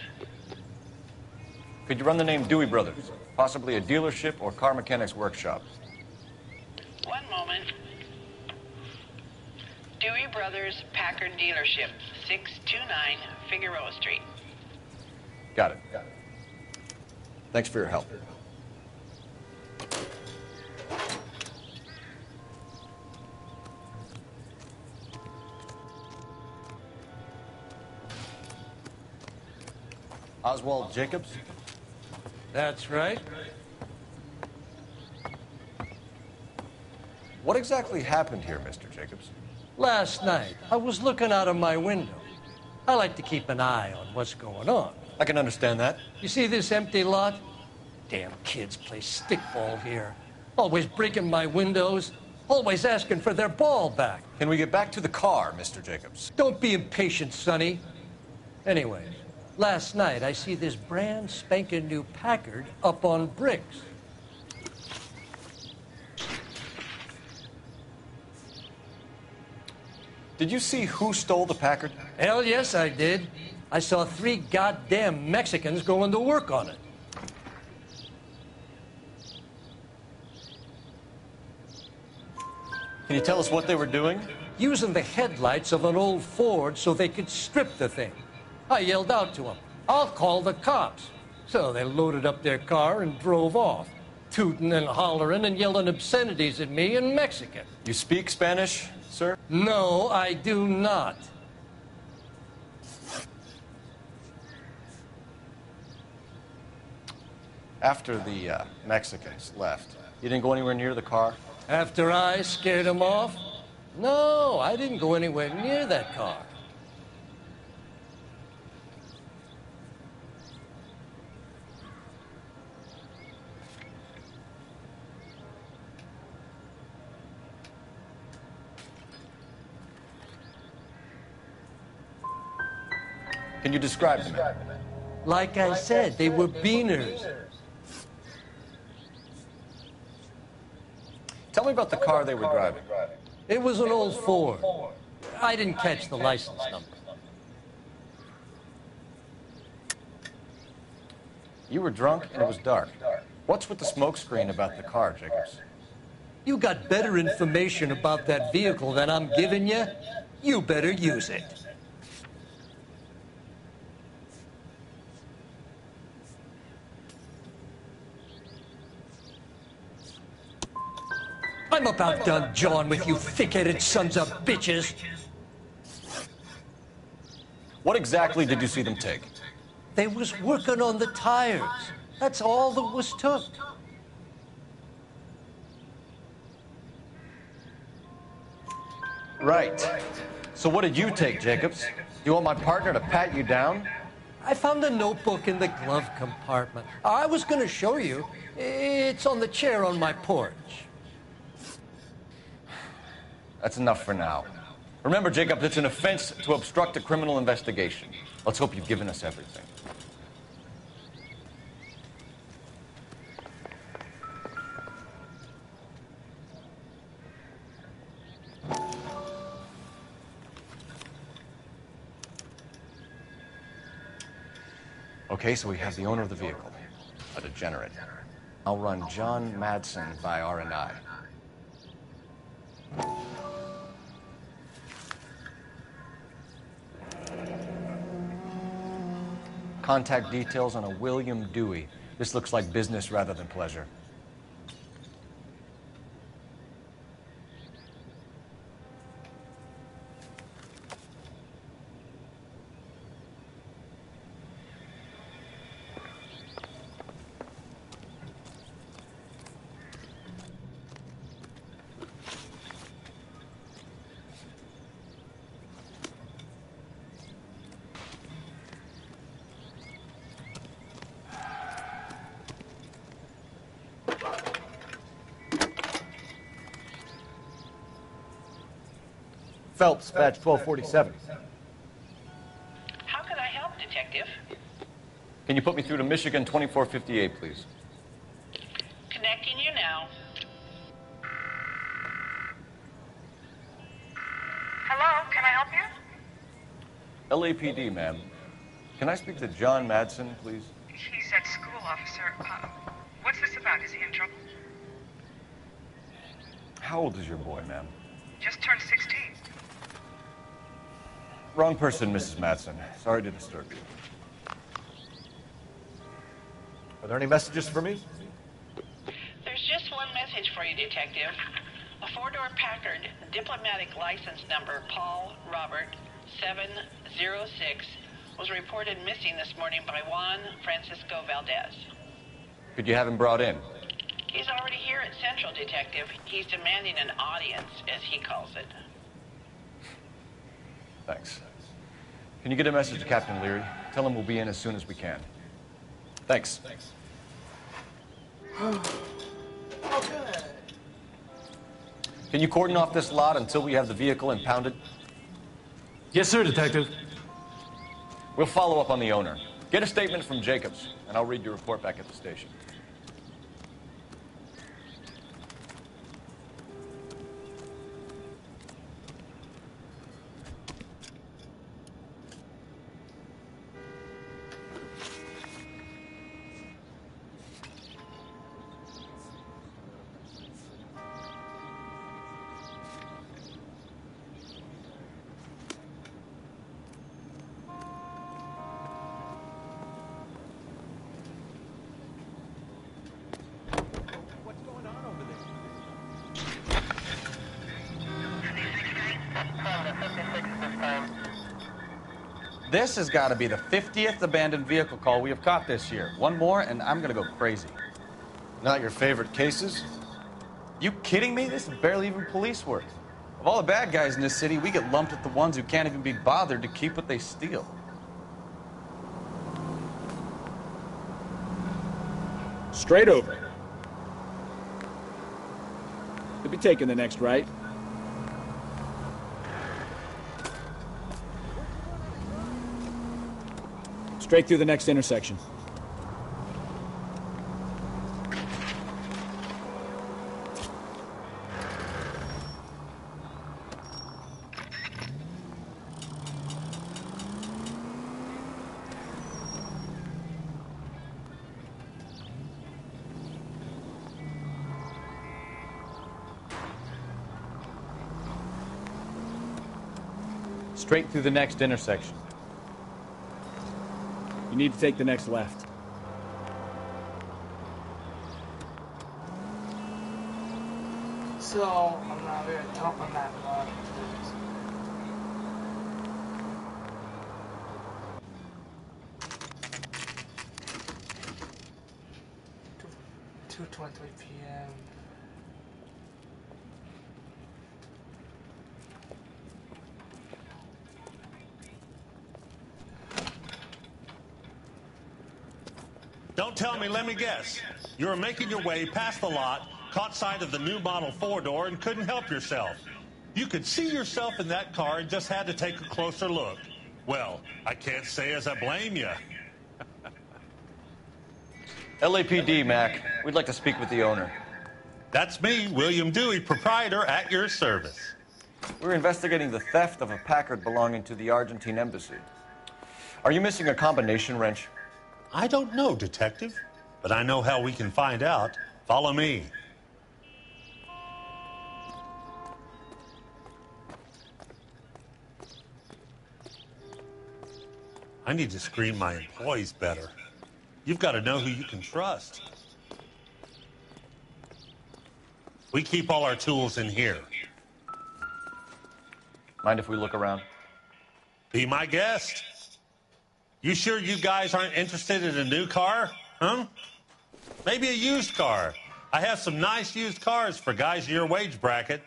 Could you run the name Dewey Brothers? Possibly a dealership or car mechanics workshop. One moment. Dewey Brothers Packard Dealership, 629 Figueroa Street. Got it. Thanks for your help. Oswald Jacobs? That's right. What exactly happened here, Mr. Jacobs? Last night, I was looking out of my window. I like to keep an eye on what's going on. I can understand that. You see this empty lot? Damn kids play stickball here. Always breaking my windows. Always asking for their ball back. Can we get back to the car, Mr. Jacobs? Don't be impatient, Sonny. Anyways, last night I see this brand spanking new Packard up on bricks. Did you see who stole the Packard? Hell yes, I did. I saw 3 goddamn Mexicans going to work on it. Can you tell us what they were doing? Using the headlights of an old Ford so they could strip the thing. I yelled out to them, "I'll call the cops." So they loaded up their car and drove off, tooting and hollering and yelling obscenities at me in Mexican. You speak Spanish, sir? No, I do not. After the Mexicans left, you didn't go anywhere near the car? After I scared them off? No, I didn't go anywhere near that car. Can you describe them? Like I said, they were beaners. Tell me about the car they were driving. It was an old Ford. I didn't catch the license number. You were drunk and it was dark. What's with the smoke screen about the car, Jacobs? You got better information about that vehicle than I'm giving you? You better use it. I'm about done jawing with you thick-headed sons of bitches. What exactly did you see them take? They was working on the tires. That's all that was took. Right. So what did you take, Jacobs? You want my partner to pat you down? I found a notebook in the glove compartment. I was going to show you. It's on the chair on my porch. That's enough for now. Remember, Jacobs, it's an offense to obstruct a criminal investigation. Let's hope you've given us everything. Okay, so we have the owner of the vehicle, a degenerate. I'll run John Madsen by R&I. Contact details on a William Dewey. This looks like business rather than pleasure. Phelps, badge 1247. How can I help, Detective? Can you put me through to Michigan 2458, please? Connecting you now. Hello? LAPD, ma'am. Can I speak to John Madsen, please? He's at school, officer. What's this about? Is he in trouble? How old is your boy, ma'am? Just turned 16. Wrong person, Mrs. Madsen. Sorry to disturb you. Are there any messages for me? There's just one message for you, Detective. A four-door Packard, diplomatic license number Paul Robert 706, was reported missing this morning by Juan Francisco Valdez. Could you have him brought in? He's already here at Central, Detective. He's demanding an audience, as he calls it. Thanks. Can you get a message to Captain Leary? Tell him we'll be in as soon as we can. Thanks. Can you cordon off this lot until we have the vehicle impounded? Yes, sir, Detective. We'll follow up on the owner. Get a statement from Jacobs, and I'll read your report back at the station. This has got to be the 50th abandoned vehicle call we have caught this year. One more, and I'm going to go crazy. Not your favorite cases? You kidding me? This is barely even police work. Of all the bad guys in this city, we get lumped with the ones who can't even be bothered to keep what they steal. Straight over. Could be taking the next right. Straight through the next intersection. Straight through the next intersection. You need to take the next left. So, I'm not really talking that much. 2:23 p.m. Don't tell me, let me guess. You were making your way past the lot, caught sight of the new model four-door, and couldn't help yourself. You could see yourself in that car and just had to take a closer look. Well, I can't say as I blame you. LAPD, Mac. We'd like to speak with the owner. That's me, William Dewey, proprietor, at your service. We're investigating the theft of a Packard belonging to the Argentine embassy. Are you missing a combination wrench? I don't know, Detective, but I know how we can find out. Follow me. I need to screen my employees better. You've got to know who you can trust. We keep all our tools in here. Mind if we look around? Be my guest. You sure you guys aren't interested in a new car? Huh? Maybe a used car. I have some nice used cars for guys in your wage bracket.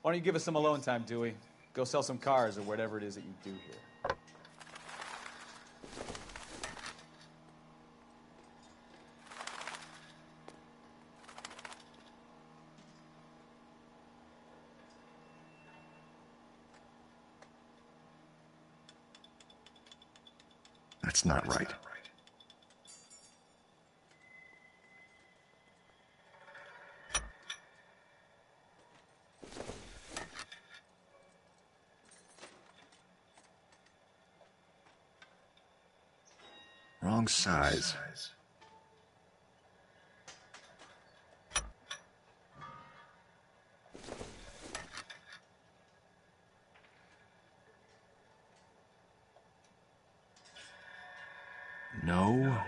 Why don't you give us some alone time, Dewey? Go sell some cars or whatever it is that you do here. That's not right. Wrong size. No.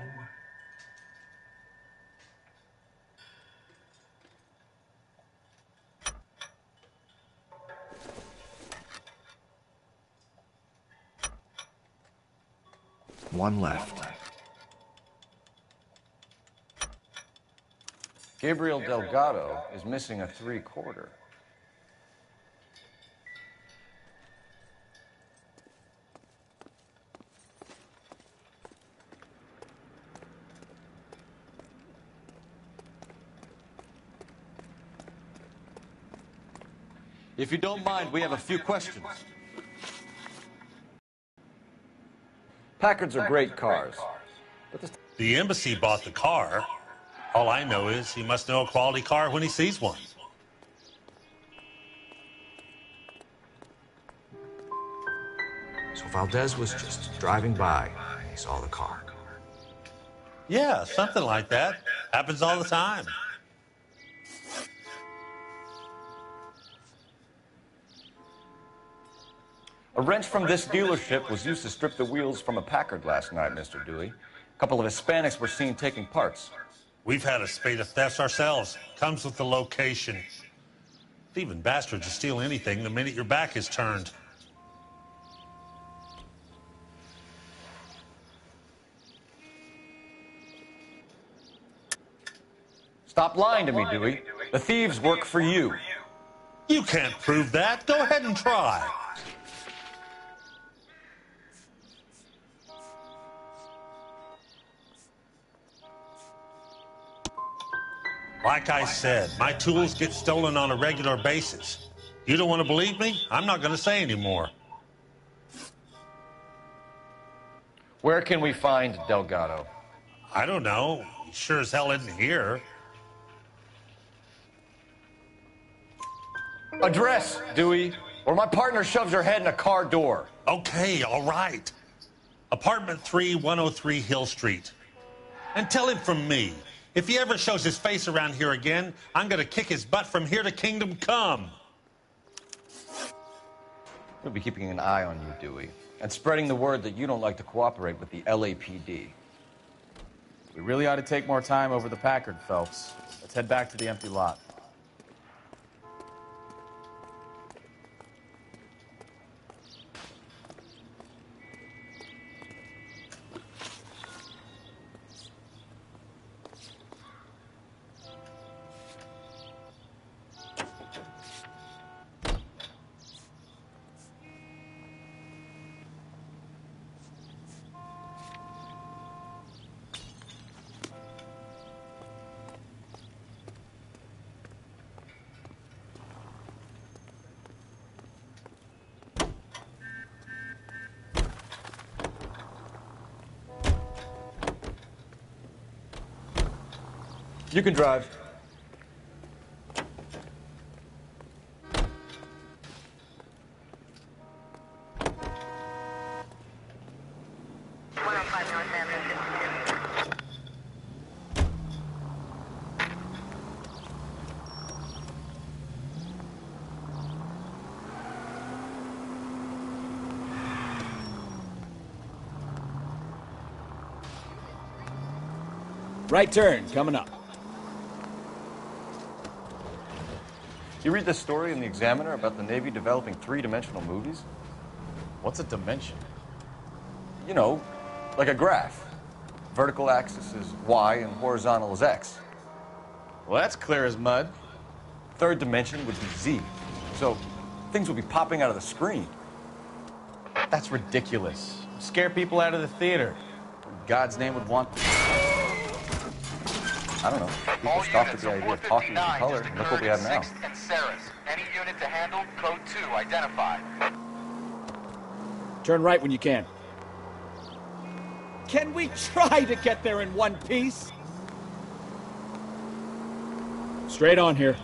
One left. Gabriel Delgado is missing a 3/4. If you don't mind, we have a few questions. Packards are great cars. The embassy bought the car. All I know is he must know a quality car when he sees one. So Valdez was just driving by. He saw the car. Yeah, something like that. Happens all the time. A wrench from this dealership was used to strip the wheels from a Packard last night, Mr. Dewey. A couple of Hispanics were seen taking parts. We've had a spate of thefts ourselves. Comes with the location. Thieving bastards will steal anything the minute your back is turned. Stop lying to me, Dewey. The thieves work for you. You can't prove that. Go ahead and try. Like I said, my tools get stolen on a regular basis. You don't want to believe me? I'm not going to say anymore. Where can we find Delgado? I don't know. He sure as hell isn't here. Address, Dewey, or my partner shoves her head in a car door. Okay, all right. Apartment 3, 103 Hill Street. And tell him from me, if he ever shows his face around here again, I'm going to kick his butt from here to Kingdom Come. We'll be keeping an eye on you, Dewey, and spreading the word that you don't like to cooperate with the LAPD. We really ought to take more time over the Packard, Phelps. Let's head back to the empty lot. You can drive. Right turn, coming up. You read this story in the Examiner about the Navy developing three-dimensional movies? What's a dimension? You know, like a graph. Vertical axis is Y and horizontal is X. Well, that's clear as mud. Third dimension would be Z. So things would be popping out of the screen. That's ridiculous. Scare people out of the theater. In God's name would want to. I don't know. People scoffed at the idea of talking in color. Look what we have now. And Sarah's. Any unit to handle, code 2, identified. Turn right when you can. Can we try to get there in one piece? Straight on here.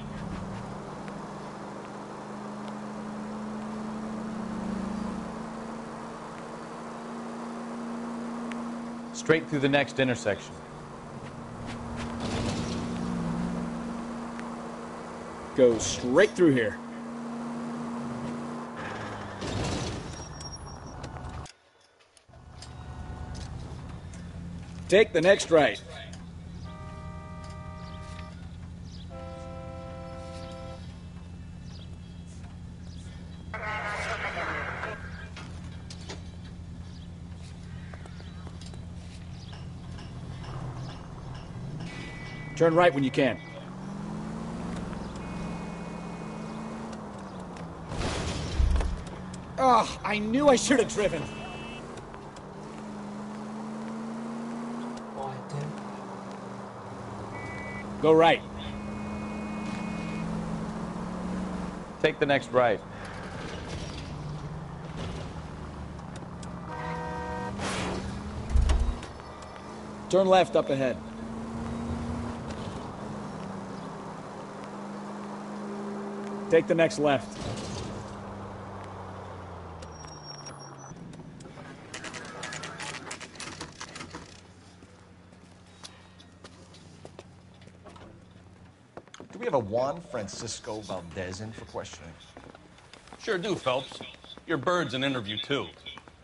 Straight through the next intersection. Go straight through here. Take the next right. Turn right when you can. Oh, I knew I should have driven. Oh, I did. Go right. Take the next right. Turn left up ahead. Take the next left. Do we have a Juan Francisco Valdez in for questioning? Sure do, Phelps. Your bird's an interview, too.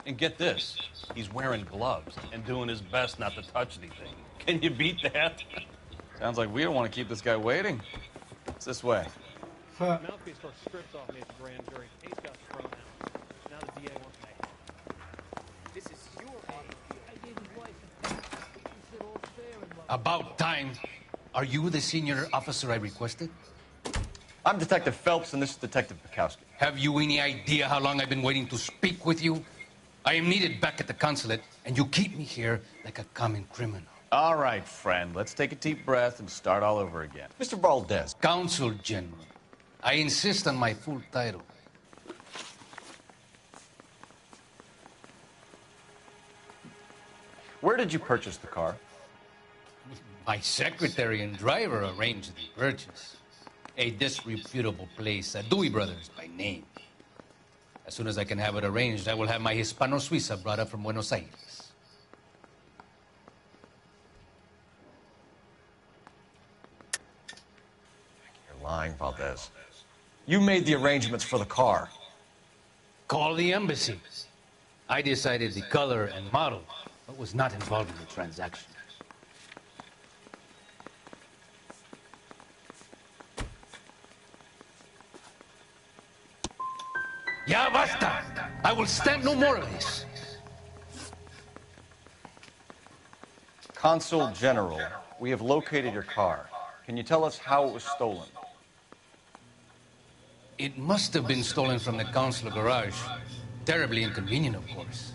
And get this, he's wearing gloves and doing his best not to touch anything. Can you beat that? Sounds like we don't want to keep this guy waiting. It's this way. Mouthpiece took strips off me at the grand jury. Case got thrown out. Now the DA wants my head. This is your About time. Are you the senior officer I requested? I'm Detective Phelps, and this is Detective Bukowski. Have you any idea how long I've been waiting to speak with you? I am needed back at the consulate, and you keep me here like a common criminal. All right, friend. Let's take a deep breath and start all over again. Mr. Valdez. Consul General. I insist on my full title. Where did you purchase the car? My secretary and driver arranged the purchase. A disreputable place, Dewey Brothers by name. As soon as I can have it arranged, I will have my Hispano Suiza brought up from Buenos Aires. You're lying, Valdez. You made the arrangements for the car. Call the embassy. I decided the color and model, but was not involved in the transaction. Ya basta! I will stand no more of this. Consul General, we have located your car. Can you tell us how it was stolen? It must have been stolen from the consular garage. Terribly inconvenient, of course.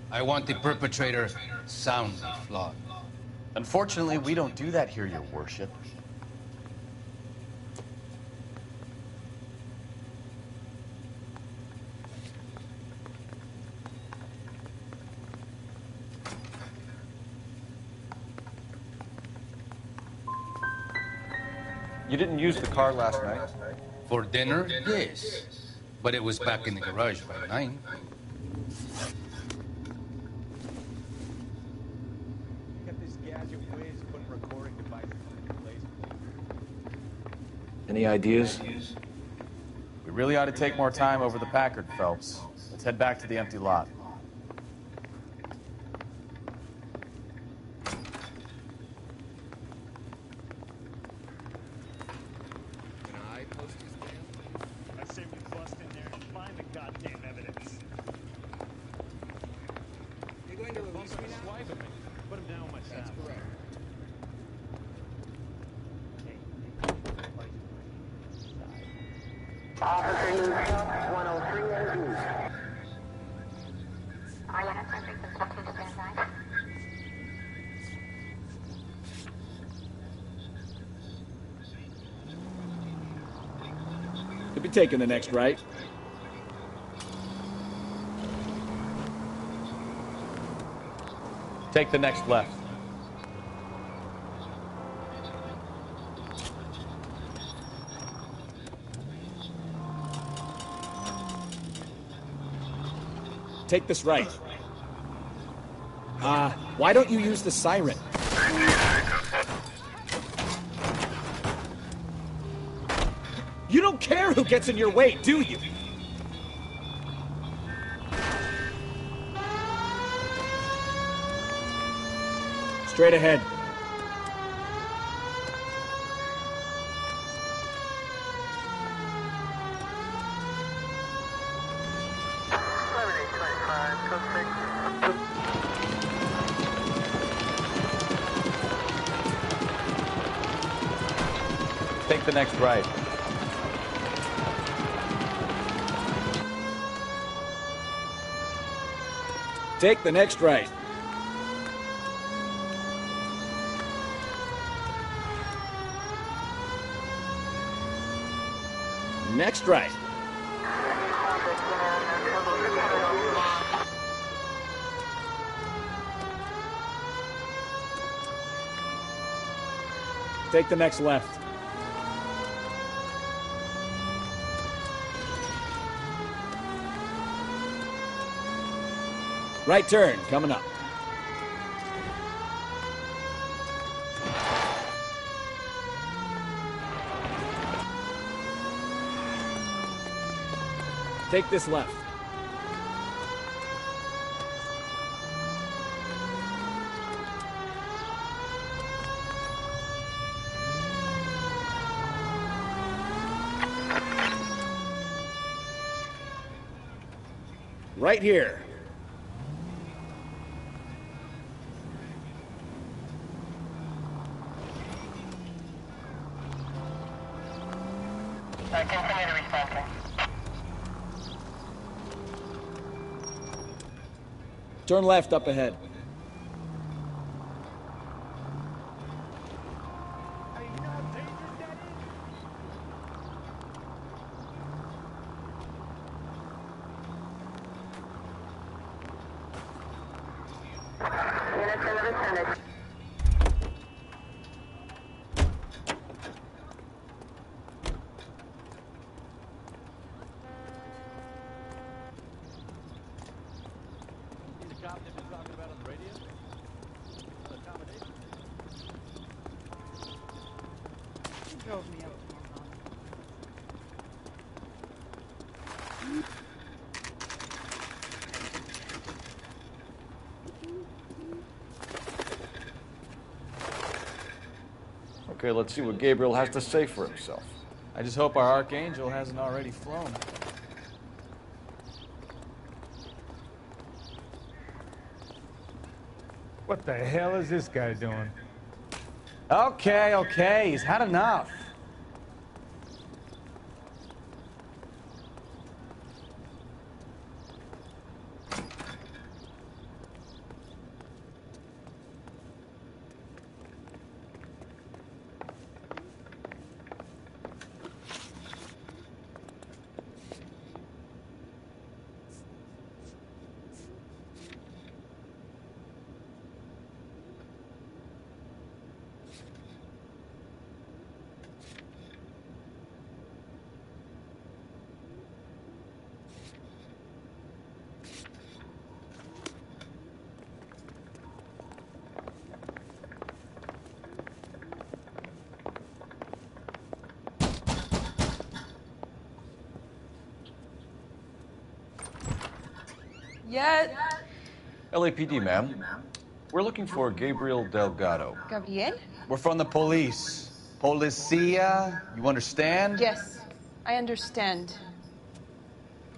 I want the perpetrator soundly flogged. Unfortunately, we don't do that here, Your Worship. You didn't use the car last night? For dinner, yes. But it was back in the garage by 9. Any ideas? We really ought to take more time over the Packard, Phelps. Let's head back to the empty lot. You'll be taking the next right. Take the next left. Take this right. Why don't you use the siren? You don't care who gets in your way, do you? Straight ahead. Take the next right. Take the next right. Next right. Take the next left. Right turn, coming up. Take this left. Right here. Continue to respond, sir. Turn left up ahead. Okay, let's see what Gabriel has to say for himself. I just hope our Archangel hasn't already flown. What the hell is this guy doing? Okay, he's had enough. Yes. LAPD, ma'am. We're looking for Gabriel Delgado. Gabriel? We're from the police. Policia, you understand? Yes, I understand.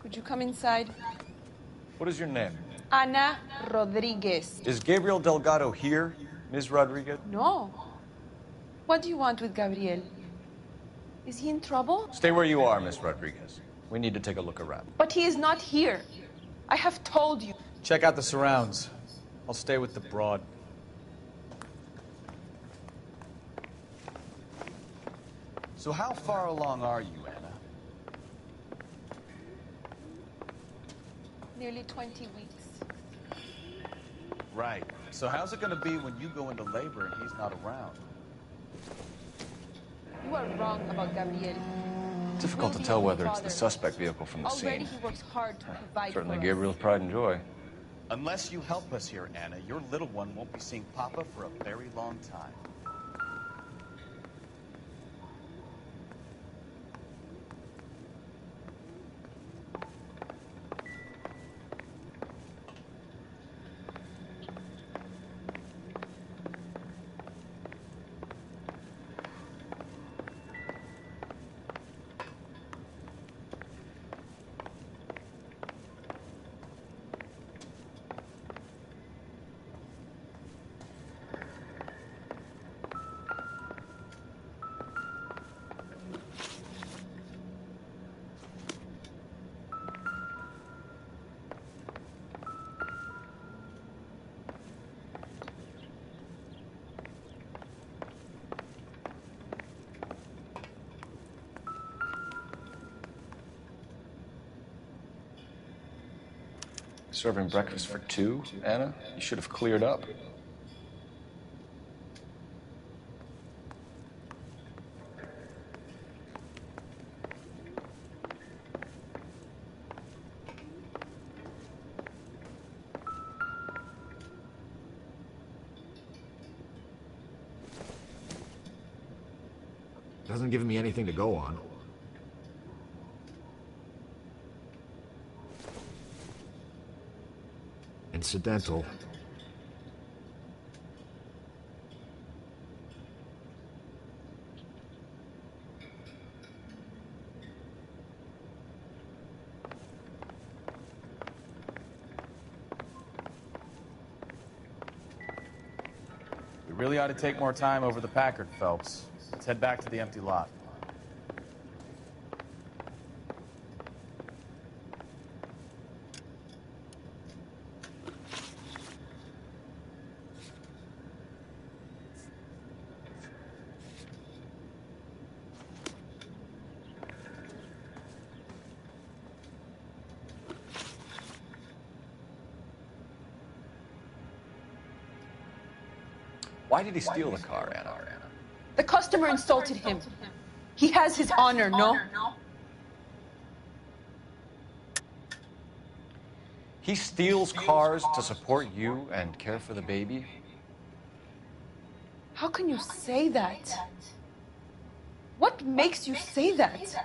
Could you come inside? What is your name? Ana Rodriguez. Is Gabriel Delgado here, Ms. Rodriguez? No. What do you want with Gabriel? Is he in trouble? Stay where you are, Ms. Rodriguez. We need to take a look around. But he is not here. I have told you. Check out the surrounds. I'll stay with the broad. So how far along are you, Anna? Nearly 20 weeks. Right. So how's it going to be when you go into labor and he's not around? You are wrong about Gabriel. Difficult to tell whether it's the suspect vehicle from the Already scene. he works hard to provide Certainly for Gabriel's pride and joy. Unless you help us here, Anna, your little one won't be seeing Papa for a very long time. Serving breakfast for two, Anna? You should have cleared up. Doesn't give me anything to go on. Incidental. We really ought to take more time over the Packard, Phelps. Let's head back to the empty lot. Why did he steal the car, Anna? The customer insulted him. He has his honor, no? He steals cars to support you and care for the baby? How can you say that? What makes you say that?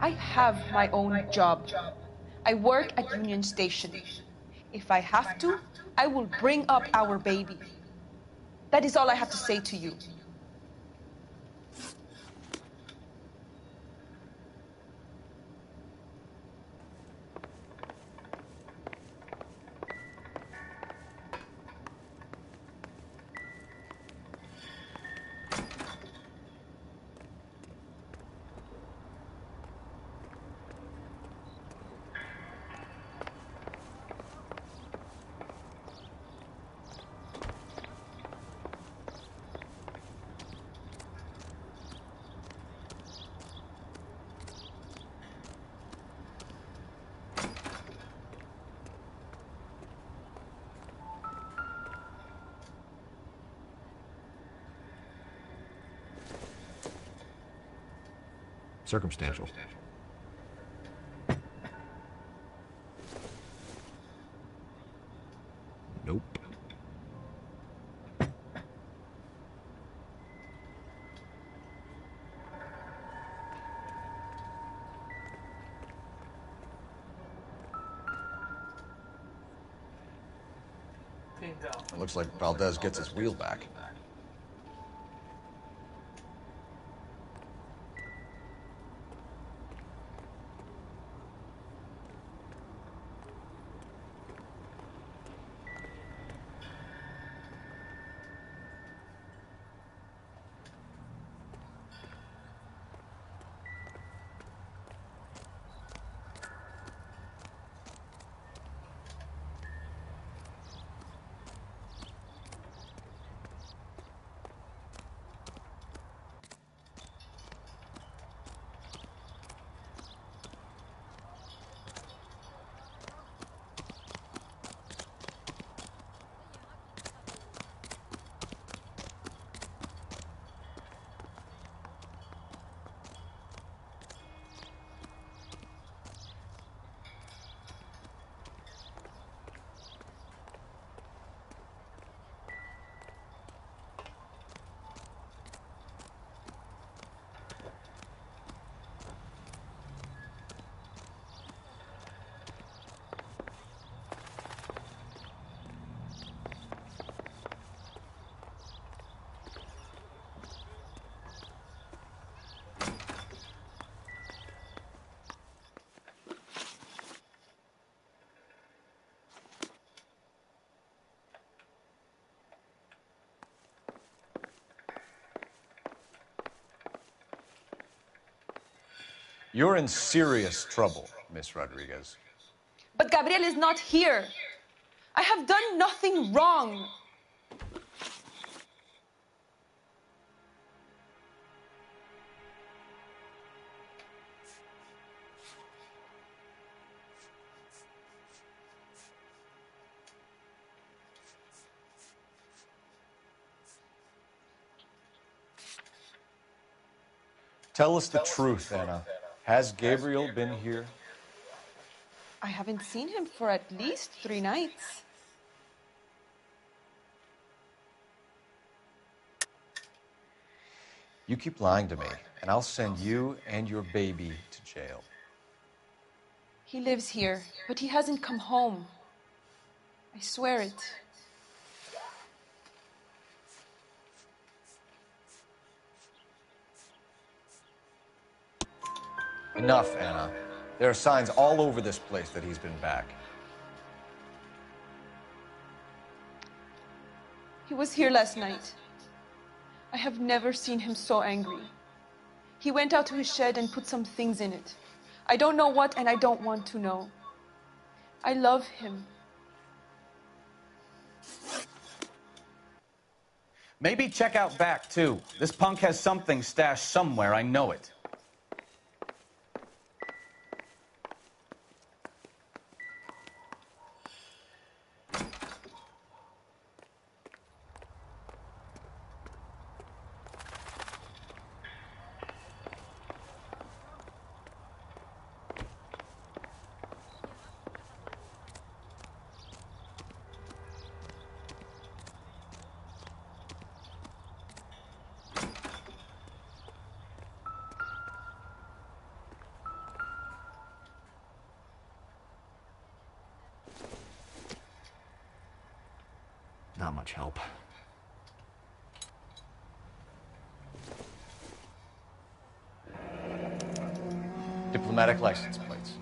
I have my own job. I work at Union Station. If I have to, I will bring up our baby. That is all I have to say to you. Circumstantial. Nope. It looks like Valdez gets his wheel back. You're in serious trouble, Miss Rodriguez. But Gabriel is not here. I have done nothing wrong. Tell us the truth, Anna. Has Gabriel been here? I haven't seen him for at least 3 nights. You keep lying to me, and I'll send you and your baby to jail. He lives here, but he hasn't come home. I swear it. Enough, Anna. There are signs all over this place that he's been back. He was here last night. I have never seen him so angry. He went out to his shed and put some things in it. I don't know what, and I don't want to know. I love him. Maybe check out back, too. This punk has something stashed somewhere, I know it. Not much help. Diplomatic license plates.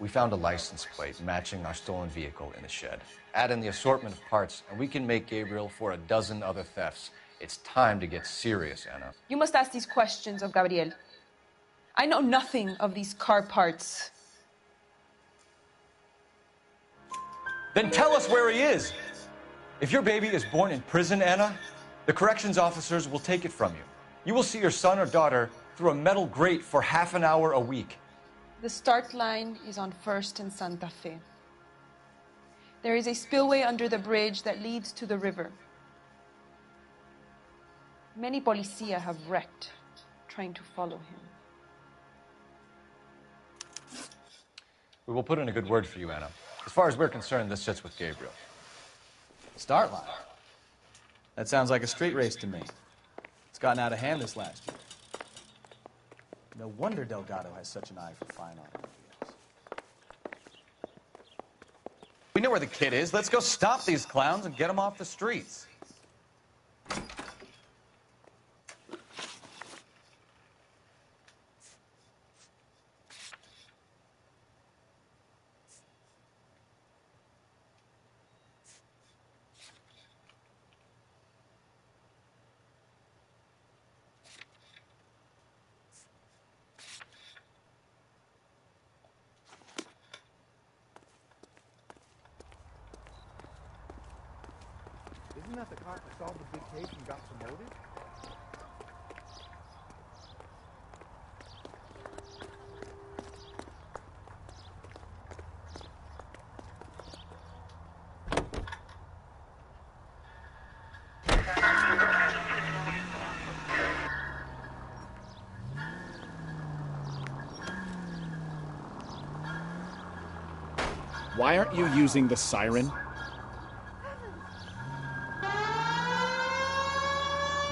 We found a license plate matching our stolen vehicle in the shed. Add in the assortment of parts, and we can make Gabriel for a dozen other thefts. It's time to get serious, Anna. You must ask these questions of Gabriel. I know nothing of these car parts. Then tell us where he is. If your baby is born in prison, Anna, the corrections officers will take it from you. You will see your son or daughter through a metal grate for half an hour a week. The start line is on 1st and Santa Fe. There is a spillway under the bridge that leads to the river. Many policia have wrecked trying to follow him. We will put in a good word for you, Anna. As far as we're concerned, this sits with Gabriel. Start line. That sounds like a street race to me. It's gotten out of hand this last year. No wonder Delgado has such an eye for fine automobiles. We know where the kid is. Let's go stop these clowns and get them off the streets. Isn't that the cop that solved the big case and got promoted? Why aren't you using the siren?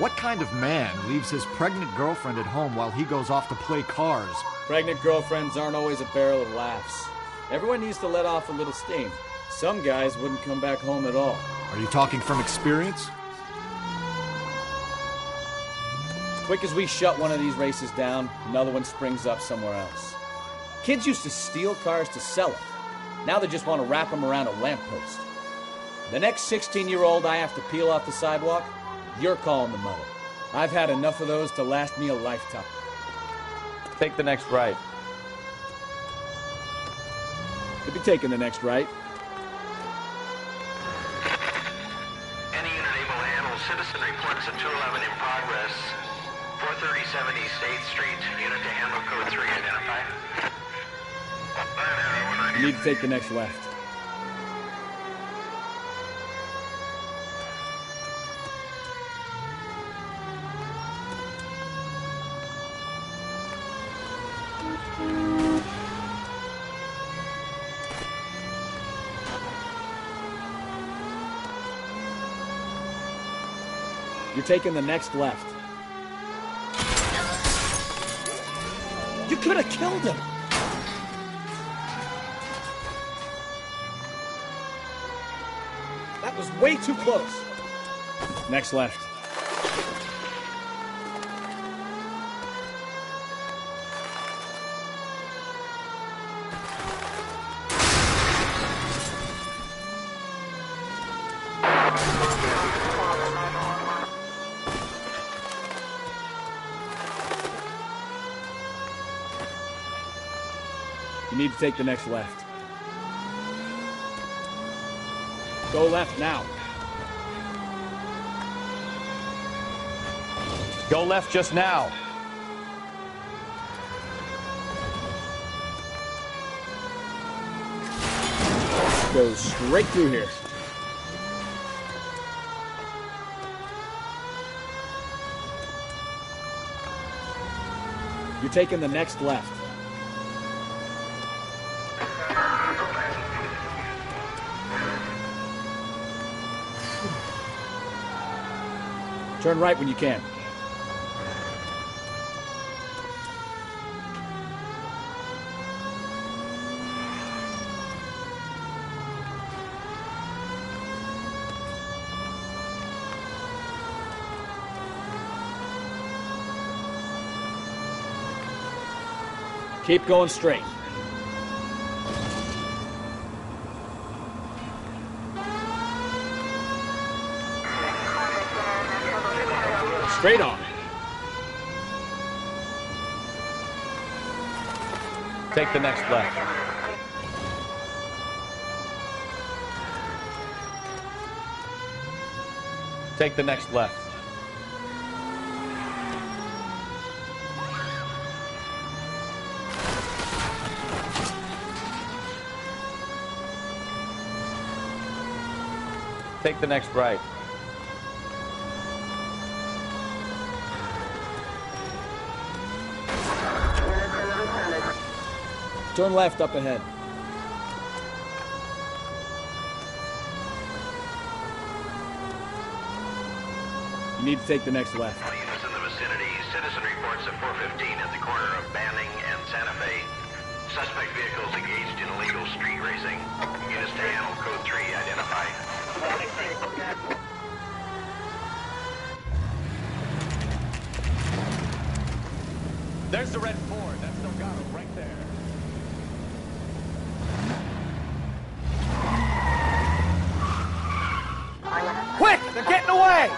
What kind of man leaves his pregnant girlfriend at home while he goes off to play cars? Pregnant girlfriends aren't always a barrel of laughs. Everyone needs to let off a little steam. Some guys wouldn't come back home at all. Are you talking from experience? As quick as we shut one of these races down, another one springs up somewhere else. Kids used to steal cars to sell them. Now they just want to wrap them around a lamppost. The next 16-year-old I have to peel off the sidewalk, you're calling the mother. I've had enough of those to last me a lifetime. Take the next right. Could be taking the next right. Any unit able to handle citizen reports at 211 in progress. 437 East 8th Street. Unit to handle code 3 identified. You need to take the next left. You're taking the next left. You could have killed him! That was way too close. Next left. You need to take the next left. Go left now. Go left just now. Go straight through here. You're taking the next left. Turn right when you can. Keep going straight. Straight on. Take the next left. Take the next left. Take the next right. Turn left up ahead. You need to take the next left. All units in the vicinity. Citizen reports at 415 at the corner of Banning and Santa Fe. Suspect vehicles engaged in illegal street racing. Units to handle code 3 identified. There's the red Ford. That's Delgado right there. Quick! They're getting away!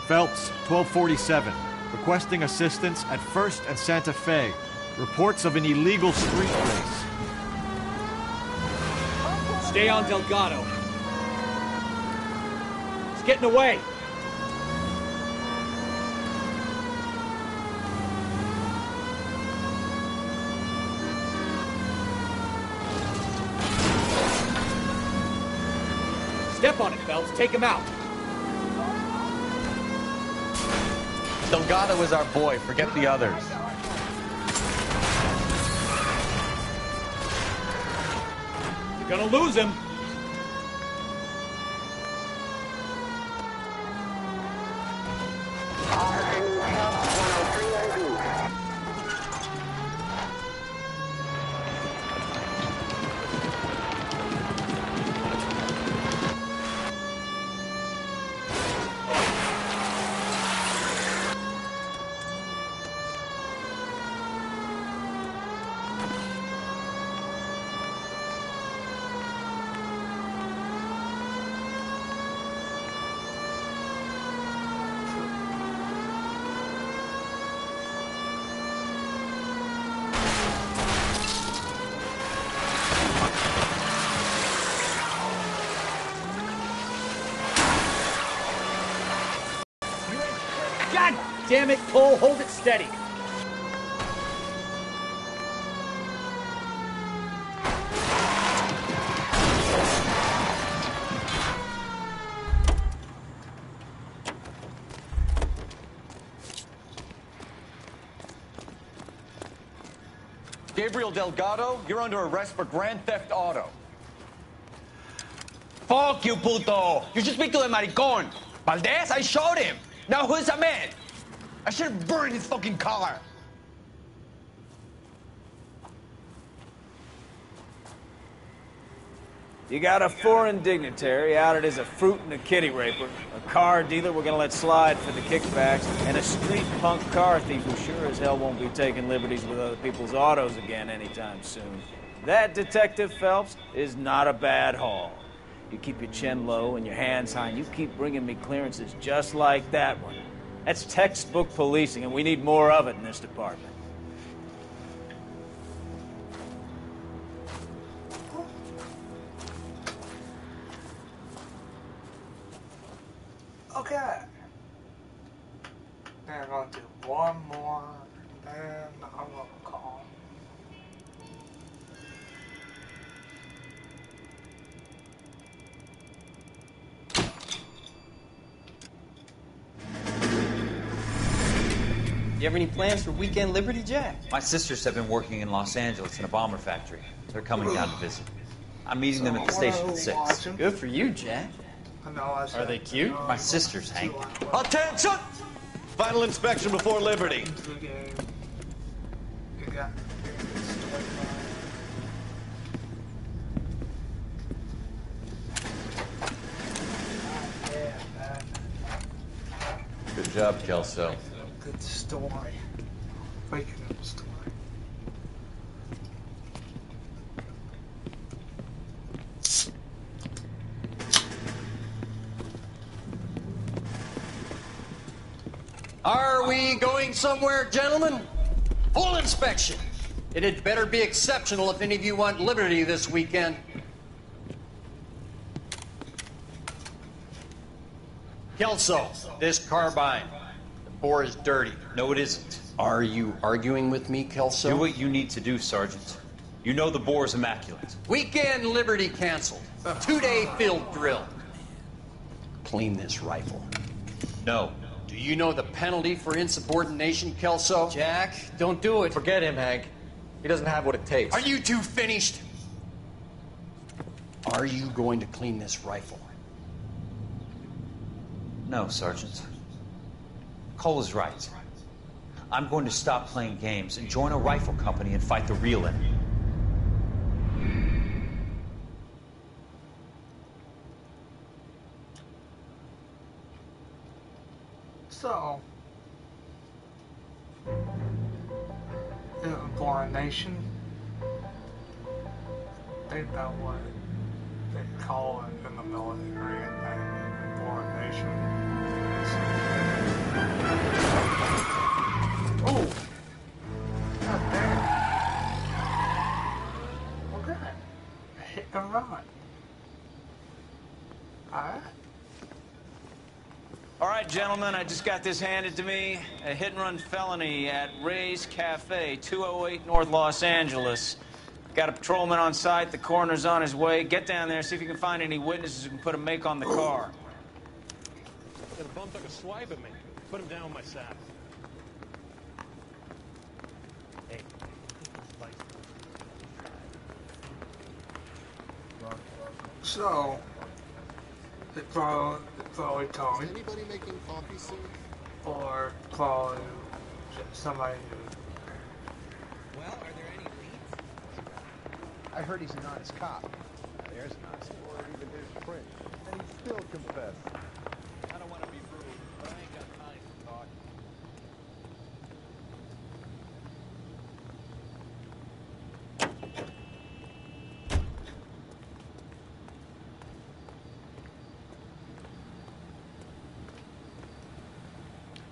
Phelps, 1247. Requesting assistance at 1st and Santa Fe. Reports of an illegal street race. Stay on Delgado. It's getting away. Step on it, Phelps. Take him out. Delgado is our boy. Forget the others. You're gonna lose him. damn it, Cole, hold it steady. Gabriel Delgado, you're under arrest for grand theft auto. Fuck you, puto! You should speak to the maricón. Valdez, I showed him. Now who's a man? I should have burned his fucking car. You got a foreign dignitary outed as a fruit and a kitty raper, a car dealer we're gonna let slide for the kickbacks, and a street punk car thief who sure as hell won't be taking liberties with other people's autos again anytime soon. That, Detective Phelps, is not a bad haul. You keep your chin low and your hands high, and you keep bringing me clearances just like that one. That's textbook policing, and we need more of it in this department. Okay. Then I'm gonna do one more, then I'm gonna call. You have any plans for weekend Liberty, Jack? My sisters have been working in Los Angeles in a bomber factory. They're coming down to visit. I'm meeting them at the station at 6. Good for you, Jack. Are they cute? My sisters, Hank. Attention! Final inspection before Liberty. Good job, Kelso. Good story. Freaking good story. Are we going somewhere, gentlemen? Full inspection. It had better be exceptional if any of you want liberty this weekend. Kelso, this carbine. The bore is dirty. No, it isn't. Are you arguing with me, Kelso? Do what you need to do, Sergeant. You know the bore is immaculate. Weekend liberty canceled. 2-day field drill. Clean this rifle. No. Do you know the penalty for insubordination, Kelso? Jack, don't do it. Forget him, Hank. He doesn't have what it takes. Are you two finished? Are you going to clean this rifle? No, Sergeant. Cole is right. I'm going to stop playing games and join a rifle company and fight the real enemy. So, in a foreign nation, they know what they call it in the military and then in a foreign nation. Oh! God damn. Okay. Hit and run. Alright. All right, gentlemen, I just got this handed to me. A hit-and-run felony at Ray's Cafe, 208 North Los Angeles. Got a patrolman on site. The coroner's on his way. Get down there, see if you can find any witnesses who can put a make on the car. The bum took a swipe at me. Put him down with my sack. Hey. So, they probably told me. Is anybody making coffee soon? Or probably somebody who. Well, are there any leads? I heard he's an honest cop. There's an honest cop. Or even his print. And he still confessed. I don't want to be rude, but I ain't got time to talk.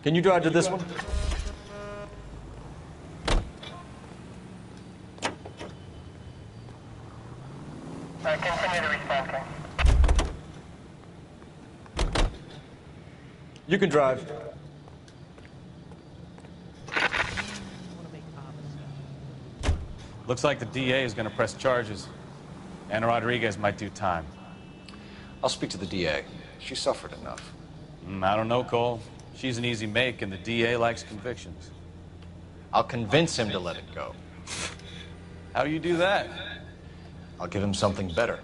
Can you drive to this one? Continue to respond. You can drive. Looks like the DA is going to press charges. Anna Rodriguez might do time. I'll speak to the DA. She suffered enough. I don't know, Cole. She's an easy make, and the DA likes convictions. I'll convince him to let it go. How do you do that? I'll give him something better.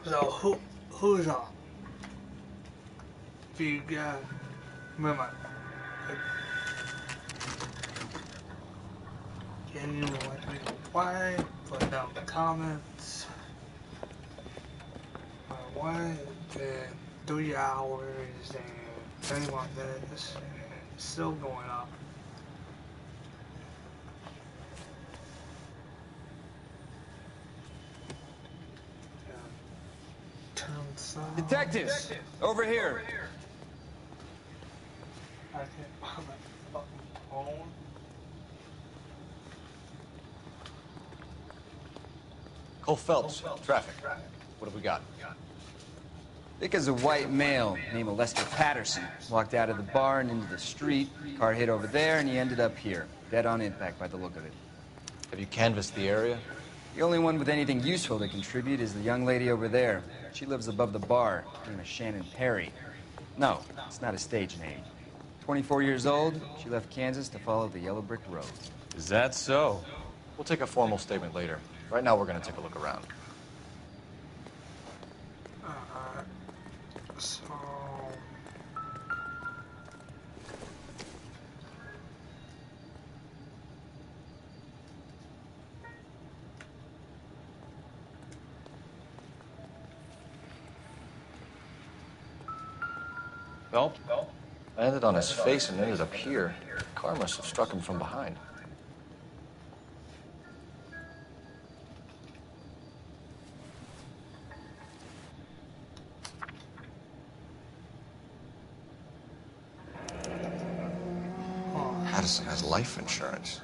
So who's on? If you got remember, can you let me know why? Put down the comments. My wife in 3 hours and 31 minutes and it's still going up. Detectives, over here. I can't find my fucking phone. Cole Phelps, traffic. What have we got? Vic is a white male named Lester Patterson. Walked out of the bar and into the street. Car hit over there and he ended up here. Dead on impact by the look of it. Have you canvassed the area? The only one with anything useful to contribute is the young lady over there. She lives above the bar. Her name is Shannon Perry. No, it's not a stage name. 24 years old, she left Kansas to follow the yellow brick road. Is that so? We'll take a formal statement later. Right now, we're going to take a look around. So... Phelps? Landed on his face and ended up here. The car must have struck him from behind. Patterson has life insurance.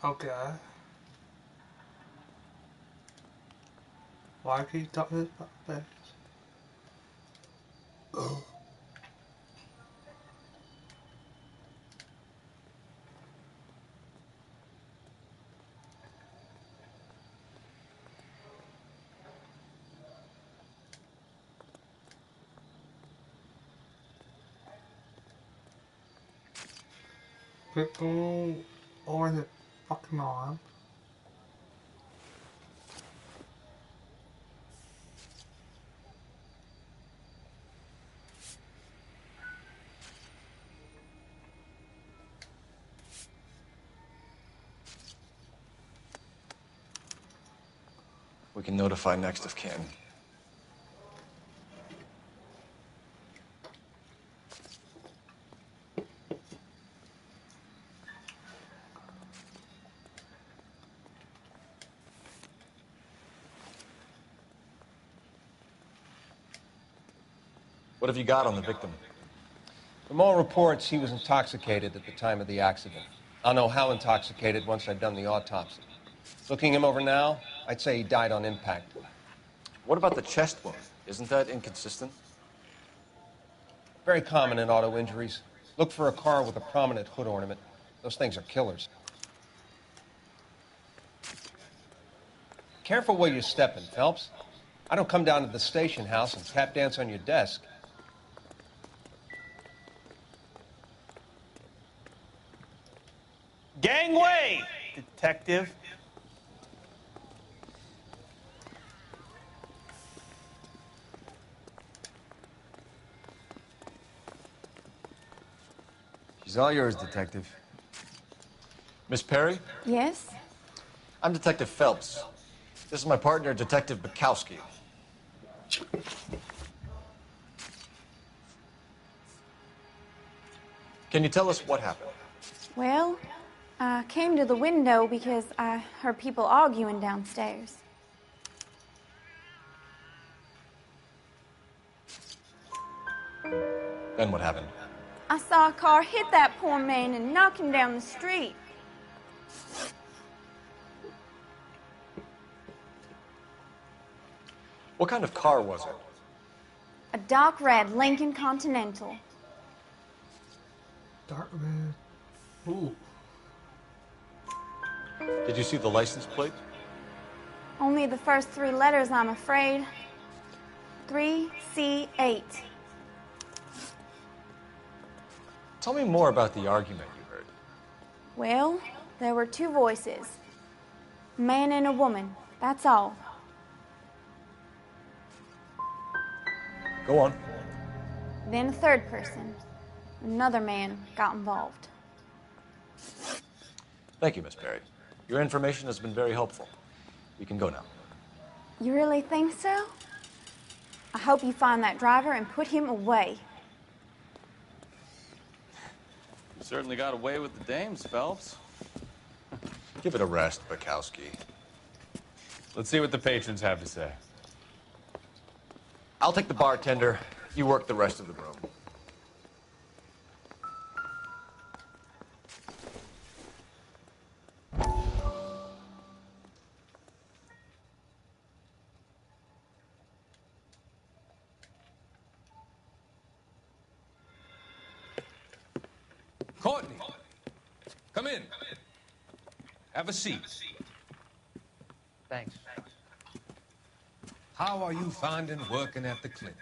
Okay. Why keep you talking about that? Pickle or the fucking arm. We can notify next of kin. What have you got on the victim? From all reports, he was intoxicated at the time of the accident. I'll know how intoxicated once I've done the autopsy. Looking him over now, I'd say he died on impact. What about the chest wound? Isn't that inconsistent? Very common in auto injuries. Look for a car with a prominent hood ornament. Those things are killers. Careful where you're stepping, Phelps. I don't come down to the station house and tap dance on your desk. Gangway, detective. She's all yours, detective. Miss Perry? Yes? I'm Detective Phelps. This is my partner, Detective Bukowski. Can you tell us what happened? Well, I came to the window because I heard people arguing downstairs. Then what happened? I saw a car hit that poor man and knock him down the street. What kind of car was it? A dark red Lincoln Continental. Dark red. Ooh. Did you see the license plate? Only the first 3 letters, I'm afraid. 3C8. Tell me more about the argument you heard. Well, there were 2 voices. A man and a woman, that's all. Go on. Then a 3rd person. Another man got involved. Thank you, Miss Perry. Your information has been very helpful. You can go now. You really think so? I hope you find that driver and put him away. You certainly got away with the dames, Phelps. Give it a rest, Bukowski. Let's see what the patrons have to say. I'll take the bartender. You work the rest of the room. Courtney, come in. Have a seat. Thanks. How are you finding working at the clinic?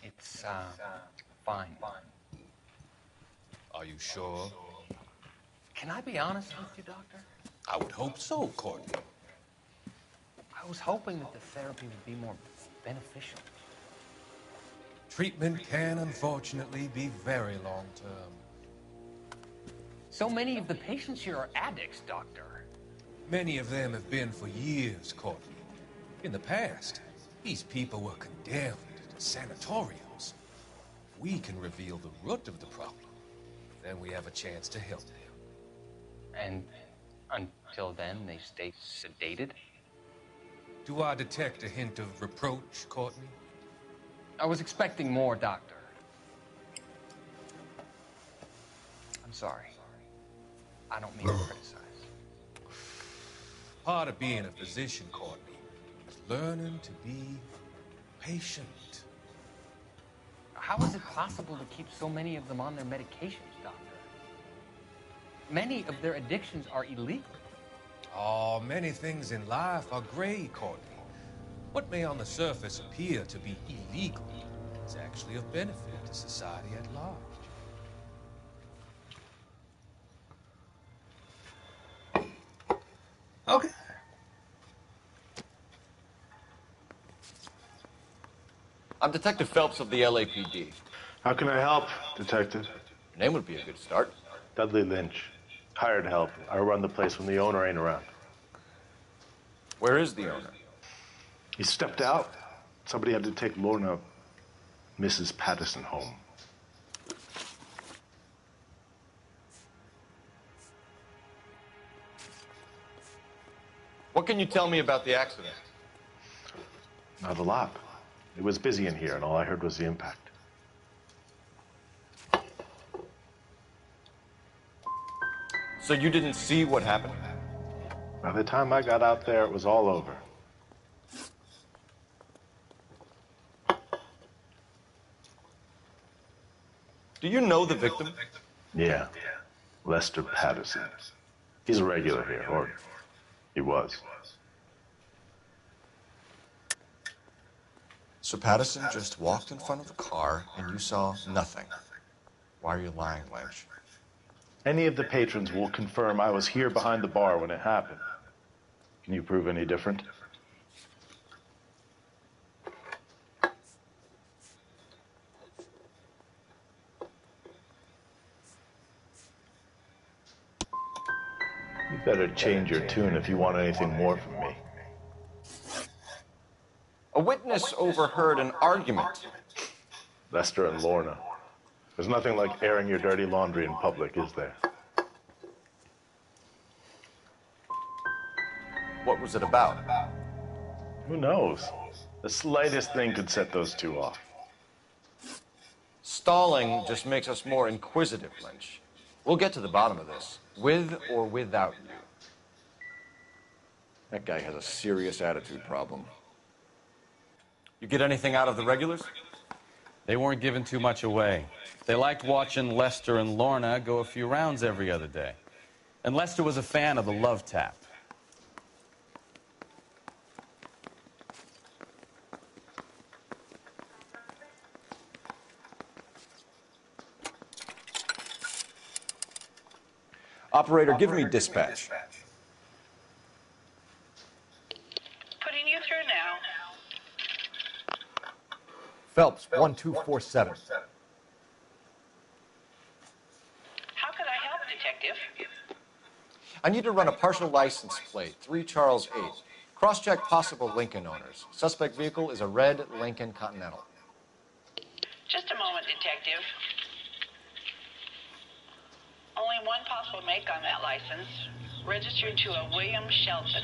It's, fine. Are you sure? Can I be honest with you, Doctor? I would hope so, Courtney. I was hoping that the therapy would be more beneficial. Treatment can, unfortunately, be very long-term. So many of the patients here are addicts, Doctor. Many of them have been for years, Courtney. In the past, these people were condemned to sanatoriums. We can reveal the root of the problem. Then we have a chance to help them. And until then, they stay sedated? Do I detect a hint of reproach, Courtney? I was expecting more, Doctor. I'm sorry. I don't mean to criticize. Part of being a physician, Courtney, is learning to be patient. How is it possible to keep so many of them on their medications, Doctor? Many of their addictions are illegal. Oh, many things in life are gray, Courtney. What may on the surface appear to be illegal is actually of benefit to society at large. Okay. I'm Detective Phelps of the LAPD. How can I help, Detective? Your name would be a good start. Dudley Lynch. Hired help. I run the place when the owner ain't around. Where is the owner? He stepped out. Somebody had to take Lorna, Mrs. Patterson, home. What can you tell me about the accident? Not a lot. It was busy in here, and all I heard was the impact. So you didn't see what happened? By the time I got out there, it was all over. Do you know the victim? Yeah. Lester Patterson. He's a regular here, or he was. So Patterson just walked in front of the car and you saw nothing. Why are you lying, Lynch? Any of the patrons will confirm I was here behind the bar when it happened. Can you prove any different? You better change your tune if you want anything more from me. A witness overheard an argument. Lester and Lorna. There's nothing like airing your dirty laundry in public, is there? What was it about? Who knows? The slightest thing could set those two off. Stalling just makes us more inquisitive, Lynch. We'll get to the bottom of this, with or without you. That guy has a serious attitude problem. You get anything out of the regulars? They weren't giving too much away. They liked watching Lester and Lorna go a few rounds every other day. And Lester was a fan of the love tap. Operator, give me dispatch. Putting you through now. Phelps, 1247. How could I help, Detective? I need to run a partial license plate, 3 Charles 8. Cross-check possible Lincoln owners. Suspect vehicle is a red Lincoln Continental. Just a moment, Detective. Only one possible make on that license. Registered to a William Shelton,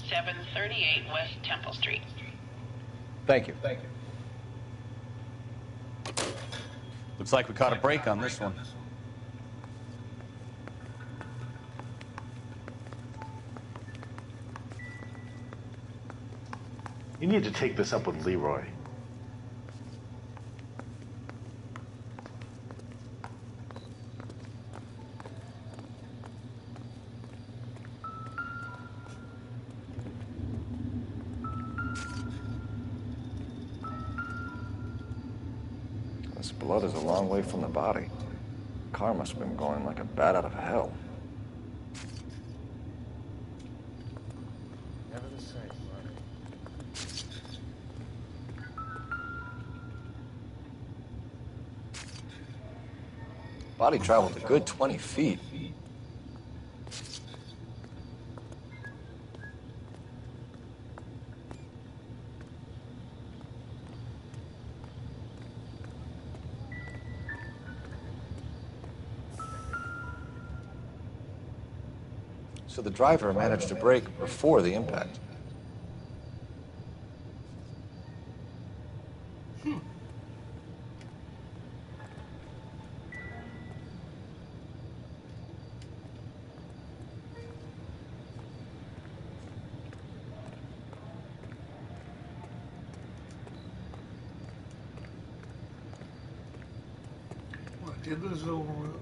738 West Temple Street. Thank you. Looks like we caught a break on this one. You need to take this up with Leroy. This blood is a long way from the body. The car must have been going like a bat out of hell. Never the same, Marty. Body traveled a good 20 feet. So the driver managed to brake before the impact. What did this over with?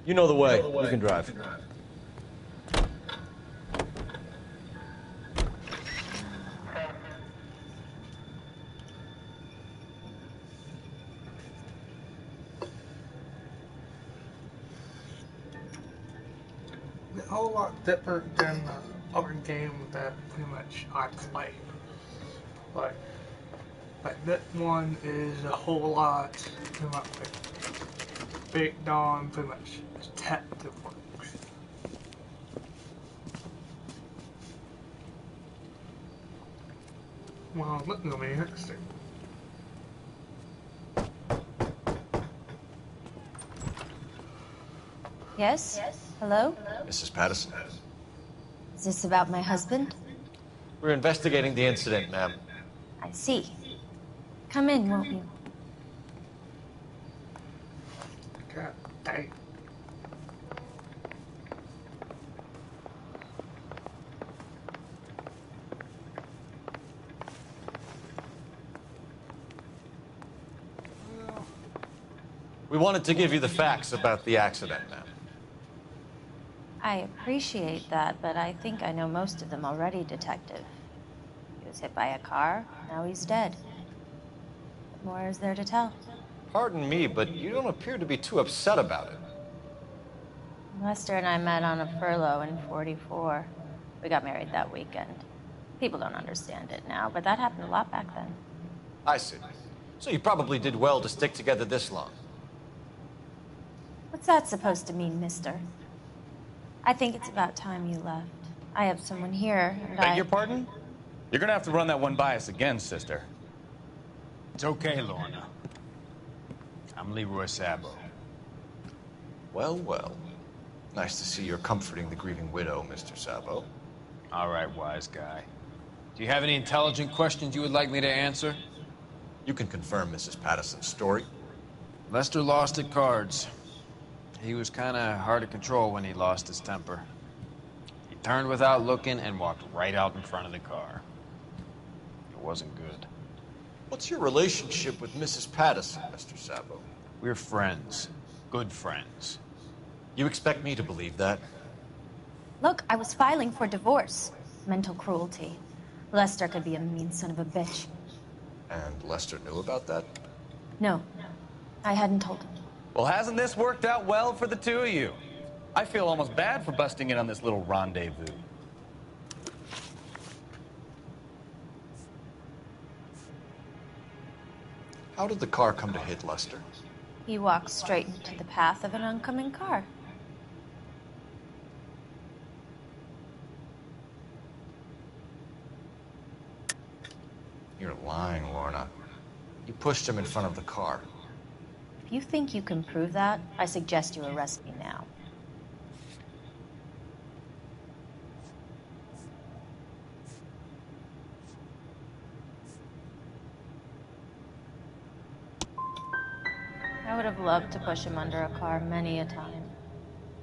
You know the way. You can drive. A whole lot different than the other game that pretty much I played. Like this one is a whole lot pretty much like Big Don, pretty much detective works. Well, look at me, interesting. Yes? Hello? Mrs. Patterson. Is this about my husband? We're investigating the incident, ma'am. I see. Come in, won't you? God dang. We wanted to give you the facts about the accident, ma'am. I appreciate that, but I think I know most of them already, Detective. He was hit by a car, now he's dead. What more is there to tell? Pardon me, but you don't appear to be too upset about it. Lester and I met on a furlough in '44. We got married that weekend. People don't understand it now, but that happened a lot back then. I see. So you probably did well to stick together this long. What's that supposed to mean, mister? I think it's about time you left. I have someone here, and Beg your pardon? You're gonna have to run that one by us again, sister. It's okay, Lorna. I'm Leroy Sabo. Well, well. Nice to see you're comforting the grieving widow, Mr. Sabo. All right, wise guy. Do you have any intelligent questions you would like me to answer? You can confirm Mrs. Patterson's story. Lester lost at cards. He was kind of hard to control when he lost his temper. He turned without looking and walked right out in front of the car. It wasn't good. What's your relationship with Mrs. Patterson, Mr. Sabo? We're friends. Good friends. You expect me to believe that? Look, I was filing for divorce. Mental cruelty. Lester could be a mean son of a bitch. And Lester knew about that? No, I hadn't told him. Well, hasn't this worked out well for the two of you? I feel almost bad for busting in on this little rendezvous. How did the car come to hit Lester? He walked straight into the path of an oncoming car. You're lying, Lorna. You pushed him in front of the car. If you think you can prove that, I suggest you arrest me now. I would have loved to push him under a car many a time,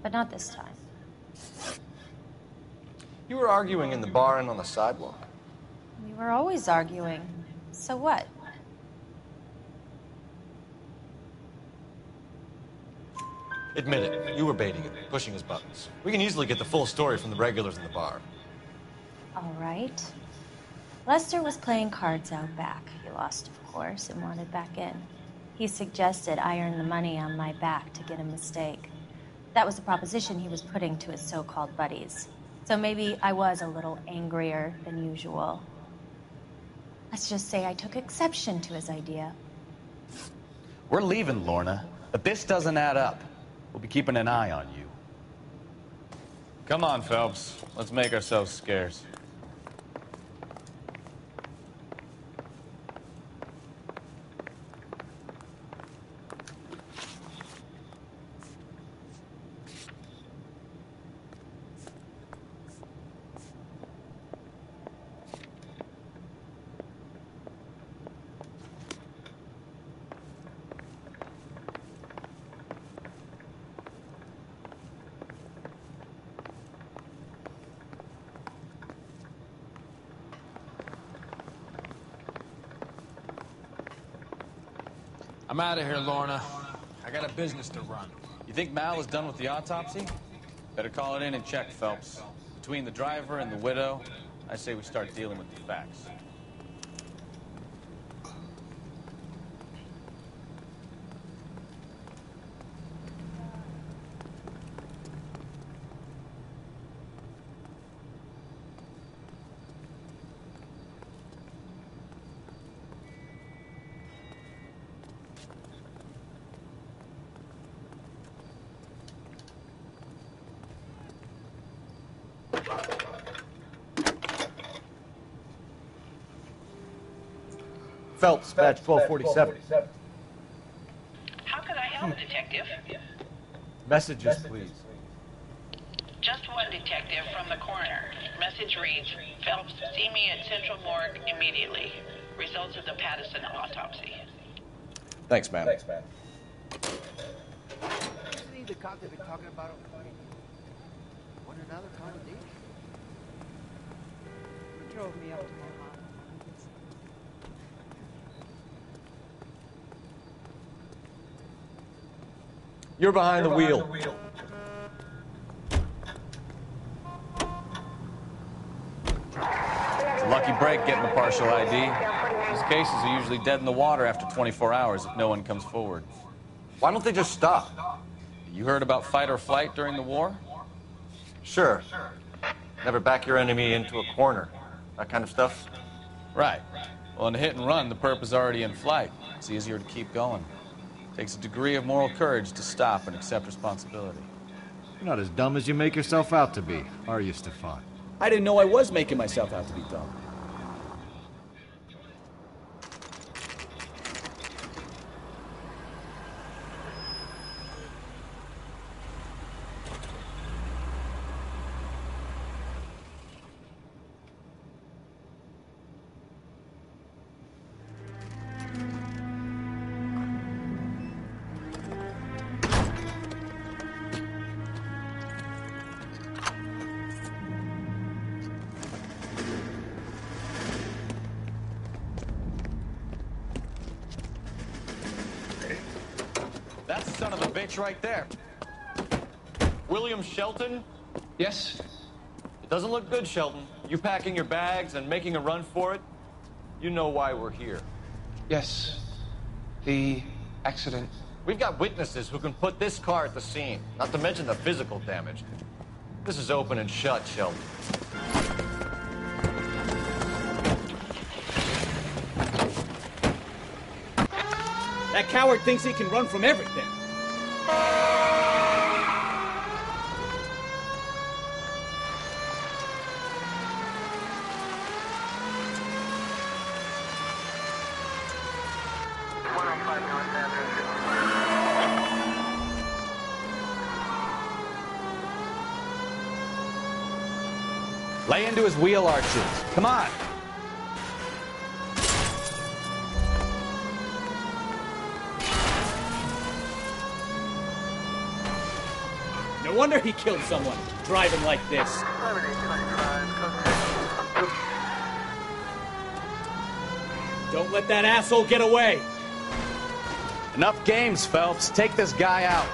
but not this time. You were arguing in the bar and on the sidewalk. We were always arguing. So what? Admit it, you were baiting him, pushing his buttons. We can easily get the full story from the regulars in the bar. All right. Lester was playing cards out back. He lost, of course, and wanted back in. He suggested I earn the money on my back to get a mistake. That was the proposition he was putting to his so-called buddies. So maybe I was a little angrier than usual. Let's just say I took exception to his idea. We're leaving, Lorna, but this doesn't add up. We'll be keeping an eye on you. Come on, Phelps. Let's make ourselves scarce. I'm out of here, Lorna. I got a business to run. You think Mal is done with the autopsy? Better call it in and check, Phelps. Between the driver and the widow, I say we start dealing with the facts. Phelps, badge 1247. How can I help, Detective? Messages, please. Just one detective from the coroner. Message reads, Phelps, see me at Central Morgue immediately. Results of the Patterson autopsy. Thanks, ma'am. Isn't he the cop they've been talking about? What another accommodation? He drove me up to my house. You're behind the wheel. It's a lucky break getting a partial ID. These cases are usually dead in the water after 24 hours if no one comes forward. Why don't they just stop? You heard about fight or flight during the war? Sure. Never back your enemy into a corner. That kind of stuff. Right. Well, in a hit and run, the perp is already in flight. It's easier to keep going. Takes a degree of moral courage to stop and accept responsibility. You're not as dumb as you make yourself out to be, are you, Stefan? I didn't know I was making myself out to be dumb. That's the son of a bitch right there. William Shelton? Yes? It doesn't look good, Shelton. You packing your bags and making a run for it? You know why we're here. Yes. The accident. We've got witnesses who can put this car at the scene, not to mention the physical damage. This is open and shut, Shelton. That coward thinks he can run from everything. Lay into his wheel arches. Come on. No wonder he killed someone, driving like this. Don't let that asshole get away. Enough games, Phelps. Take this guy out.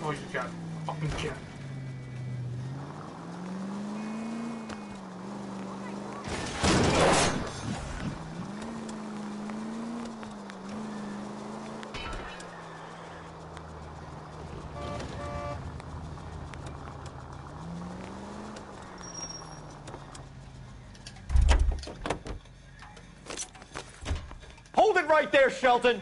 Oh, you got fucking kid. Hold it right there, Shelton!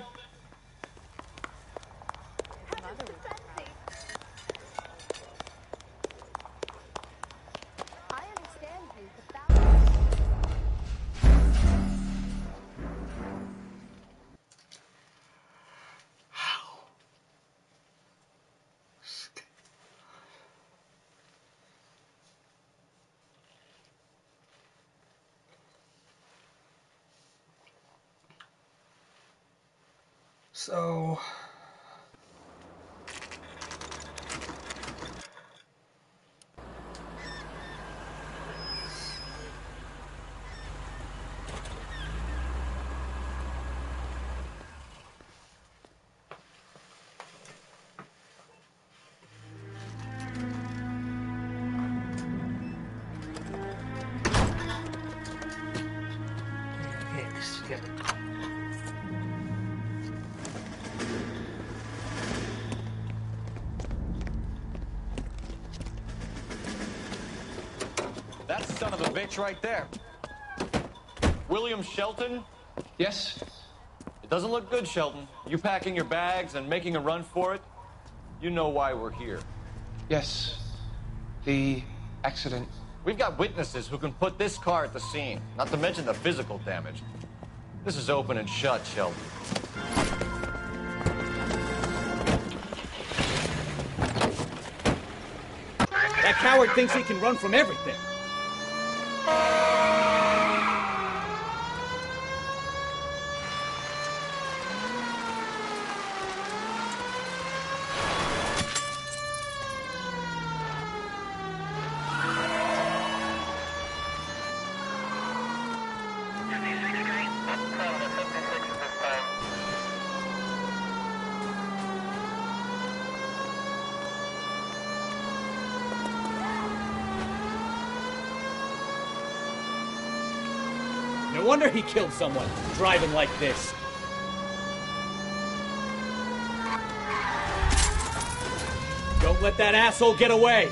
So yeah. That's the son of a bitch right there. William Shelton? Yes? It doesn't look good, Shelton. You packing your bags and making a run for it? You know why we're here. Yes. The accident. We've got witnesses who can put this car at the scene, not to mention the physical damage. This is open and shut, Shelton. That coward thinks he can run from everything. No wonder he killed someone, driving like this. Don't let that asshole get away!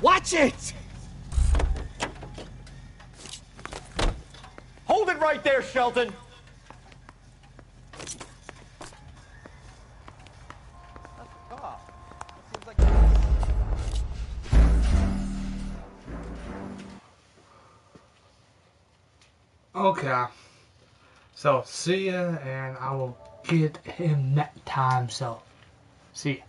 Watch it! Hold it right there, Shelton! Okay. So, see ya, and I will get him next time, so, see ya.